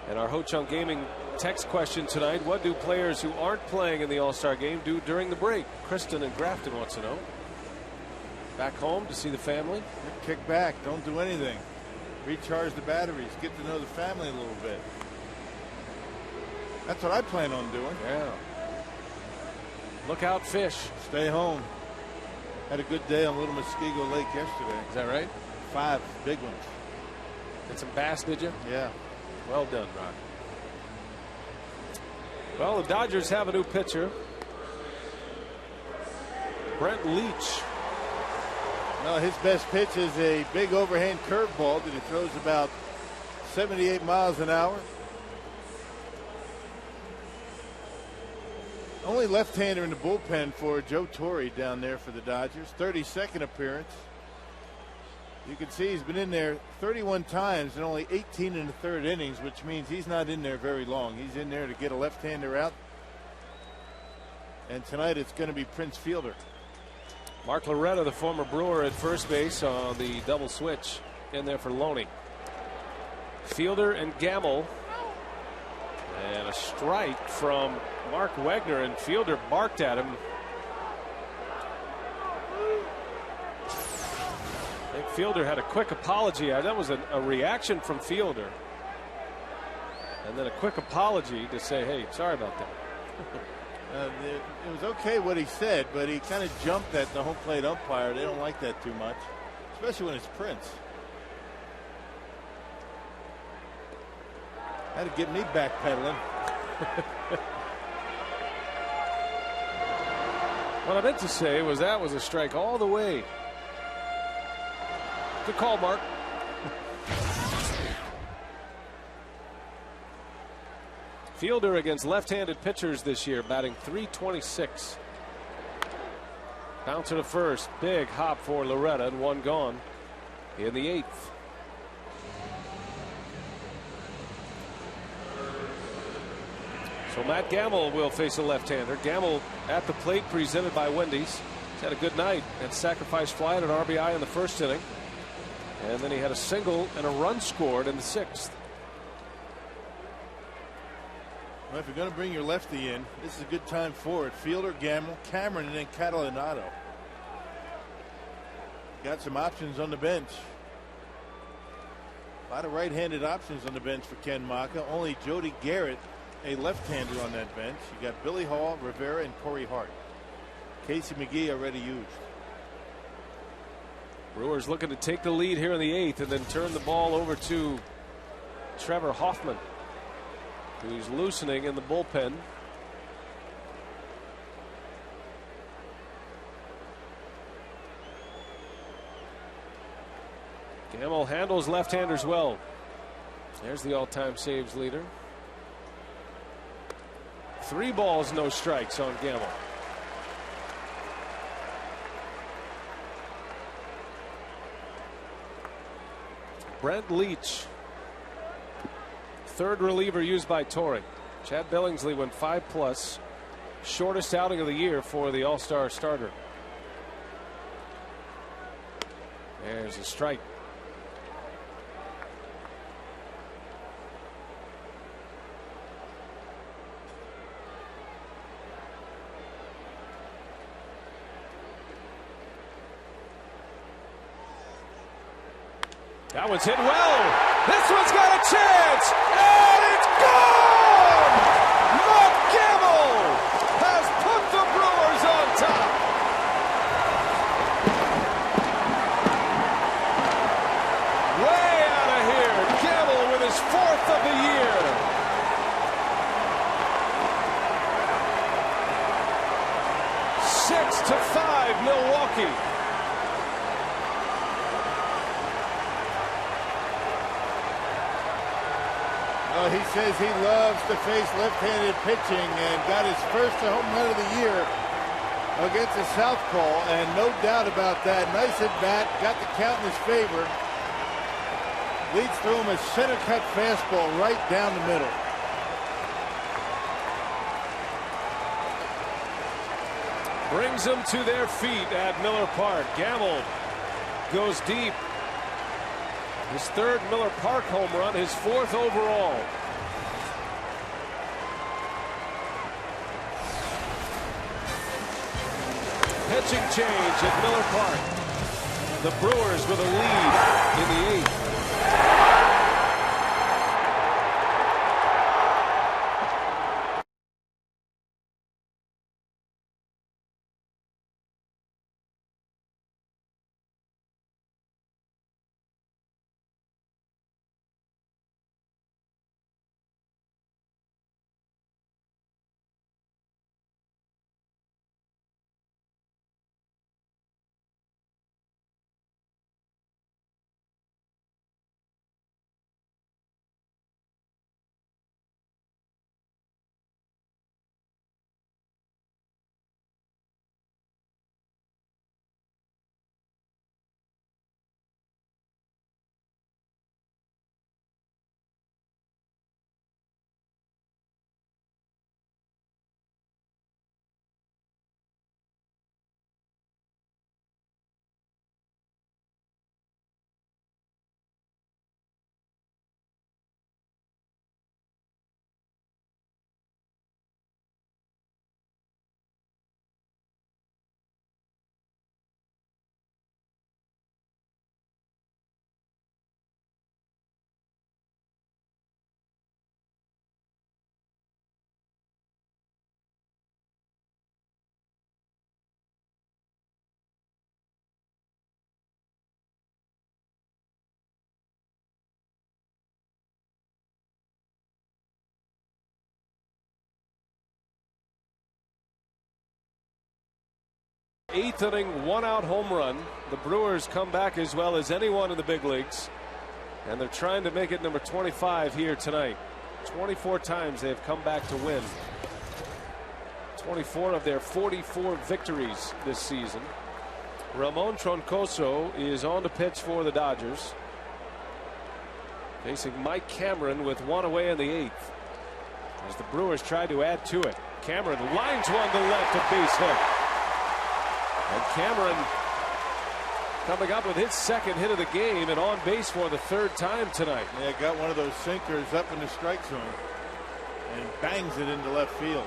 And our Ho Chunk Gaming text question tonight: what do players who aren't playing in the All-Star game do during the break? Kristen in Grafton wants to know. Back home to see the family? Kick back. Don't do anything. Recharge the batteries. Get to know the family a little bit. That's what I plan on doing. Yeah. Look out, fish. Stay home. Had a good day on Little Muskego Lake yesterday. Is that right? 5 big ones. Did some bass, did you? Yeah. Well done, Rock. Well, the Dodgers have a new pitcher. Brent Leach. No, his best pitch is a big overhand curveball that he throws about 78 miles an hour. Only left-hander in the bullpen for Joe Torre down there for the Dodgers. 32nd appearance. You can see he's been in there 31 times and only 18 in the third innings, which means he's not in there very long. He's in there to get a left-hander out. And tonight it's going to be Prince Fielder. Mark Loretta, the former Brewer, at first base on the double switch in there for Loney. Fielder and Gamel. And a strike from Mark Wegner, and Fielder barked at him. I think Fielder had a quick apology. That was a reaction from Fielder. And then a quick apology to say, hey, sorry about that. It was okay what he said, but he kind of jumped at the home plate umpire. They don't like that too much, especially when it's Prince. Had to get me backpedaling. What I meant to say was that was a strike all the way. Good call, Mark. Fielder against left-handed pitchers this year, batting .326. Bouncer to first. Big hop for Loretta, and one gone in the 8th. So Matt Gamel will face a left-hander. Gamel at the plate, presented by Wendy's. He's had a good night at sacrifice fly and an RBI in the first inning. And then he had a single and a run scored in the 6th. Well, if you're going to bring your lefty in, this is a good time for it. Fielder, Gamel, Cameron, and then Catalinato. Got some options on the bench. A lot of right-handed options on the bench for Ken Maka. Only Jody Garrett, a left-hander on that bench. You got Billy Hall, Rivera, and Corey Hart. Casey McGee already used. Brewers looking to take the lead here in the 8th and then turn the ball over to Trevor Hoffman, who's loosening in the bullpen. Gamel handles left-handers well. There's the all-time saves leader. 3 balls, no strikes on Gamel. Brent Leach, 3rd reliever used by Torrey. Chad Billingsley went 5+, shortest outing of the year for the All-Star starter. There's a strike. That one's hit well. This one's got a chance, and it's gone! Matt Gamel has put the Brewers on top. Way out of here. Gamel with his 4th of the year. (6-5) Milwaukee. He says he loves to face left-handed pitching and got his first home run of the year against the southpaw, and no doubt about that. Nice at bat, got the count in his favor. Leads through him a center cut fastball right down the middle. Brings them to their feet at Miller Park. Gamel goes deep. His 3rd Miller Park home run, his 4th overall. Pitching change at Miller Park. The Brewers with a lead in the 8th. Eighth inning, 1-out home run. The Brewers come back as well as anyone in the big leagues, and they're trying to make it number 25 here tonight. 24 times they've come back to win. 24 of their 44 victories this season. Ramon Troncoso is on the pitch for the Dodgers, facing Mike Cameron with one away in the 8th as the Brewers try to add to it. Cameron lines one to left, a base hit. And Cameron coming up with his second hit of the game and on base for the third time tonight. Yeah, got one of those sinkers up in the strike zone and bangs it into left field.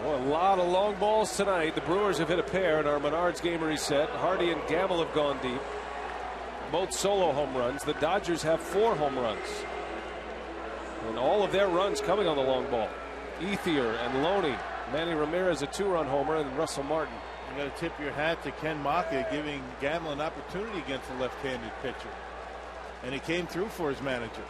Well, a lot of long balls tonight. The Brewers have hit a pair in our Menards game reset. Hardy and Gamel have gone deep. Both solo home runs. The Dodgers have 4 home runs. And all of their runs coming on the long ball. Ethier and Loney. Manny Ramirez a 2-run homer, and Russell Martin. You got to tip your hat to Ken Maka giving Gamel an opportunity against a left-handed pitcher. And he came through for his manager.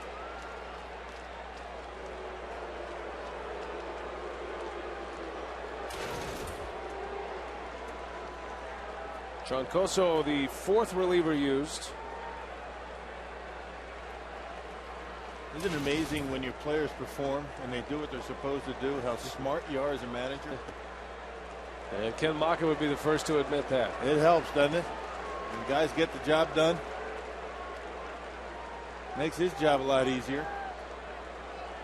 Troncoso, the 4th reliever used. Isn't it amazing when your players perform and they do what they're supposed to do, how smart you are as a manager? And Ken Maka would be the first to admit that. It helps, doesn't it? When guys get the job done, makes his job a lot easier,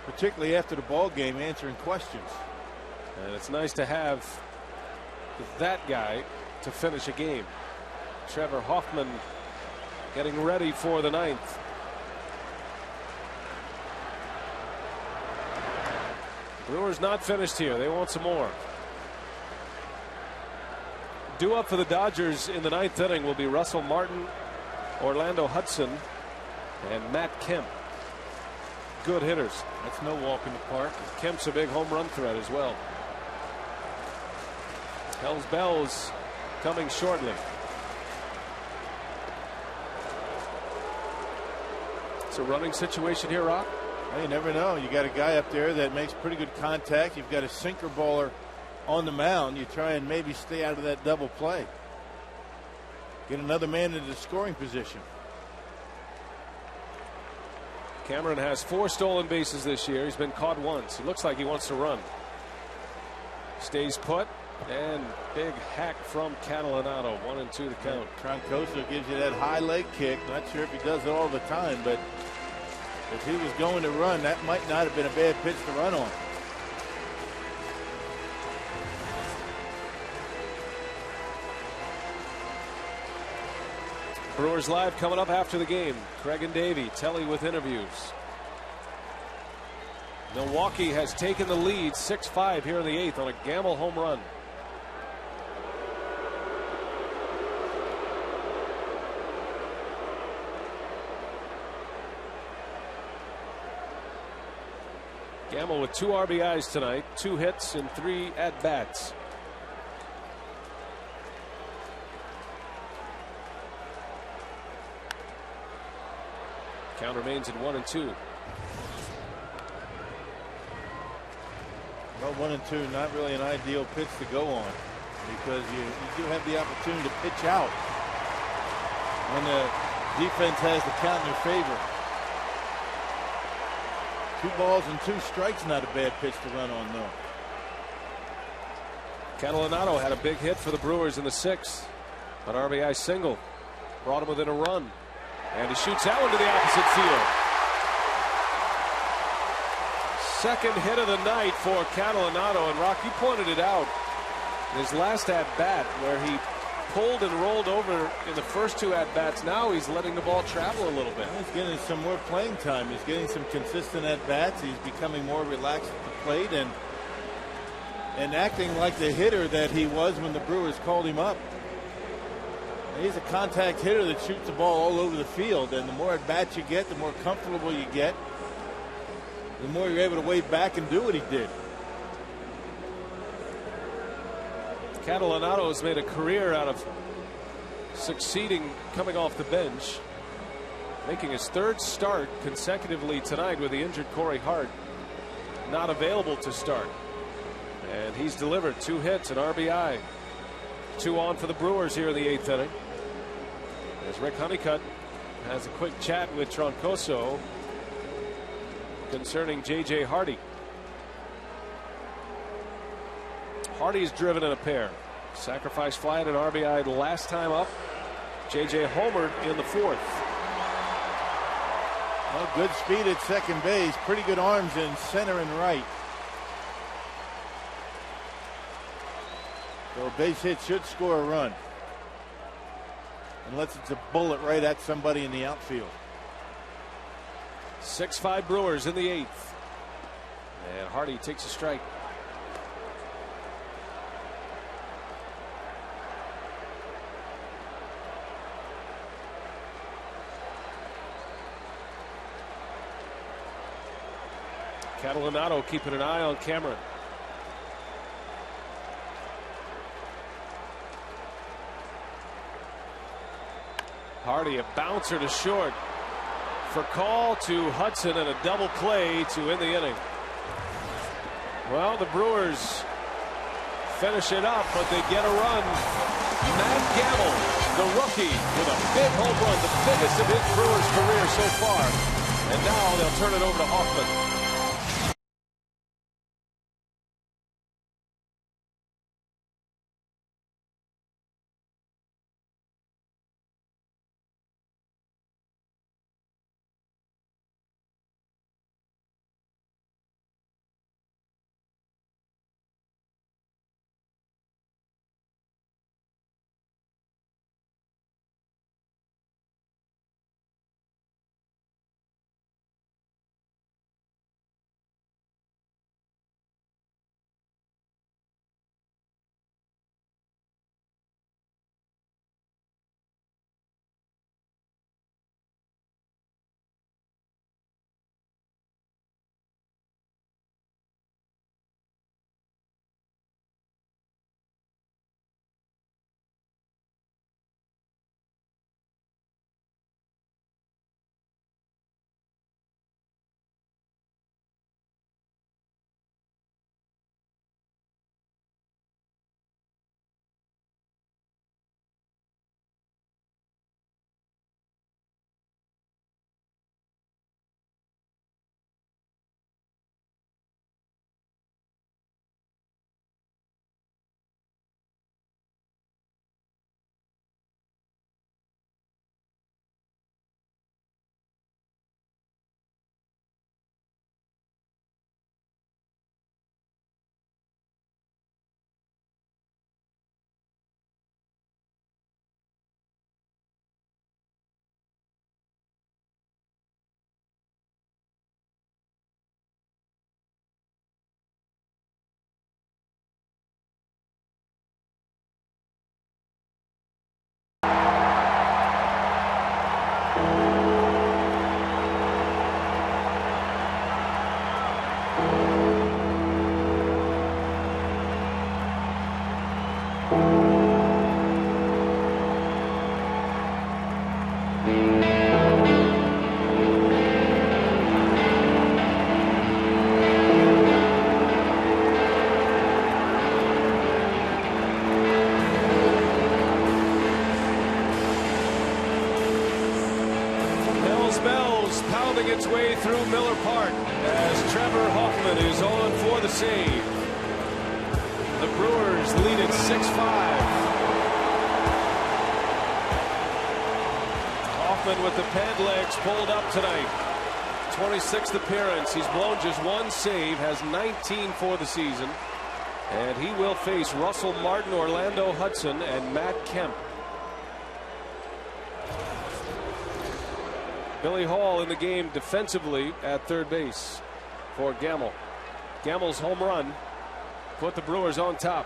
particularly after the ball game, answering questions. And it's nice to have that guy to finish a game. Trevor Hoffman getting ready for the 9th. Brewers not finished here. They want some more. Due up for the Dodgers in the 9th inning will be Russell Martin, Orlando Hudson, and Matt Kemp. Good hitters. That's no walk in the park. Kemp's a big home run threat as well. Hell's Bells coming shortly. It's a running situation here, Rock. Well, you never know. You got a guy up there that makes pretty good contact. You've got a sinker baller on the mound. You try and maybe stay out of that double play. Get another man into the scoring position. Cameron has 4 stolen bases this year. He's been caught once. He looks like he wants to run. Stays put. And big hack from Catalanato. 1-2 the count. Troncoso gives you that high leg kick. Not sure if he does it all the time, but if he was going to run, that might not have been a bad pitch to run on. Brewers Live coming up after the game. Craig and Davey, Telly with interviews. Milwaukee has taken the lead 6-5 here in the 8th on a Gamel home run. Gamel with 2 RBIs tonight, 2 hits and 3 at-bats. Count remains at 1-2. Well, 1-2, not really an ideal pitch to go on because you do have the opportunity to pitch out when the defense has the count in your favor. 2 balls and 2 strikes, not a bad pitch to run on, though. Catalanato had a big hit for the Brewers in the 6th. An RBI single brought him within a run. And he shoots that one to the opposite field. Second hit of the night for Catalanato. And Rock, you pointed it out. His last at-bat where he pulled and rolled over in the first 2 at-bats. Now he's letting the ball travel a little bit. He's getting some more playing time. He's getting some consistent at-bats. He's becoming more relaxed at the plate and acting like the hitter that he was when the Brewers called him up. He's a contact hitter that shoots the ball all over the field, and the more at-bats you get, the more comfortable you get, the more you're able to wade back and do what he did. Catalanato has made a career out of succeeding coming off the bench, making his 3rd start consecutively tonight with the injured Corey Hart not available to start. And he's delivered 2 hits, an RBI. 2 on for the Brewers here in the 8th inning. As Rick Honeycutt has a quick chat with Troncoso concerning J.J. Hardy. Hardy's driven in a pair. Sacrifice fly at an RBI the last time up. J.J. homered in the 4th. Well, good speed at second base. Pretty good arms in center and right. So a base hit should score a run. Unless it's a bullet right at somebody in the outfield. 6-5 Brewers in the 8th. And Hardy takes a strike. Catalinato keeping an eye on Cameron. Hardy, a bouncer to short for call to Hudson, and a double play to end the inning. Well, the Brewers finish it up, but they get a run. Matt Gamel, the rookie, with a big home run, the biggest of his Brewers career so far. And now they'll turn it over to Hoffman. Its way through Miller Park as Trevor Hoffman is on for the save. The Brewers lead it 6-5. Hoffman with the pad legs pulled up tonight. 26th appearance. He's blown just one save, has 19 for the season. And he will face Russell Martin, Orlando Hudson, and Matt Kemp. Billy Hall in the game defensively at third base for Gamel. Gamel's home run put the Brewers on top.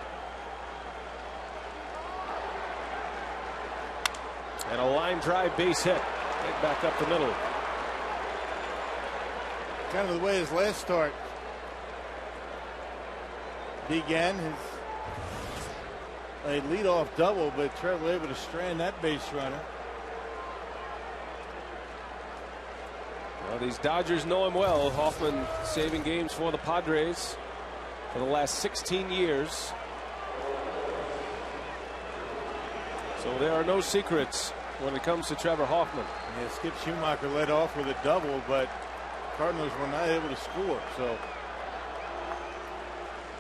And a line drive base hit. Right back up the middle. Kind of the way his last start began. A leadoff double, but Trevor was able to strand that base runner. Well, these Dodgers know him well. Hoffman saving games for the Padres for the last 16 years. So there are no secrets when it comes to Trevor Hoffman. Yeah, Skip Schumacher led off with a double, but Cardinals were not able to score. So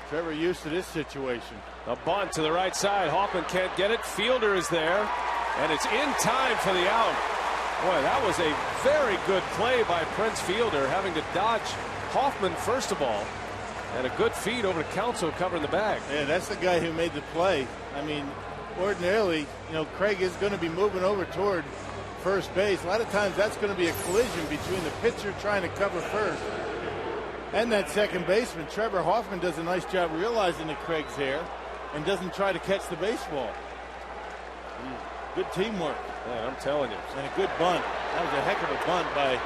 Trevor used to this situation. A bunt to the right side. Hoffman can't get it. Fielder is there, and it's in time for the out. Boy, that was a very good play by Prince Fielder, having to dodge Hoffman first of all, And a good feed over to Council covering the bag. Yeah, that's the guy who made the play. I mean, ordinarily, Craig is going to be moving over toward first base. A lot of times that's going to be a collision between the pitcher trying to cover first and that second baseman. Trevor Hoffman does a nice job realizing that Craig's there and doesn't try to catch the baseball. Good teamwork. Yeah, I'm telling you. And a good bunt. That was a heck of a bunt by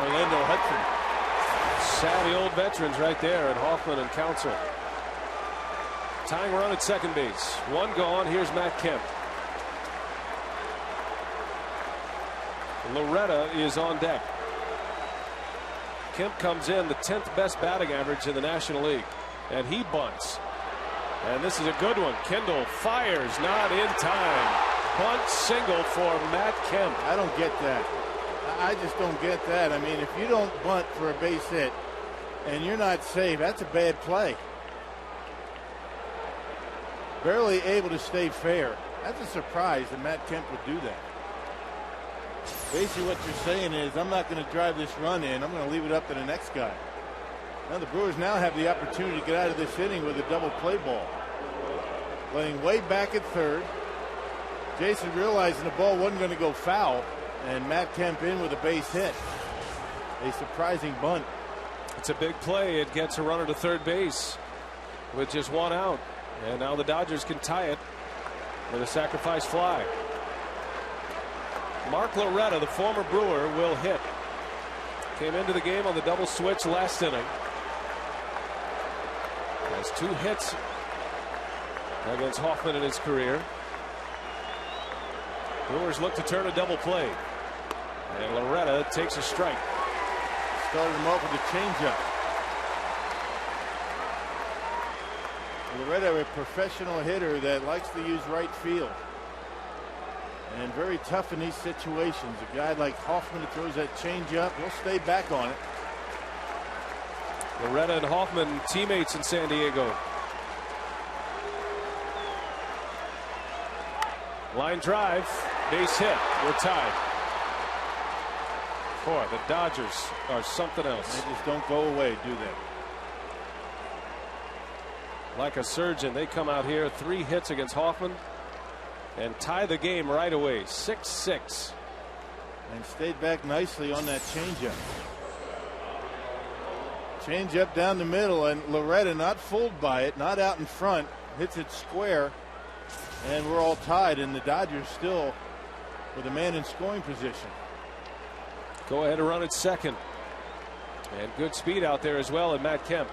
Orlando Hudson. Savvy old veterans right there at Hoffman and Council. Tying run at second base. One gone. Here's Matt Kemp. Loretta is on deck. Kemp comes in, the 10th best batting average in the National League. And he bunts. And this is a good one. Kendall fires, not in time. Bunt single for Matt Kemp. I don't get that. I just don't get that. I mean, if you don't bunt for a base hit and you're not safe, that's a bad play. Barely able to stay fair. That's a surprise that Matt Kemp would do that. Basically what you're saying is, I'm not going to drive this run in. I'm going to leave it up to the next guy. Now the Brewers now have the opportunity to get out of this inning with a double play ball. Laying way back at third. Jason realizing the ball wasn't going to go foul, and Matt Kemp in with a base hit. A surprising bunt. It's a big play. It gets a runner to third base with just one out. And now the Dodgers can tie it with a sacrifice fly. Mark Loretta, the former Brewer, will hit. Came into the game on the double switch last inning. Has 2 hits against Hoffman in his career. Brewers look to turn a double play. And Loretta takes a strike. Started him off with a changeup. Loretta, a professional hitter that likes to use right field. And very tough in these situations. A guy like Hoffman that throws that changeup, he'll stay back on it. Loretta and Hoffman, teammates in San Diego. Line drive, base hit. We're tied. Boy, the Dodgers are something else. They just don't go away, do they? Like a surgeon, they come out here, 3 hits against Hoffman and tie the game right away, 6-6. And stayed back nicely on that changeup. Changeup down the middle, and Loretta not fooled by it, not out in front, hits it square, and we're all tied, and the Dodgers still with a man in scoring position. Go ahead and run at second. And good speed out there as well in Matt Kemp.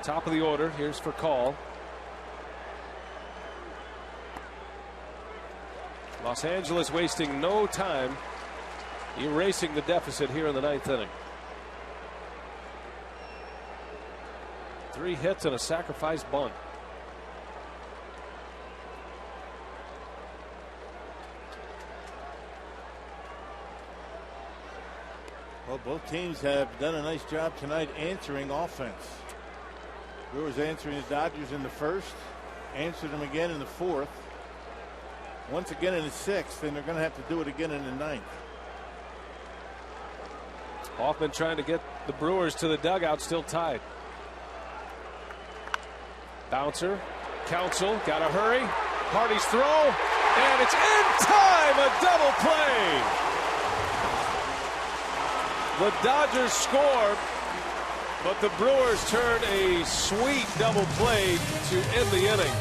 Top of the order. Here's for call. Los Angeles wasting no time erasing the deficit here in the 9th inning. 3 hits and a sacrifice bunt. Well, both teams have done a nice job tonight answering offense. Brewers answering the Dodgers in the first, answered them again in the 4th, once again in the 6th, and they're going to have to do it again in the 9th. Hoffman trying to get the Brewers to the dugout, still tied. Bouncer, Council, got to hurry. Hardy's throw, and it's in time, a double play. The Dodgers score, but the Brewers turn a sweet double play to end the inning.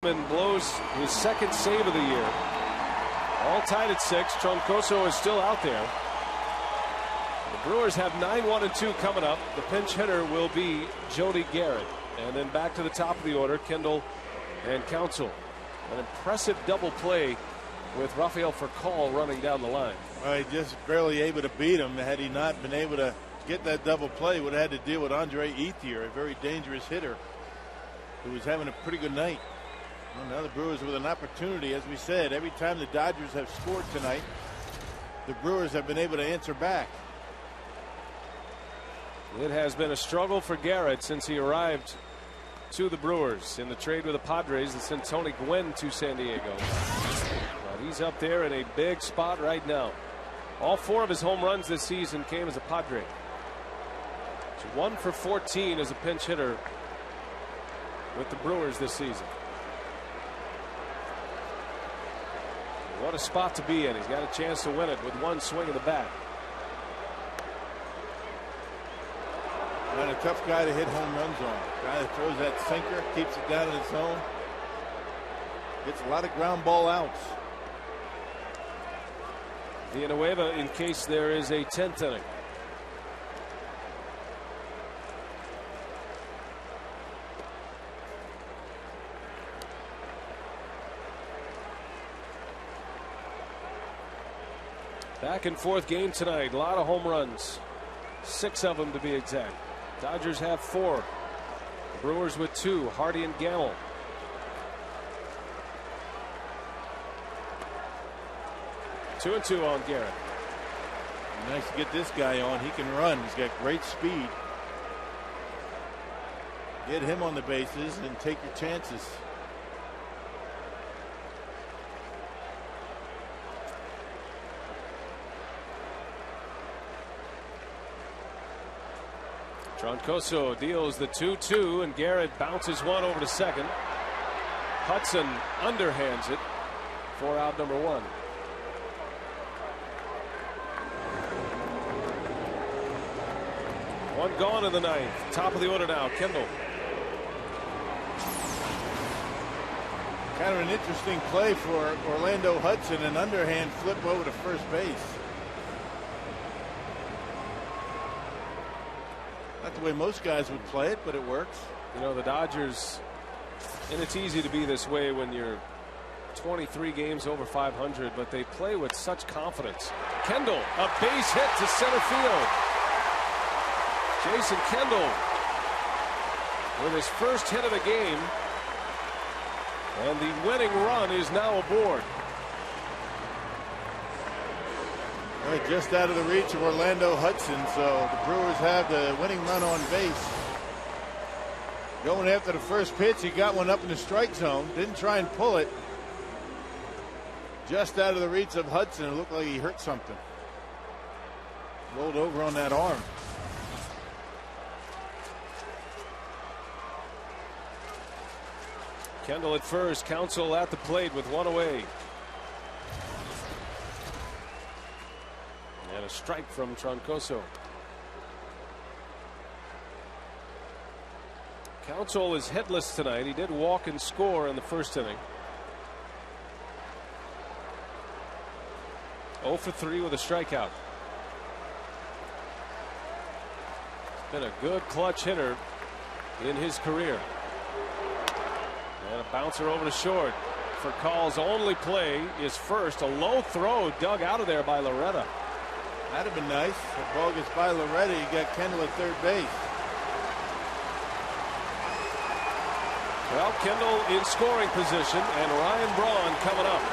And blows his second save of the year. All tied at 6. Troncoso is still out there. The Brewers have 9-1-2 coming up. The pinch hitter will be Jody Garrett. And then back to the top of the order, Kendall and Counsell. An impressive double play with Rafael Furcal running down the line. Well, he just barely able to beat him. Had he not been able to get that double play, would have had to deal with Andre Ethier, a very dangerous hitter who was having a pretty good night. Well, now the Brewers with an opportunity. As we said, every time the Dodgers have scored tonight, the Brewers have been able to answer back. It has been a struggle for Garrett since he arrived to the Brewers in the trade with the Padres that sent Tony Gwynn to San Diego. But he's up there in a big spot right now. All 4 of his home runs this season came as a Padre. It's 1 for 14 as a pinch hitter with the Brewers this season. What a spot to be in. He's got a chance to win it with 1 swing of the bat. And a tough guy to hit home runs on. Guy that throws that sinker, keeps it down in the zone. Gets a lot of ground ball outs. Villanueva in case there is a 10th inning. Back and forth game tonight. A lot of home runs. 6 of them to be exact. Dodgers have 4. Brewers with 2. Hardy and Gamel. Two and 2 on Garrett. Nice to get this guy on. He can run. He's got great speed. Get him on the bases and take your chances. Troncoso deals the 2-2 and Garrett bounces one over to second. Hudson underhands it for out number 1. One gone in the 9th. Top of the order now, Kendall. Kind of an interesting play for Orlando Hudson, an underhand flip over to first base. Not the way most guys would play it, but it works. You know, the Dodgers, and it's easy to be this way when you're 23 games over 500, but they play with such confidence. Kendall, a base hit to center field. Jason Kendall with his first hit of the game, and the winning run is now aboard. Right, just out of the reach of Orlando Hudson, so the Brewers have the winning run on base. Going after the first pitch, he got one up in the strike zone. Didn't try and pull it. Just out of the reach of Hudson. It looked like he hurt something. Rolled over on that arm. Kendall at first, Counsell at the plate with 1 away. And a strike from Troncoso. Counsell is hitless tonight. He did walk and score in the first inning. 0 for 3 with a strikeout. Been a good clutch hitter in his career. And a bouncer over to short. For Call's only play is first. A low throw dug out of there by Loretta. That'd have been nice. The ball gets by Loretta. You got Kendall at third base. Well, Kendall in scoring position, and Ryan Braun coming up.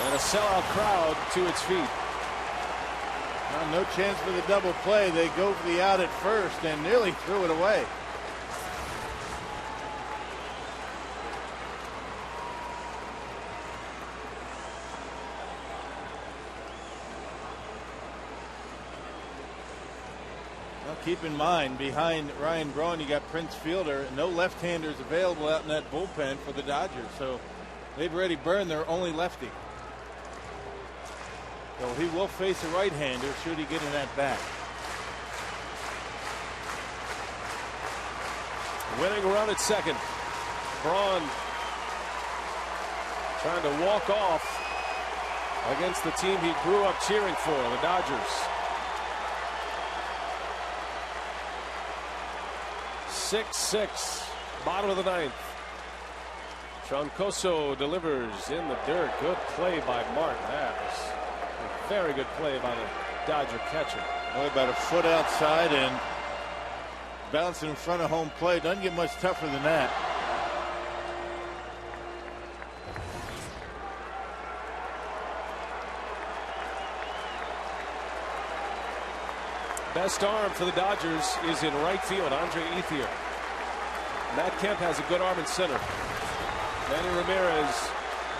And a sellout crowd to its feet. Well, no chance for the double play. They go for the out at first and nearly threw it away. Keep in mind, behind Ryan Braun, you got Prince Fielder. No left-handers available out in that bullpen for the Dodgers, so they've already burned their only lefty. So he will face a right-hander should he get in that bat. Winning run at second. Braun trying to walk off against the team he grew up cheering for, the Dodgers. 6-6, bottom of the ninth. Troncoso delivers in the dirt. Good play by Martin. That was a very good play by the Dodger catcher. Only about a foot outside and bouncing in front of home plate. Doesn't get much tougher than that. Best arm for the Dodgers is in right field, Andre Ethier. Matt Kemp has a good arm in center. Manny Ramirez,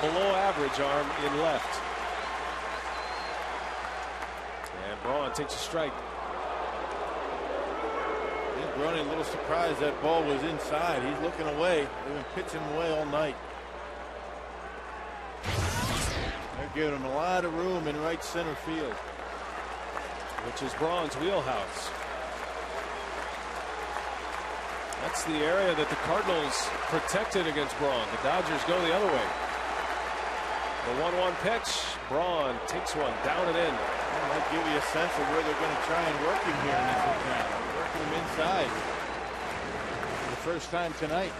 below average arm in left. And Braun takes a strike. Brony a little surprised that ball was inside. He's looking away. They've been pitching him away all night. They're giving him a lot of room in right center field, which is Braun's wheelhouse. That's the area that the Cardinals protected against Braun. The Dodgers go the other way. The 1-1 pitch. Braun takes one down and in. That might give you a sense of where they're going to try and work him here in this at-bat. Working him inside for the first time tonight.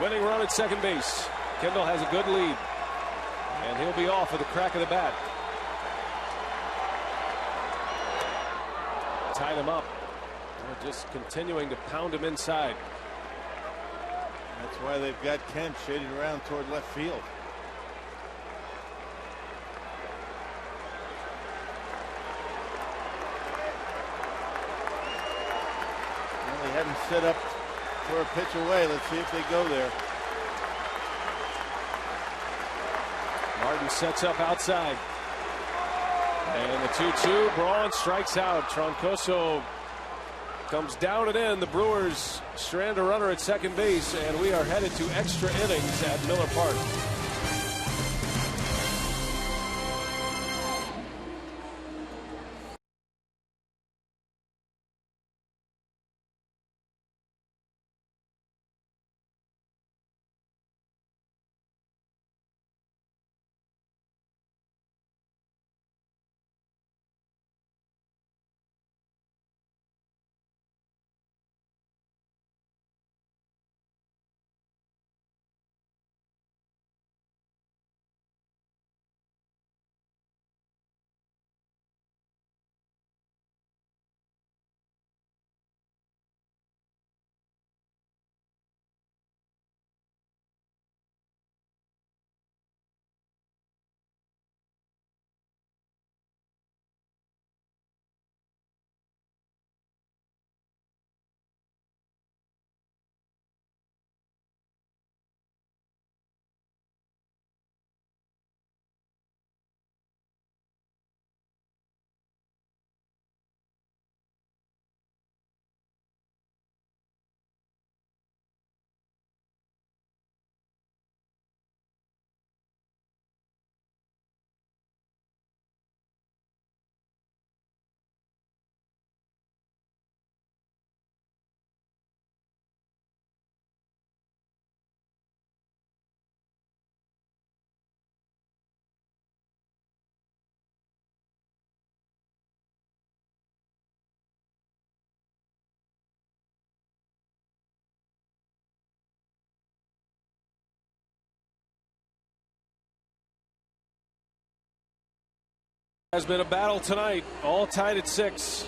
Winning run at second base. Kendall has a good lead, and he'll be off with a crack of the bat. Tied him up. They're just continuing to pound him inside. That's why they've got Kemp shaded around toward left field. Well, they haven't set up for a pitch away. Let's see if they go there. Martin sets up outside. And the 2-2. Braun strikes out. Troncoso comes down and in. The Brewers strand a runner at second base, and we are headed to extra innings at Miller Park. Has been a battle tonight, all tied at 6.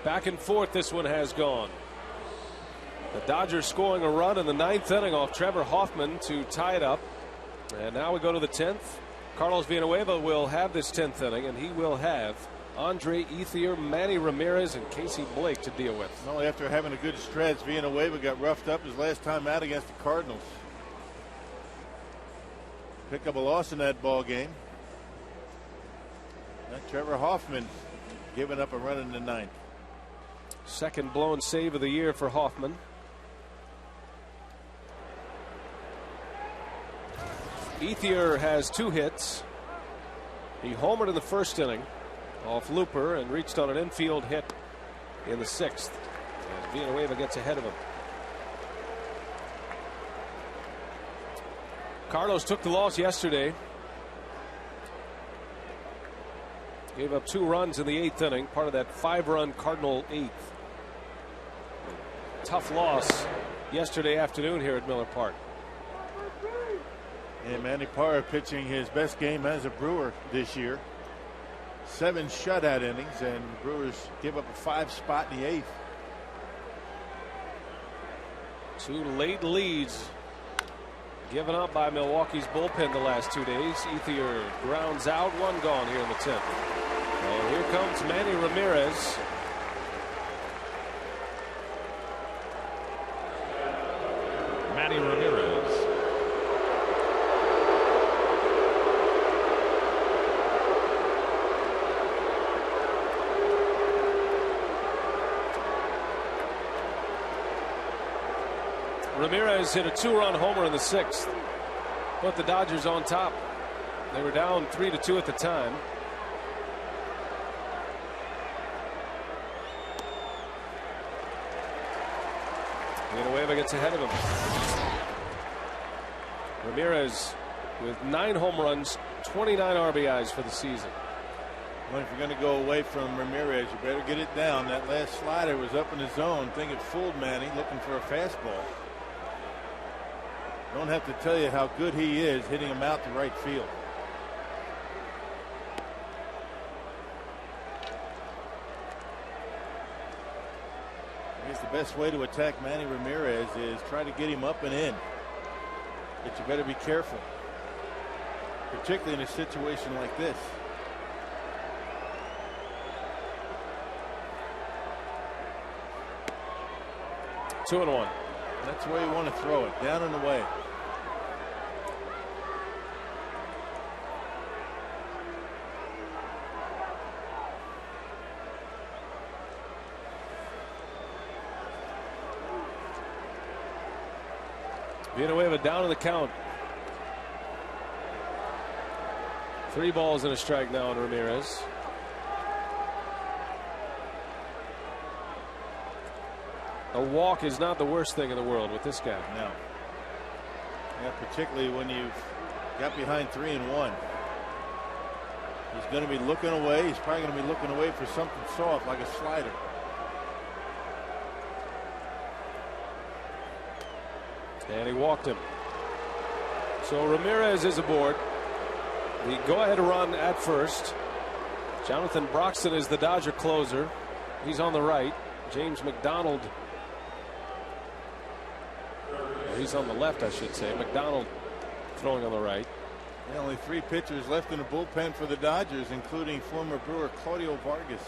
Back and forth this one has gone. The Dodgers scoring a run in the 9th inning off Trevor Hoffman to tie it up. And now we go to the 10th. Carlos Villanueva will have this 10th inning, and he will have Andre Ethier, Manny Ramirez, and Casey Blake to deal with. Only after having a good stretch, Villanueva got roughed up his last time out against the Cardinals. Pick up a loss in that ball game. Now Trevor Hoffman giving up a run in the 9th. Second blown save of the year for Hoffman. Ethier has 2 hits. He homered in the first inning off Looper and reached on an infield hit in the 6th. As Villanueva gets ahead of him. Carlos took the loss yesterday. Gave up 2 runs in the 8th inning, part of that 5-run Cardinal 8th. Tough loss yesterday afternoon here at Miller Park. And Manny Parra pitching his best game as a Brewer this year. 7 shutout innings, and the Brewers give up a 5 spot in the 8th. 2 late leads given up by Milwaukee's bullpen the last 2 days. Ethier grounds out, 1 gone here in the 10th. And here comes Manny Ramirez. Manny Ramirez. Ramirez hit a 2-run homer in the 6th. Put the Dodgers on top. They were down 3-2 at the time. Villanueva gets ahead of him. Ramirez with 9 home runs, 29 RBIs for the season. Well, if you're going to go away from Ramirez, you better get it down. That last slider was up in the zone. I think it fooled Manny, looking for a fastball. Don't have to tell you how good he is hitting him out to right field. I guess the best way to attack Manny Ramirez is try to get him up and in. But you better be careful, particularly in a situation like this. Two and one. That's the way you want to throw it, down and away. Villanueva down in the count. 3 balls and a strike now on Ramirez. A walk is not the worst thing in the world with this guy. No. Yeah, particularly when you've got behind 3-1. He's going to be looking away. He's probably going to be looking away for something soft like a slider. And he walked him. So Ramirez is aboard. The go-ahead run at first. Jonathan Broxton is the Dodger closer. He's on the right. James McDonald. He's on the left, I should say. McDonald throwing on the right. Yeah, only 3 pitchers left in the bullpen for the Dodgers, including former Brewer Claudio Vargas.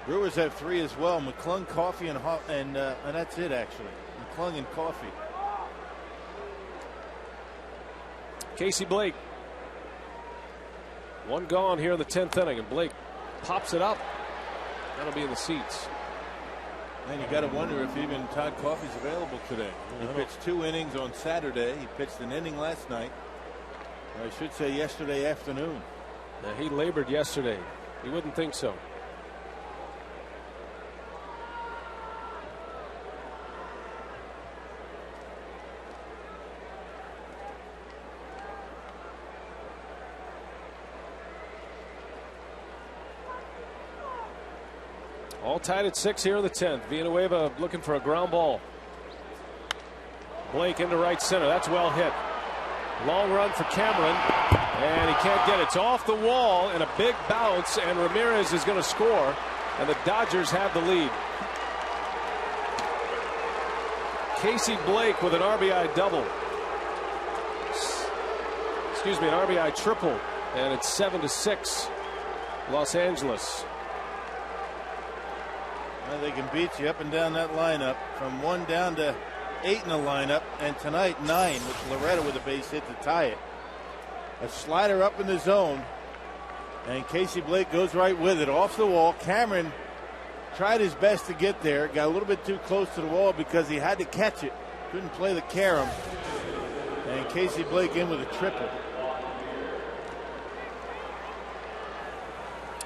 Brewers have 3 as well. McClung, Coffey, and that's it, actually. McClung and Coffey. Casey Blake. 1 gone here in the 10th inning, and Blake pops it up. That'll be in the seats. And you got to wonder if even Todd Coffey's available today. He pitched 2 innings on Saturday. He pitched an inning last night. Or I should say yesterday afternoon. Now, he labored yesterday. You wouldn't think so. All tied at 6 here in the 10th. Villanueva looking for a ground ball. Blake into right center. That's well hit. Long run for Cameron, and he can't get it. It's off the wall and a big bounce, and Ramirez is going to score, and the Dodgers have the lead. Casey Blake with an RBI double. Excuse me, an RBI triple, and it's 7-6 Los Angeles. Well, they can beat you up and down that lineup, from 1 down to 8 in the lineup, and tonight 9 with Loretta with a base hit to tie it. A slider up in the zone, and Casey Blake goes right with it off the wall. Cameron tried his best to get there, got a little bit too close to the wall because he had to catch it, couldn't play the carom, And Casey Blake in with a triple.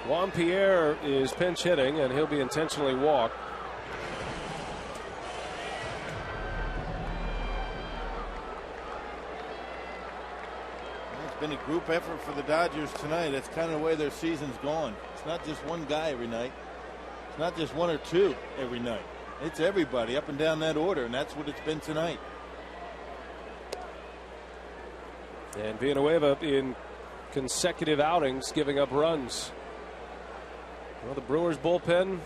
Juan Pierre is pinch hitting, and he'll be intentionally walked. It's been a group effort for the Dodgers tonight. That's kind of the way their season's gone. It's not just one guy every night. It's not just one or two every night. It's everybody up and down that order, and that's what it's been tonight. And Villanueva in consecutive outings giving up runs. Well, the Brewers bullpen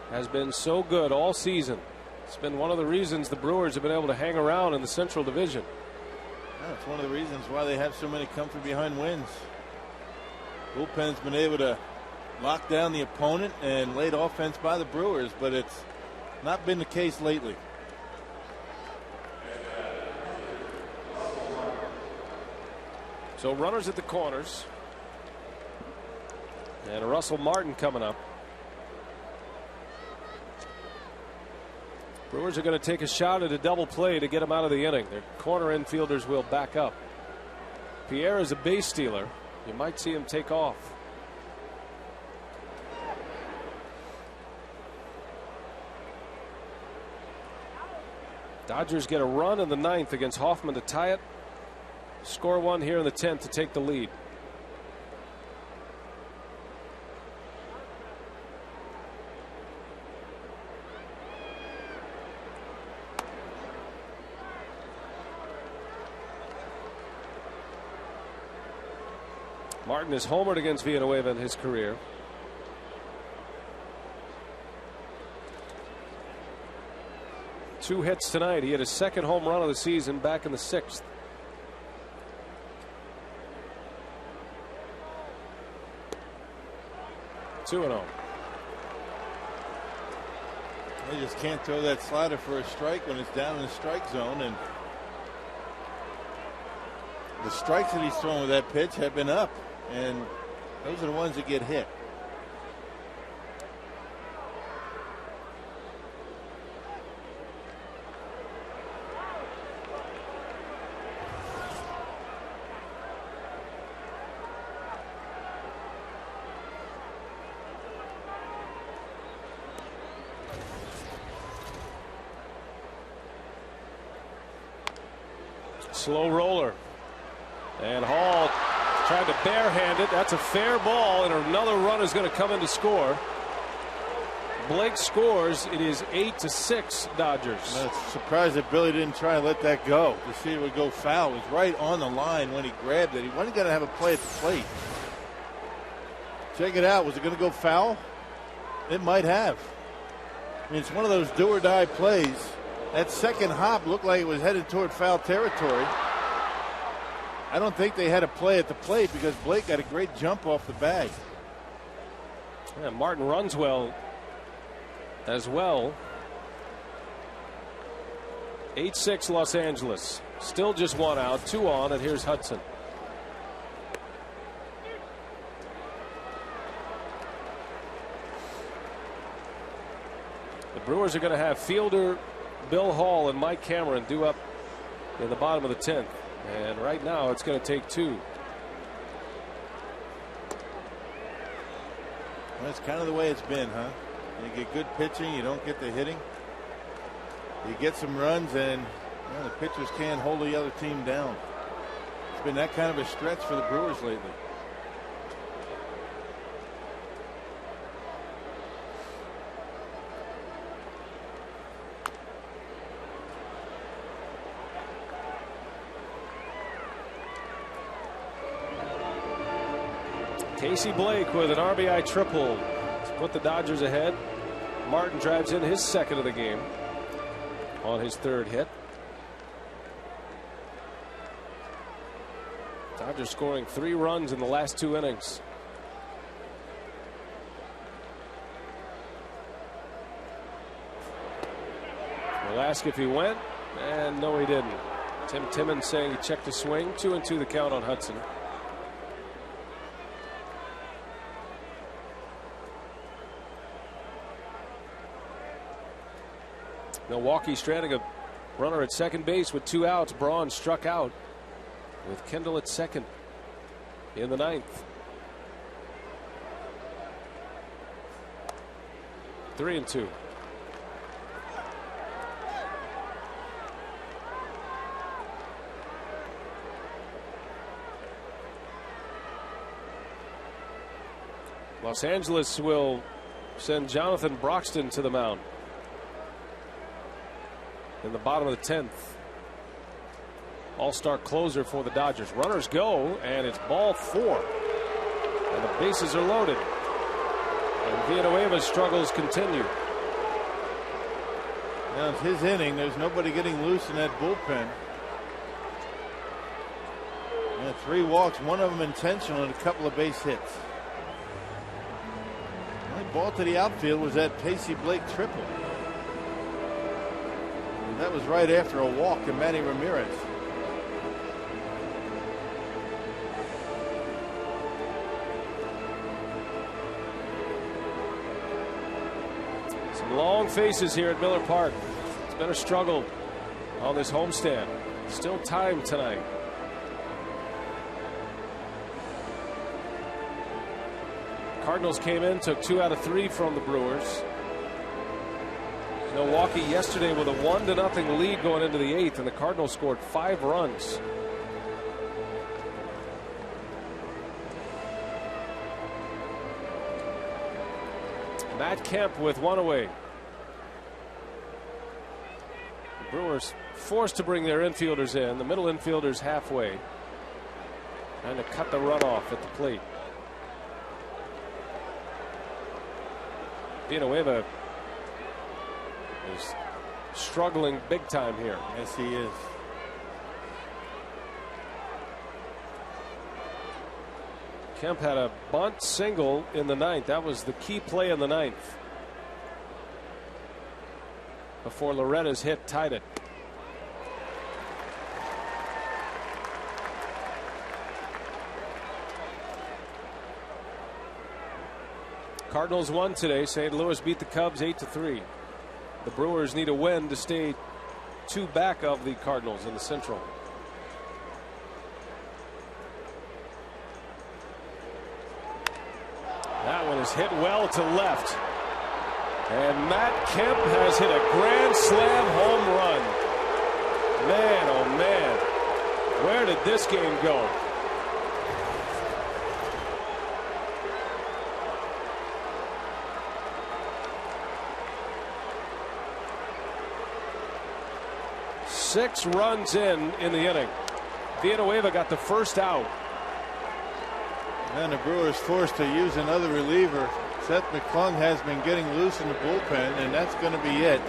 has been so good all season. It's been one of the reasons the Brewers have been able to hang around in the Central Division. Yeah, it's one of the reasons why they have so many come from behind wins. Bullpen's been able to lock down the opponent and laid offense by the Brewers, but it's not been the case lately. So runners at the corners. And a Russell Martin coming up. Brewers are going to take a shot at a double play to get him out of the inning. Their corner infielders will back up. Pierre is a base stealer. You might see him take off. Dodgers get a run in the 9th against Hoffman to tie it. Score one here in the 10th to take the lead. Martin has homered against Villanueva in his career. Two hits tonight. He had his second home run of the season back in the 6th. Two and 0. They just can't throw that slider for a strike when it's down in the strike zone, and the strikes that he's thrown with that pitch have been up, and those are the ones that get hit. Slow roller. And Hall tried to barehand it. That's a fair ball, and another run is going to come in to score. Blake scores. It is 8-6 Dodgers. I'm surprised that Billy didn't try and let that go to see it would go foul. It was right on the line when he grabbed it. He wasn't going to have a play at the plate. Check it out. Was it going to go foul? It might have. I mean, it's one of those do or die plays. That second hop looked like it was headed toward foul territory. I don't think they had a play at the plate because Blake got a great jump off the bag. Yeah, Martin runs well as well. 8-6 Los Angeles. Still just one out, 2 on, and here's Hudson. The Brewers are going to have fielder Bill Hall and Mike Cameron due up in the bottom of the 10th. And right now it's going to take 2. Well, that's kind of the way it's been, huh? You get good pitching, you don't get the hitting. You get some runs, and the pitchers can't hold the other team down. It's been that kind of a stretch for the Brewers lately. Casey Blake with an RBI triple to put the Dodgers ahead. Martin drives in his second of the game on his 3rd hit. Dodgers scoring 3 runs in the last 2 innings. We'll ask if he went, and no, he didn't. Tim Timmons saying he checked his swing. 2-2 the count on Hudson. Milwaukee stranding a Runner at second base with 2 outs. Braun struck out with Kendall at second in the 9th. 3-2. Los Angeles will send Jonathan Broxton to the mound in the bottom of the 10th. All-star closer for the Dodgers. Runners go, and it's ball 4. And the bases are loaded. And Villanueva's struggles continue. Now it's his inning. There's nobody getting loose in that bullpen. Yeah, 3 walks, one of them intentional, and a couple of base hits. The only ball to the outfield was that Pacey Blake triple. And that was right after a walk to Manny Ramirez. Some long faces here at Miller Park. It's been a struggle on this homestand. Still time tonight. Cardinals came in, took 2 out of 3 from the Brewers. Milwaukee yesterday with a 1-0 lead going into the 8th, and the Cardinals scored 5 runs. Matt Kemp with 1 away. The Brewers forced to bring their infielders in. The middle infielders halfway. Trying to cut the runoff at the plate. Villanueva is struggling big time here. Yes, he is. Kemp had a bunt single in the 9th. That was the key play in the 9th. Before Loretta's hit tied it. Cardinals won today. St. Louis beat the Cubs 8-3. The Brewers need a win to stay 2 back of the Cardinals in the Central. That one is hit well to left. And Matt Kemp has hit a grand slam home run. Man, oh man. Where did this game go? Six runs in the inning. Villanueva got the first out. And the Brewers forced to use another reliever. Seth McClung has been getting loose in the bullpen, and that's going to be it.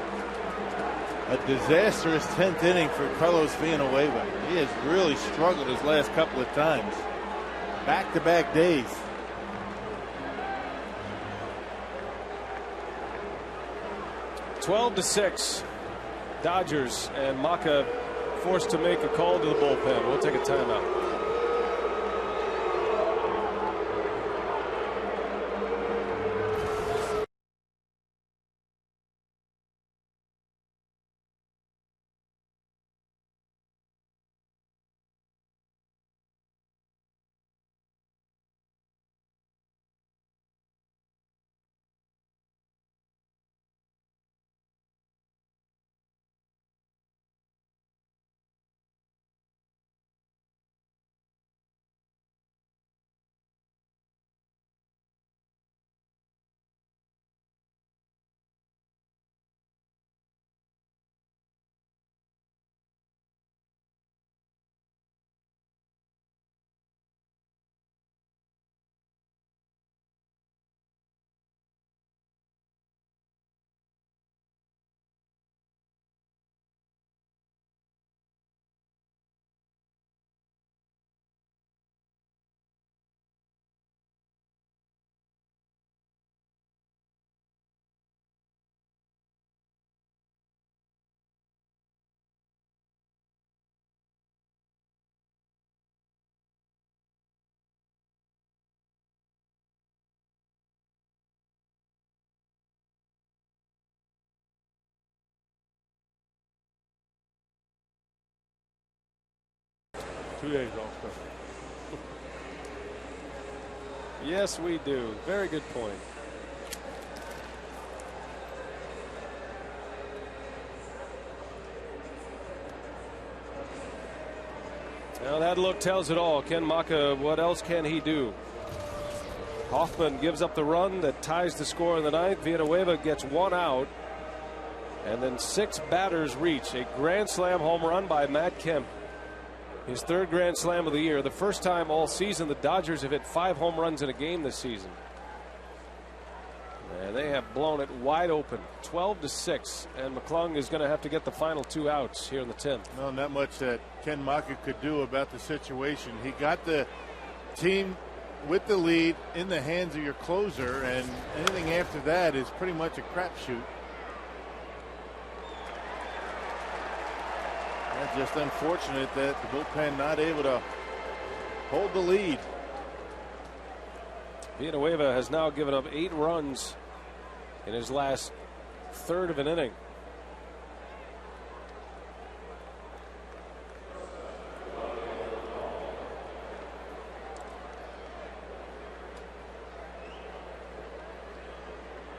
A disastrous 10th inning for Carlos Villanueva. He has really struggled his last couple of times. Back-to-back days. (12-6). Dodgers, and Maka forced to make a call to the bullpen. We'll take a timeout. 2 days off. Yes, we do. Very good point. Now that look tells it all. Ken Maka, what else can he do? Hoffman gives up the run that ties the score in the ninth. Villanueva gets one out. And then 6 batters reach. A grand slam home run by Matt Kemp. His 3rd grand slam of the year. The first time all season the Dodgers have hit 5 home runs in a game this season. And they have blown it wide open, 12-6. And McClung is going to have to get the final 2 outs here in the 10th. No, not much that Ken Maka could do about the situation. He got the team with the lead in the hands of your closer, and anything after that is pretty much a crapshoot. That's just unfortunate that the bullpen not able to hold the lead. Villanueva has now given up 8 runs in his last third of an inning.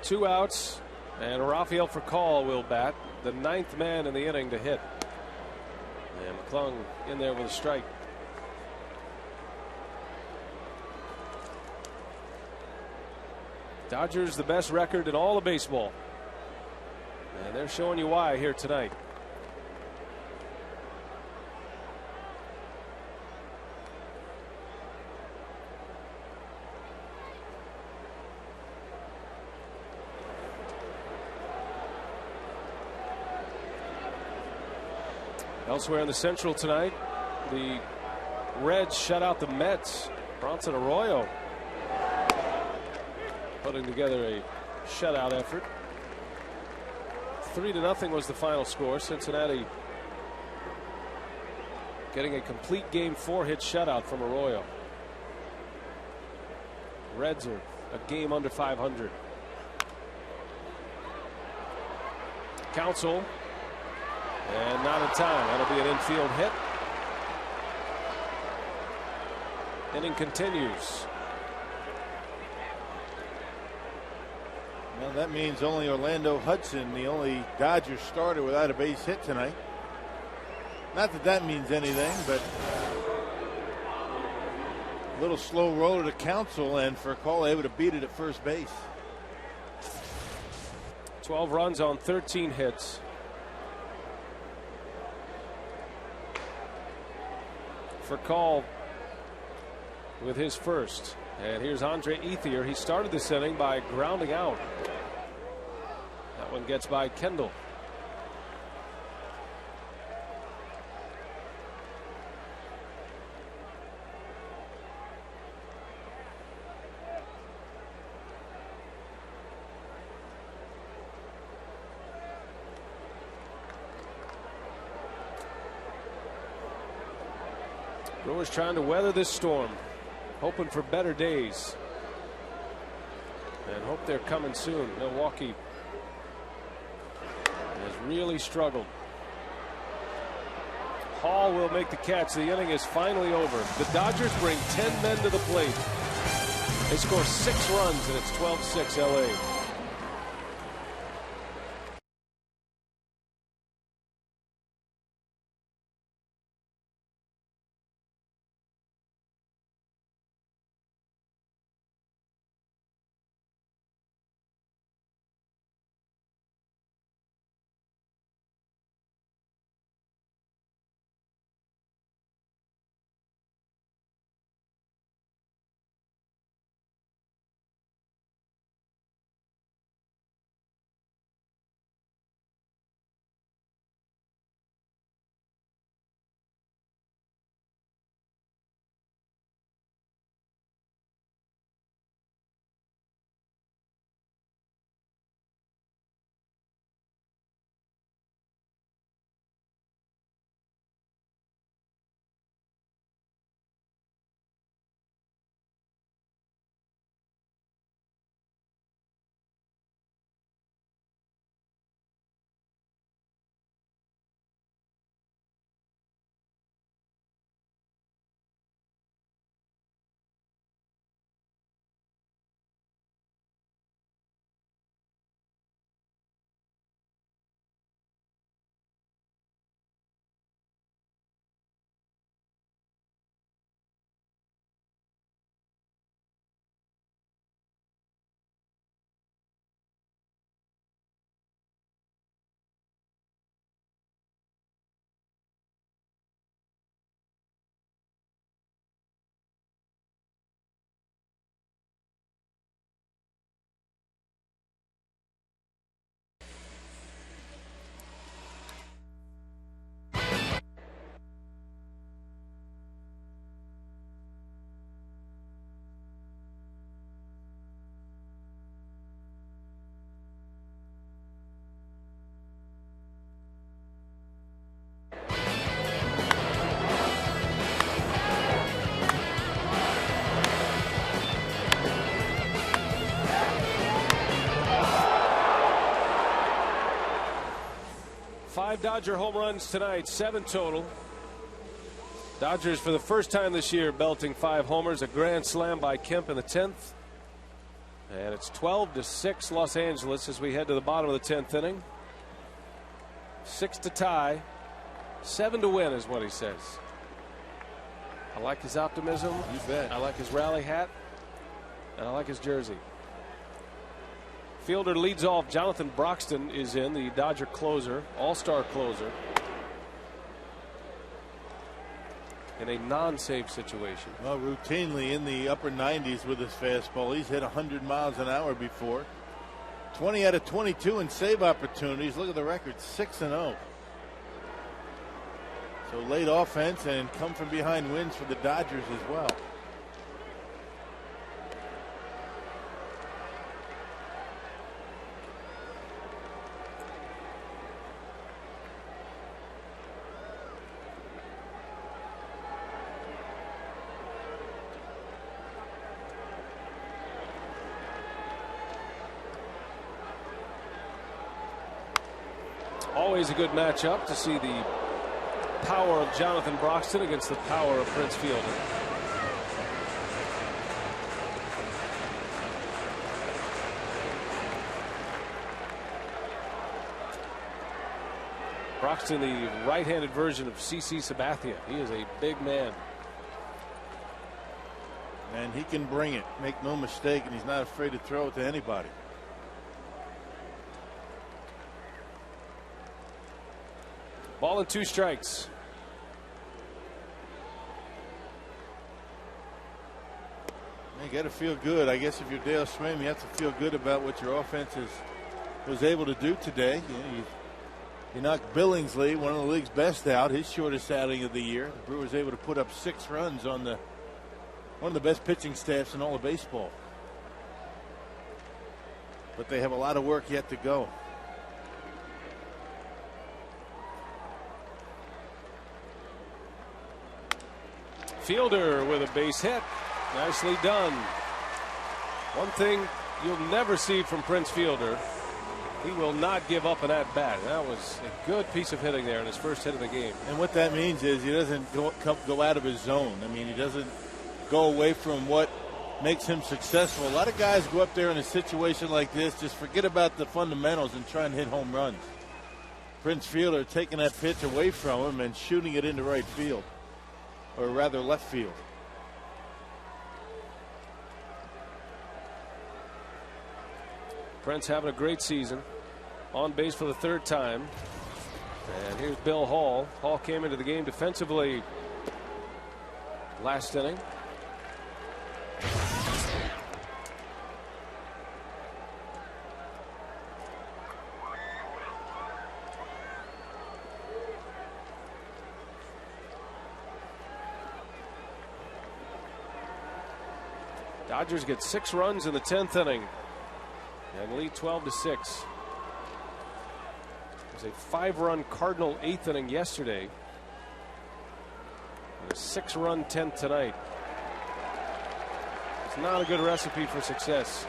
Two outs, and Rafael Furcal will bat, the 9th man in the inning to hit. And McClung in there with a strike. Dodgers the best record in all of baseball. And they're showing you why here tonight. Elsewhere in the Central tonight, the Reds shut out the Mets. Bronson Arroyo putting together a shutout effort. 3-0 was the final score. Cincinnati getting a complete game 4-hit shutout from Arroyo. Reds are a game under 500. Counsell, and not in time. That'll be an infield hit. Inning continues. Well, that means only Orlando Hudson, the only Dodgers starter without a base hit tonight. Not that that means anything, but a little slow roller to Counsell, and for a call able to beat it at first base. 12 runs on 13 hits. Furcal with his first. And here's Andre Ethier. He started this inning by grounding out. That one gets by Kendall. Brewers trying to weather this storm, hoping for better days, and hope they're coming soon. Milwaukee has really struggled. Hall will make the catch. The inning is finally over. The Dodgers bring 10 men to the plate. They score 6 runs, and it's 12-6 LA. 5 Dodger home runs tonight, 7 total. Dodgers for the first time this year belting 5 homers, a grand slam by Kemp in the 10th. And it's 12-6 Los Angeles as we head to the bottom of the 10th inning. 6 to tie, 7 to win is what he says. I like his optimism. You bet. I like his rally hat. And I like his jersey. Fielder leads off. Jonathan Broxton is in, the Dodger closer, all-star closer. In a non-save situation. Well, routinely in the upper 90s with his fastball. He's hit 100 miles an hour before. 20 out of 22 in save opportunities. Look at the record, 6-0. So late offense and come from behind wins for the Dodgers as well. Always a good matchup to see the power of Jonathan Broxton against the power of Prince Fielder. Broxton, the right-handed version of CC Sabathia. He is a big man. And he can bring it, make no mistake, and he's not afraid to throw it to anybody. Ball and 2 strikes. You got to feel good. I guess if you're Dale Schramm, you have to feel good about what your offense was able to do today. You knocked Billingsley, one of the league's best, out, his shortest outing of the year. The Brewers able to put up 6 runs on one of the best pitching staffs in all of baseball. But they have a lot of work yet to go. Fielder with a base hit. Nicely done. One thing you'll never see from Prince Fielder, he will not give up an at-bat. That was a good piece of hitting there in his first hit of the game. And what that means is he doesn't go out of his zone. I mean, he doesn't go away from what makes him successful. A lot of guys go up there in a situation like this, just forget about the fundamentals and try and hit home runs. Prince Fielder taking that pitch away from him and shooting it into right field. Or rather left field. Prince having a great season. On base for the 3rd time. And here's Bill Hall. Hall came into the game defensively last inning. Dodgers get 6 runs in the 10th inning and lead 12-6. It was a 5-run Cardinal 8th inning yesterday. And a 6-run 10th tonight. It's not a good recipe for success.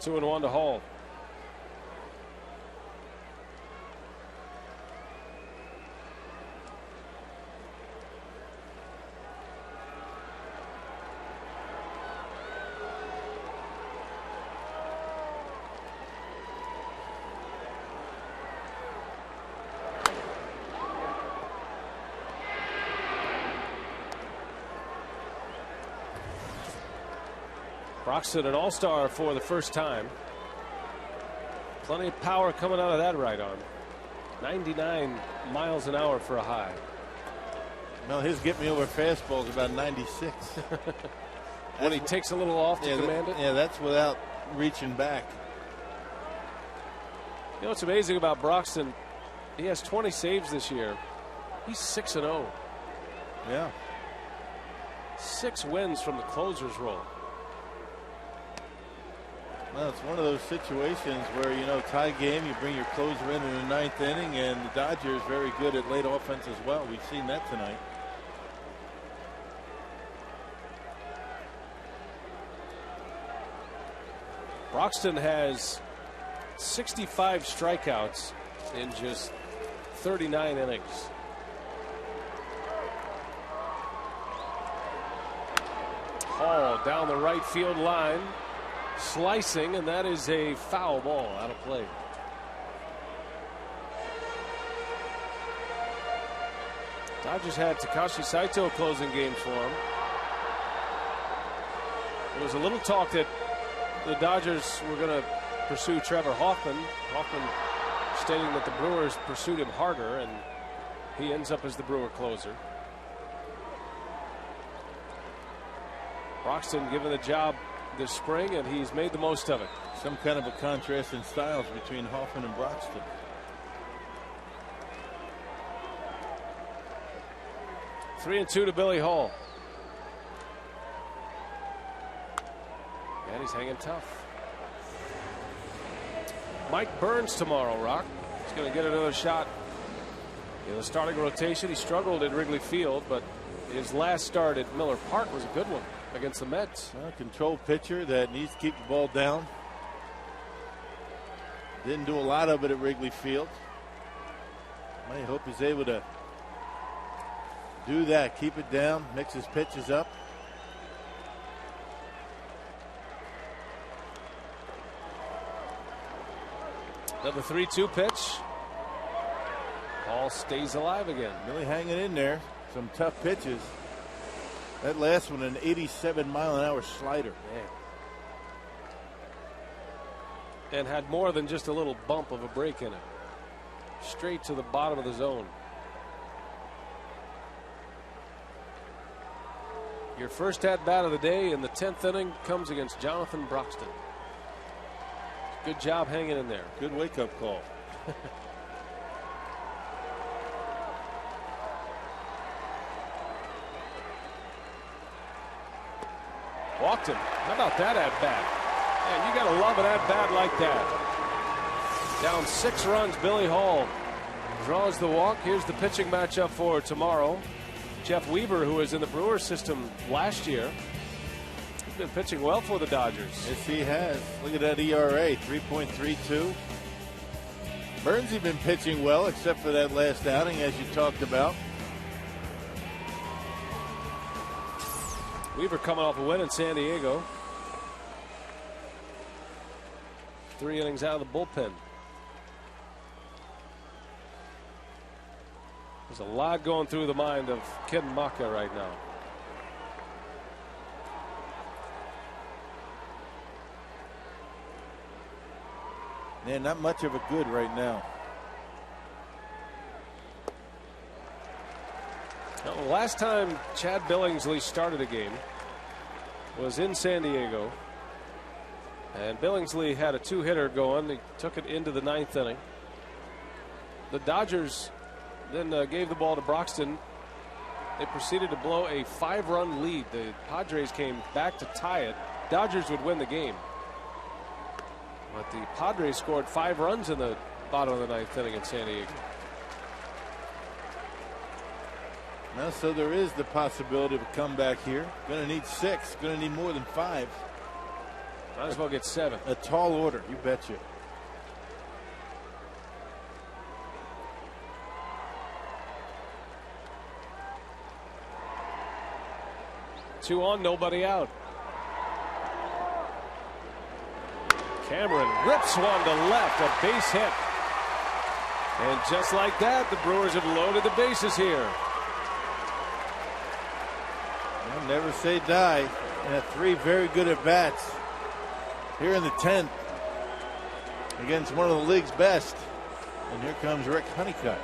Two and 1 to Hall. Broxton, an all-star for the first time. Plenty of power coming out of that right arm. 99 miles an hour for a high. No, his get me over fastball is about 96. When he takes a little off to command it? Yeah, that's without reaching back. You know what's amazing about Broxton? He has 20 saves this year. He's 6-0. Yeah. 6 wins from the closer's role. Well, it's one of those situations where, you know, tie game, you bring your closer in the ninth inning, and the Dodgers very good at late offense as well. We've seen that tonight. Broxton has 65 strikeouts in just 39 innings. Hall down the right field line, slicing, and that is a foul ball out of play. Dodgers had Takashi Saito closing games for him. There was a little talk that the Dodgers were going to pursue Trevor Hoffman. Hoffman stating that the Brewers pursued him harder, and he ends up as the Brewer closer. Broxton given the job this spring, and he's made the most of it. Some kind of a contrast in styles between Hoffman and Broxton. Three and two to Billy Hall. And he's hanging tough. Mike Burns tomorrow, Rock. He's going to get another shot in the starting rotation. He struggled at Wrigley Field, but his last start at Miller Park was a good one against the Mets. A controlled pitcher that needs to keep the ball down. Didn't do a lot of it at Wrigley Field. I hope he's able to do that, keep it down, mix his pitches up. Another 3-2 pitch. Hall stays alive again. Really hanging in there. Some tough pitches. That last one, an 87-mile-an-hour slider. Man. And had more than just a little bump of a break in it. Straight to the bottom of the zone. Your first at-bat of the day in the 10th inning comes against Jonathan Broxton. Good job hanging in there. Good wake-up call. Walked him. How about that at-bat? Man, you got to love an at-bat like that. Down 6 runs, Billy Hall draws the walk. Here's the pitching matchup for tomorrow. Jeff Weaver, who was in the Brewers system last year, he's been pitching well for the Dodgers. Yes, he has. Look at that ERA, 3.32. Burnsy been pitching well, except for that last outing, as you talked about. Weaver coming off a win in San Diego. 3 innings out of the bullpen. There's a lot going through the mind of Ken Maka right now. Man, not much of a good right now. Now, the last time Chad Billingsley started a game was in San Diego. And Billingsley had a 2-hitter going. He took it into the 9th inning. The Dodgers then gave the ball to Broxton. They proceeded to blow a 5-run lead. The Padres came back to tie it. Dodgers would win the game. But the Padres scored 5 runs in the bottom of the 9th inning in San Diego. Now, so there is the possibility of a comeback here. Going to need 6. Going to need more than 5. Might as well get 7. A tall order, you betcha. Two on, nobody out. Cameron rips one to left, a base hit. And just like that, the Brewers have loaded the bases here. Well, never say die. And 3 very good at-bats here in the 10th against one of the league's best. And here comes Rick Honeycutt.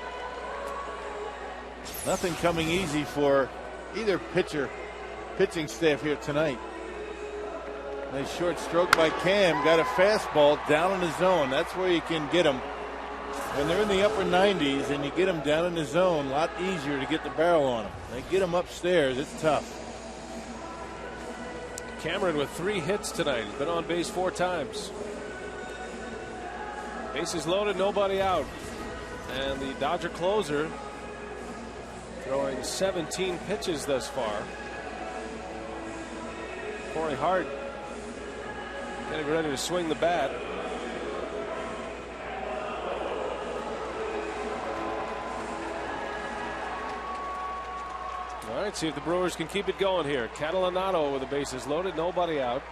Nothing coming easy for either pitching staff here tonight. Nice short stroke by Cam. Got a fastball down in the zone. That's where you can get them. When they're in the upper 90s and you get them down in the zone, a lot easier to get the barrel on them. They get them upstairs. It's tough. Cameron with 3 hits tonight. He's been on base 4 times. Bases loaded, nobody out. And the Dodger closer throwing 17 pitches thus far. Corey Hart getting ready to swing the bat. All right, see if the Brewers can keep it going here. Catalanato with the bases loaded, nobody out.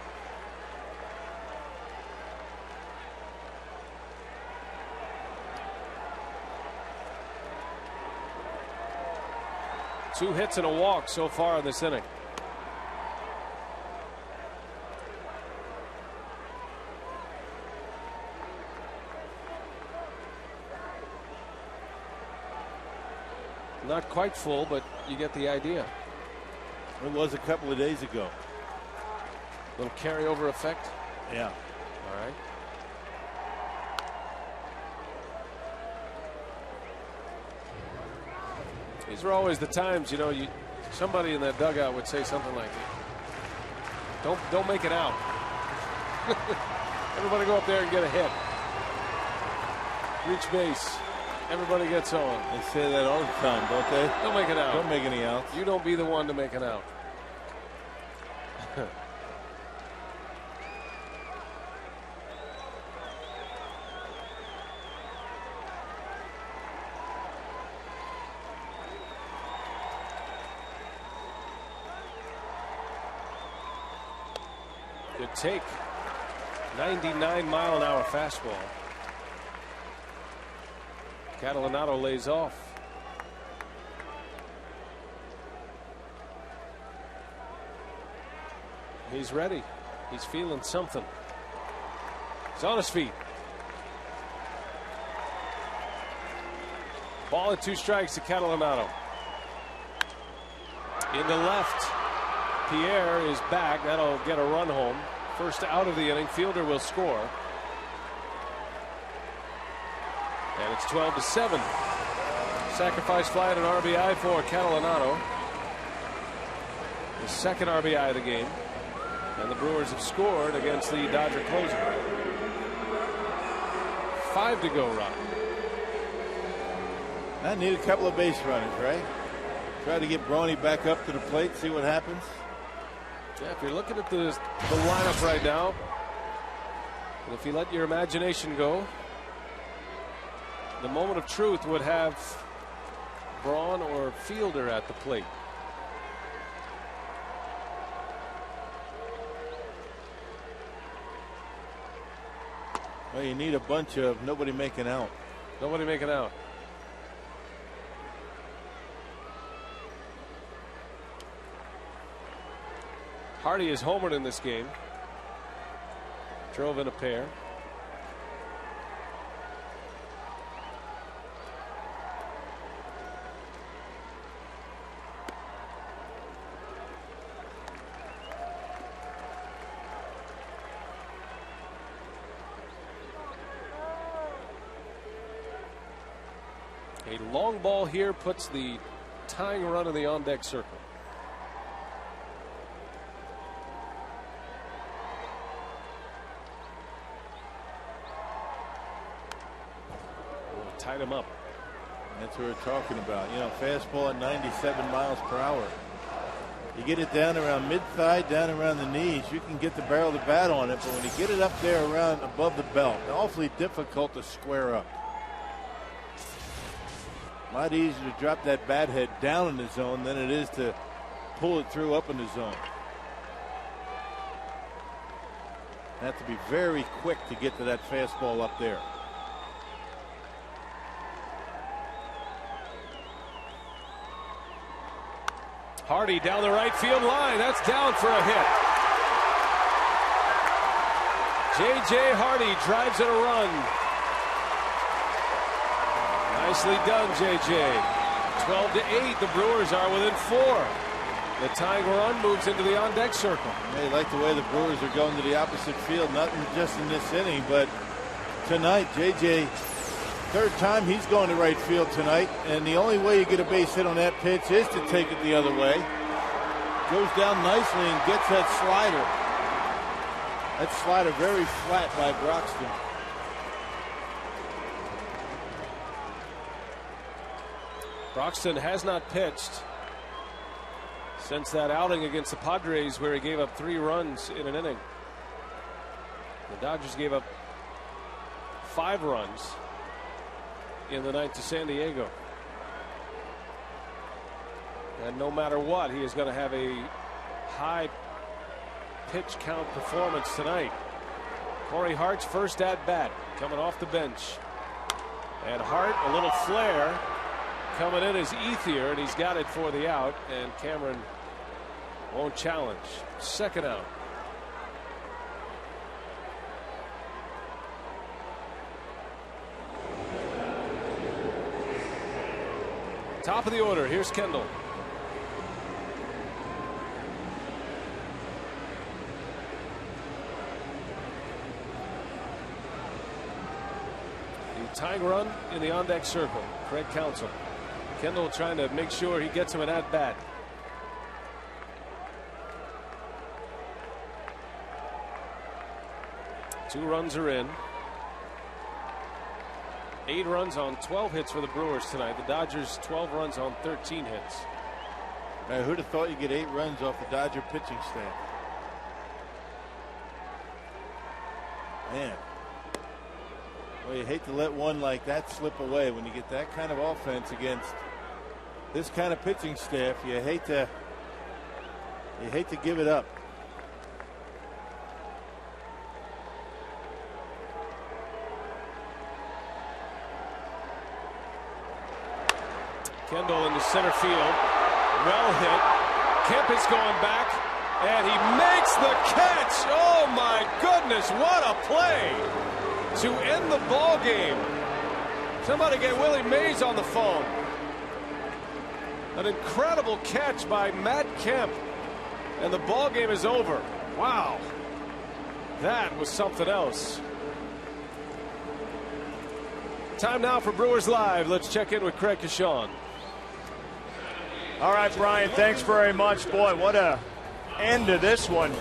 Two hits and a walk so far in this inning. Not quite full, but you get the idea. It was a couple of days ago. Little carryover effect. Yeah. All right. These are always the times, you know, somebody in that dugout would say something like, "Don't make it out." Everybody go up there and get a hit. Reach base. Everybody gets on. They say that all the time, don't they? Don't make it out. Don't make any outs. You don't be the one to make it out. Good take. 99-mile-an-hour fastball. Catalanato lays off. He's ready. He's feeling something. He's on his feet. Ball at 2 strikes to Catalanato. In the left. Pierre is back. That'll get a run home. First out of the inning. Fielder will score. And it's 12-7. Sacrifice fly and an RBI for Catalanato. His second RBI of the game. And the Brewers have scored against the Dodger closer. 5 to go, Rob. I need a couple of base runners, right? Try to get Brawny back up to the plate, see what happens. Yeah, if you're looking at the lineup right now, and if you let your imagination go, the moment of truth would have Braun or Fielder at the plate. Well, you need a bunch of nobody making out. Nobody making out. Hardy is homered in this game. Drove in a pair. A long ball here puts the tying run in the on-deck circle. Tied him up. That's what we're talking about. You know, fastball at 97 miles per hour. You get it down around mid-thigh, down around the knees, you can get the barrel of the bat on it, but when you get it up there around above the belt, awfully difficult to square up. A lot easier to drop that bat head down in the zone than it is to pull it through up in the zone. Have to be very quick to get to that fastball up there. Hardy down the right field line. That's down for a hit. J.J. Hardy drives in a run. Nicely done, J.J. 12-8. The Brewers are within 4. The tying run moves into the on-deck circle. They like the way the Brewers are going to the opposite field, not just in this inning, but tonight, J.J., third time he's going to right field tonight, and the only way you get a base hit on that pitch is to take it the other way. Goes down nicely and gets that slider. That slider very flat by Broxton. Broxton has not pitched since that outing against the Padres where he gave up 3 runs in an inning. The Dodgers gave up 5 runs in the night to San Diego. And no matter what, he is going to have a high pitch count performance tonight. Corey Hart's first at bat coming off the bench. And Hart, a little flare coming in as Ethier, and he's got it for the out, and Cameron won't challenge. Second out. Top of the order, here's Kendall. The tying run in the on-deck circle. Craig Counsell. Kendall trying to make sure he gets him an at-bat. Two runs are in. 8 runs on 12 hits for the Brewers tonight. The Dodgers 12 runs on 13 hits. Man, who'd have thought you'd get 8 runs off the Dodger pitching staff? Man. Well, you hate to let one like that slip away when you get that kind of offense against this kind of pitching staff. You hate to give it up. Kendall in the center field. Well hit. Kemp is going back, and he makes the catch. Oh my goodness, what a play to end the ball game. Somebody get Willie Mays on the phone. An incredible catch by Matt Kemp, and the ball game is over. Wow, that was something else. Time now for Brewers Live. Let's check in with Craig Kashawn. All right, Brian, thanks very much. Boy, what a end to this one.